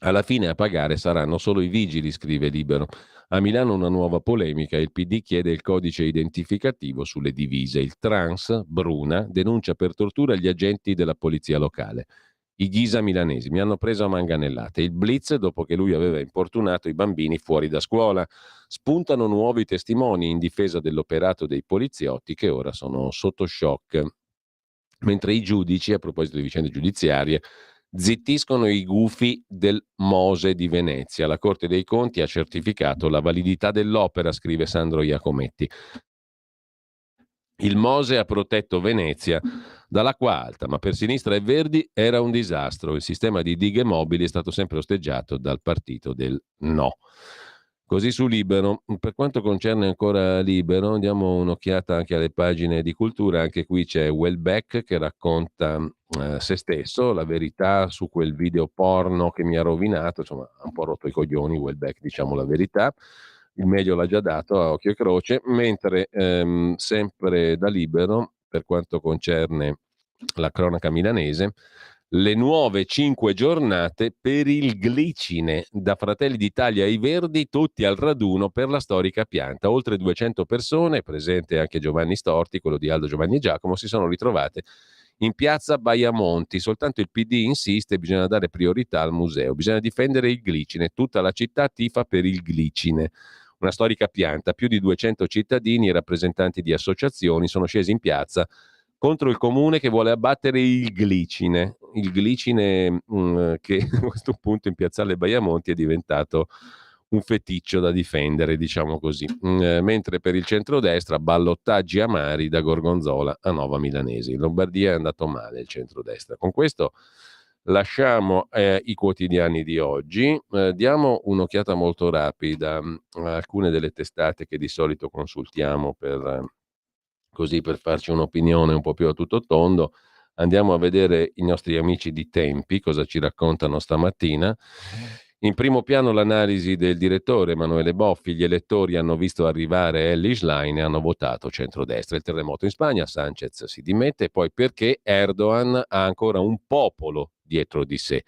alla fine a pagare saranno solo i vigili, scrive Libero. A Milano una nuova polemica, il PD chiede il codice identificativo sulle divise. Il trans Bruna denuncia per tortura gli agenti della polizia locale. I Ghisa milanesi mi hanno preso a manganellate. Il blitz dopo che lui aveva importunato i bambini fuori da scuola. Spuntano nuovi testimoni in difesa dell'operato dei poliziotti che ora sono sotto shock. Mentre i giudici, a proposito di vicende giudiziarie, zittiscono i gufi del Mose di Venezia. La Corte dei Conti ha certificato la validità dell'opera, scrive Sandro Iacometti. Il Mose ha protetto Venezia dall'acqua alta, ma per Sinistra e Verdi era un disastro. Il sistema di dighe mobili è stato sempre osteggiato dal partito del no. Così su Libero. Per quanto concerne ancora Libero, diamo un'occhiata anche alle pagine di cultura. Anche qui c'è Welbeck che racconta se stesso, la verità su quel video porno che mi ha rovinato. Insomma, ha un po' rotto i coglioni Welbeck, diciamo la verità. Il meglio l'ha già dato a occhio e croce. Mentre sempre da Libero, per quanto concerne la cronaca milanese, le nuove 5 giornate per il glicine, da Fratelli d'Italia ai Verdi, tutti al raduno per la storica pianta. Oltre 200 persone, presente anche Giovanni Storti, quello di Aldo, Giovanni e Giacomo, si sono ritrovate in piazza Baiamonti. Soltanto il PD insiste, bisogna dare priorità al museo, bisogna difendere il glicine, tutta la città tifa per il glicine. Una storica pianta, più di 200 cittadini e rappresentanti di associazioni sono scesi in piazza contro il comune che vuole abbattere il glicine che a questo punto in piazzale Baiamonti è diventato un feticcio da difendere, diciamo così. Mentre per il centrodestra ballottaggi amari da Gorgonzola a Nova Milanese. In Lombardia è andato male il centrodestra. Con questo lasciamo i quotidiani di oggi, diamo un'occhiata molto rapida a alcune delle testate che di solito consultiamo per farci un'opinione un po' più a tutto tondo. Andiamo a vedere i nostri amici di Tempi cosa ci raccontano stamattina. In primo piano l'analisi del direttore Emanuele Boffi. Gli elettori hanno visto arrivare Elly Schlein e hanno votato centrodestra. Il terremoto in Spagna, Sanchez si dimette, poi perché Erdogan ha ancora un popolo dietro di sé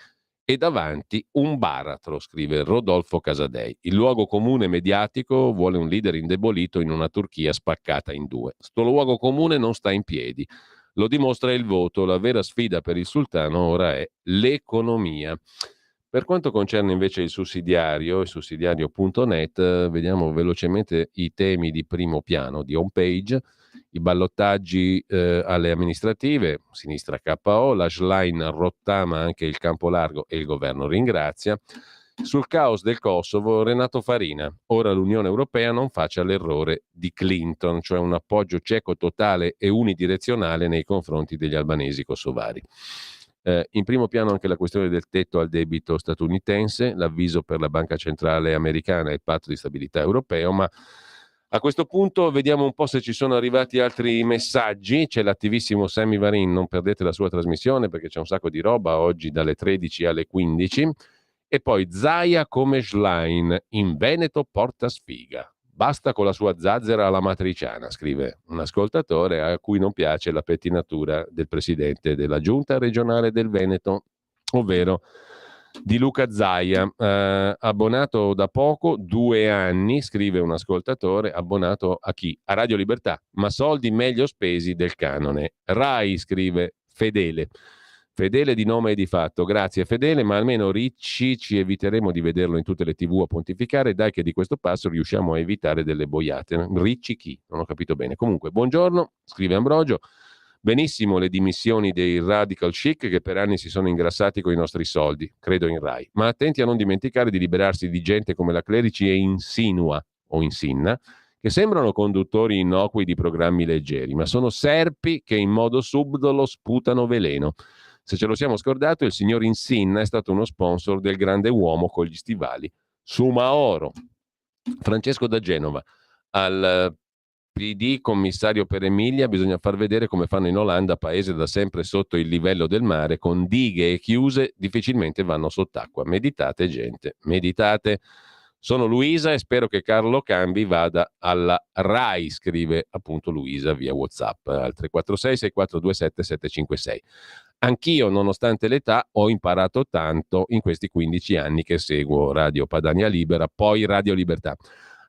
e davanti un baratro, scrive Rodolfo Casadei. Il luogo comune mediatico vuole un leader indebolito in una Turchia spaccata in due. Sto luogo comune non sta in piedi. Lo dimostra il voto. La vera sfida per il sultano ora è l'economia. Per quanto concerne invece il sussidiario.net, vediamo velocemente i temi di primo piano di home page. I ballottaggi alle amministrative, sinistra KO, la Schlein rottama anche il campo largo e il governo ringrazia. Sul caos del Kosovo, Renato Farina, ora l'Unione Europea non faccia l'errore di Clinton, cioè un appoggio cieco totale e unidirezionale nei confronti degli albanesi kosovari. In primo piano anche la questione del tetto al debito statunitense, l'avviso per la Banca Centrale Americana e il patto di stabilità europeo, ma a questo punto vediamo un po' se ci sono arrivati altri messaggi. C'è l'attivissimo Sammy Varin, non perdete la sua trasmissione perché c'è un sacco di roba oggi dalle 13 alle 15. E poi Zaia come Schlein, in Veneto porta sfiga. Basta con la sua zazzera alla matriciana, scrive un ascoltatore a cui non piace la pettinatura del presidente della giunta regionale del Veneto, ovvero di Luca Zaia, abbonato da poco, 2 anni, scrive un ascoltatore, abbonato a chi? A Radio Libertà, ma soldi meglio spesi del canone. Rai, scrive Fedele. Fedele di nome e di fatto, grazie Fedele, ma almeno Ricci ci eviteremo di vederlo in tutte le TV a pontificare, dai che di questo passo riusciamo a evitare delle boiate. Ricci chi? Non ho capito bene. Comunque, buongiorno, scrive Ambrogio. Benissimo le dimissioni dei radical chic che per anni si sono ingrassati con i nostri soldi, credo in Rai, ma attenti a non dimenticare di liberarsi di gente come la Clerici e Insinua o Insinna, che sembrano conduttori innocui di programmi leggeri, ma sono serpi che in modo subdolo sputano veleno. Se ce lo siamo scordato, il signor Insinna è stato uno sponsor del grande uomo con gli stivali Sumaoro. Francesco da Genova, al PD commissario per Emilia bisogna far vedere come fanno in Olanda, paese da sempre sotto il livello del mare, con dighe e chiuse difficilmente vanno sott'acqua. Meditate gente, meditate. Sono Luisa e spero che Carlo Cambi vada alla RAI, scrive appunto Luisa via WhatsApp al 346 6427 756. Anch'io, nonostante l'età, ho imparato tanto in questi 15 anni che seguo Radio Padania Libera, poi Radio Libertà.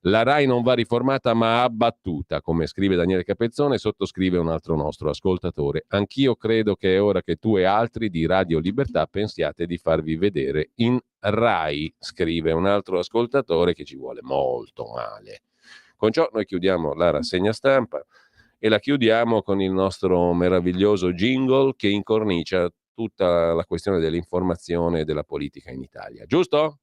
La RAI non va riformata ma abbattuta, come scrive Daniele Capezzone, sottoscrive un altro nostro ascoltatore. Anch'io credo che è ora che tu e altri di Radio Libertà pensiate di farvi vedere in RAI, scrive un altro ascoltatore che ci vuole molto male. Con ciò noi chiudiamo la rassegna stampa e la chiudiamo con il nostro meraviglioso jingle che incornicia tutta la questione dell'informazione e della politica in Italia. Giusto?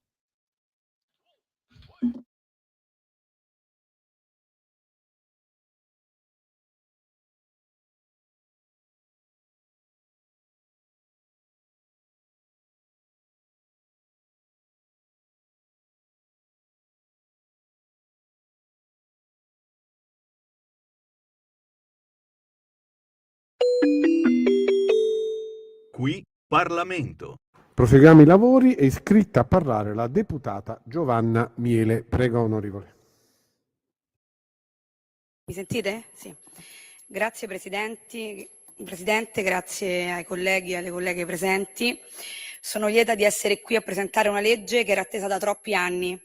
Qui Parlamento. Proseguiamo i lavori, è iscritta a parlare la deputata Giovanna Miele. Prego, onorevole. Mi sentite? Sì. Grazie Presidente, grazie ai colleghi e alle colleghe presenti. Sono lieta di essere qui a presentare una legge che era attesa da troppi anni.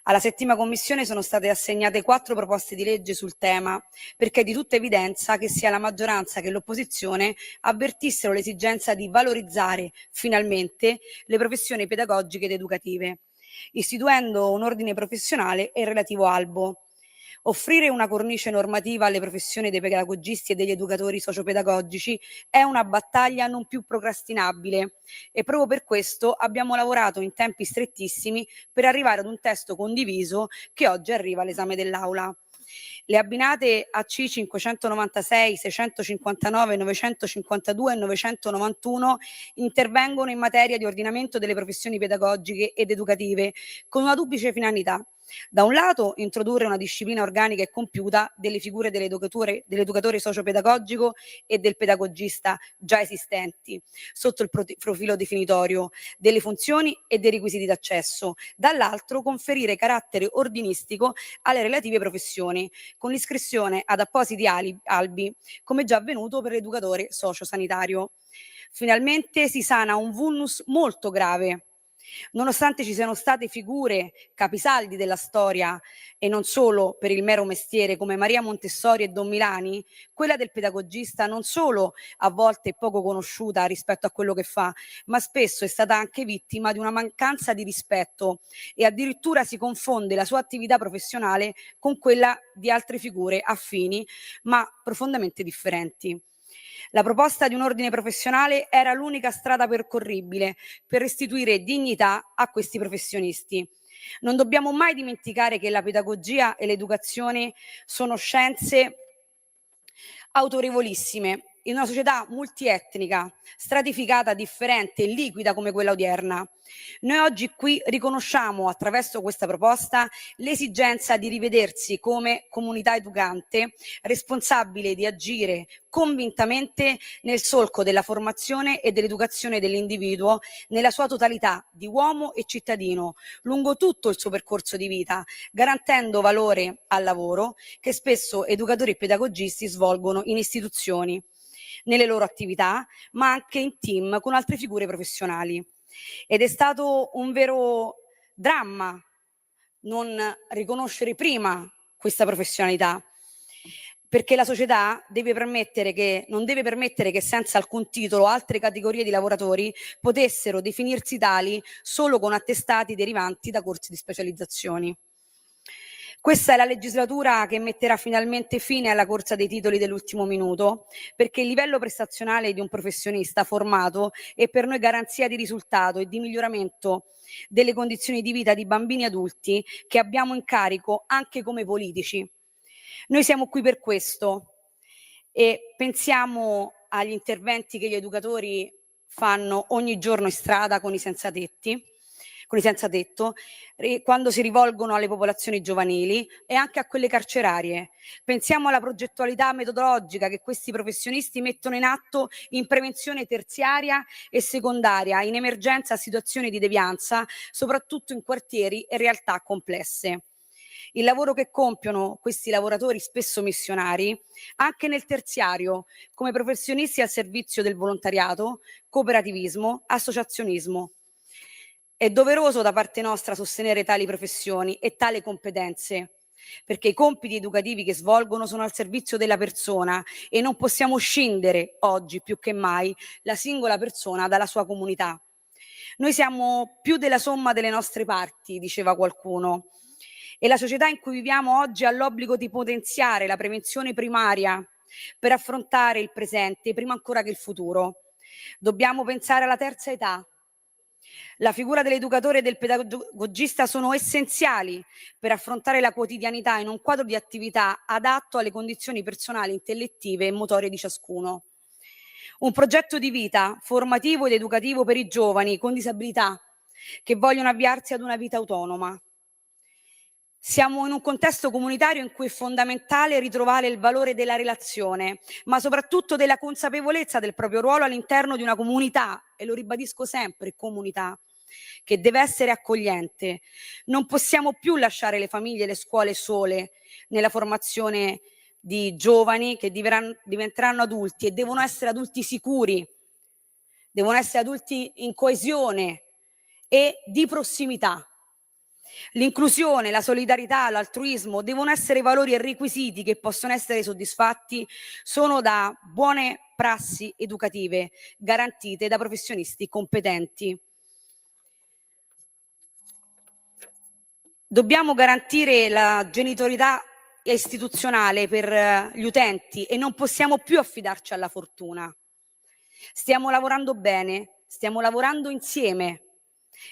Alla 7ª Commissione sono state assegnate 4 proposte di legge sul tema, perché è di tutta evidenza che sia la maggioranza che l'opposizione avvertissero l'esigenza di valorizzare finalmente le professioni pedagogiche ed educative, istituendo un ordine professionale e il relativo albo. Offrire una cornice normativa alle professioni dei pedagogisti e degli educatori sociopedagogici è una battaglia non più procrastinabile e proprio per questo abbiamo lavorato in tempi strettissimi per arrivare ad un testo condiviso che oggi arriva all'esame dell'Aula. Le abbinate AC 596, 659, 952 e 991 intervengono in materia di ordinamento delle professioni pedagogiche ed educative con una duplice finalità. Da un lato, introdurre una disciplina organica e compiuta delle figure dell'educatore sociopedagogico e del pedagogista già esistenti, sotto il profilo definitorio delle funzioni e dei requisiti d'accesso. Dall'altro, conferire carattere ordinistico alle relative professioni, con l'iscrizione ad appositi albi, come già avvenuto per l'educatore sociosanitario. Finalmente si sana un vulnus molto grave. Nonostante ci siano state figure capisaldi della storia e non solo per il mero mestiere come Maria Montessori e Don Milani, quella del pedagogista non solo a volte è poco conosciuta rispetto a quello che fa, ma spesso è stata anche vittima di una mancanza di rispetto e addirittura si confonde la sua attività professionale con quella di altre figure affini ma profondamente differenti. La proposta di un ordine professionale era l'unica strada percorribile per restituire dignità a questi professionisti. Non dobbiamo mai dimenticare che la pedagogia e l'educazione sono scienze autorevolissime in una società multietnica, stratificata, differente e liquida come quella odierna. Noi oggi qui riconosciamo attraverso questa proposta l'esigenza di rivedersi come comunità educante, responsabile di agire convintamente nel solco della formazione e dell'educazione dell'individuo nella sua totalità di uomo e cittadino, lungo tutto il suo percorso di vita, garantendo valore al lavoro che spesso educatori e pedagogisti svolgono in istituzioni, nelle loro attività, ma anche in team con altre figure professionali. Ed è stato un vero dramma non riconoscere prima questa professionalità, perché la società non deve permettere che senza alcun titolo altre categorie di lavoratori potessero definirsi tali solo con attestati derivanti da corsi di specializzazioni. Questa è la legislatura che metterà finalmente fine alla corsa dei titoli dell'ultimo minuto, perché il livello prestazionale di un professionista formato è per noi garanzia di risultato e di miglioramento delle condizioni di vita di bambini e adulti che abbiamo in carico anche come politici. Noi siamo qui per questo e pensiamo agli interventi che gli educatori fanno ogni giorno in strada con i senza tetto, quando si rivolgono alle popolazioni giovanili e anche a quelle carcerarie. Pensiamo alla progettualità metodologica che questi professionisti mettono in atto in prevenzione terziaria e secondaria, in emergenza a situazioni di devianza, soprattutto in quartieri e realtà complesse. Il lavoro che compiono questi lavoratori spesso missionari, anche nel terziario, come professionisti al servizio del volontariato, cooperativismo, associazionismo. È doveroso da parte nostra sostenere tali professioni e tali competenze, perché i compiti educativi che svolgono sono al servizio della persona e non possiamo scindere oggi più che mai la singola persona dalla sua comunità. Noi siamo più della somma delle nostre parti, diceva qualcuno, e la società in cui viviamo oggi ha l'obbligo di potenziare la prevenzione primaria per affrontare il presente prima ancora che il futuro. Dobbiamo pensare alla terza età. La figura dell'educatore e del pedagogista sono essenziali per affrontare la quotidianità in un quadro di attività adatto alle condizioni personali, intellettive e motorie di ciascuno. Un progetto di vita formativo ed educativo per i giovani con disabilità che vogliono avviarsi ad una vita autonoma. Siamo in un contesto comunitario in cui è fondamentale ritrovare il valore della relazione, ma soprattutto della consapevolezza del proprio ruolo all'interno di una comunità, e lo ribadisco sempre, comunità, che deve essere accogliente. Non possiamo più lasciare le famiglie e le scuole sole nella formazione di giovani che diventeranno adulti e devono essere adulti sicuri, devono essere adulti in coesione e di prossimità. L'inclusione, la solidarietà, l'altruismo devono essere valori e requisiti che possono essere soddisfatti solo da buone prassi educative garantite da professionisti competenti. Dobbiamo garantire la genitorialità istituzionale per gli utenti e non possiamo più affidarci alla fortuna. Stiamo lavorando bene, stiamo lavorando insieme.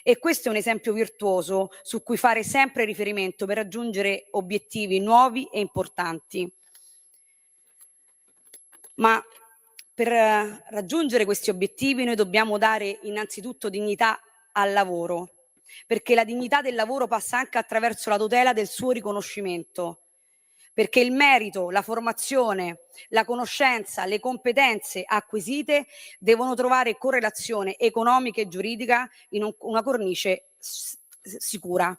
E questo è un esempio virtuoso su cui fare sempre riferimento per raggiungere obiettivi nuovi e importanti. Ma per raggiungere questi obiettivi noi dobbiamo dare innanzitutto dignità al lavoro, perché la dignità del lavoro passa anche attraverso la tutela del suo riconoscimento, perché il merito, la formazione, la conoscenza, le competenze acquisite devono trovare correlazione economica e giuridica in una cornice sicura.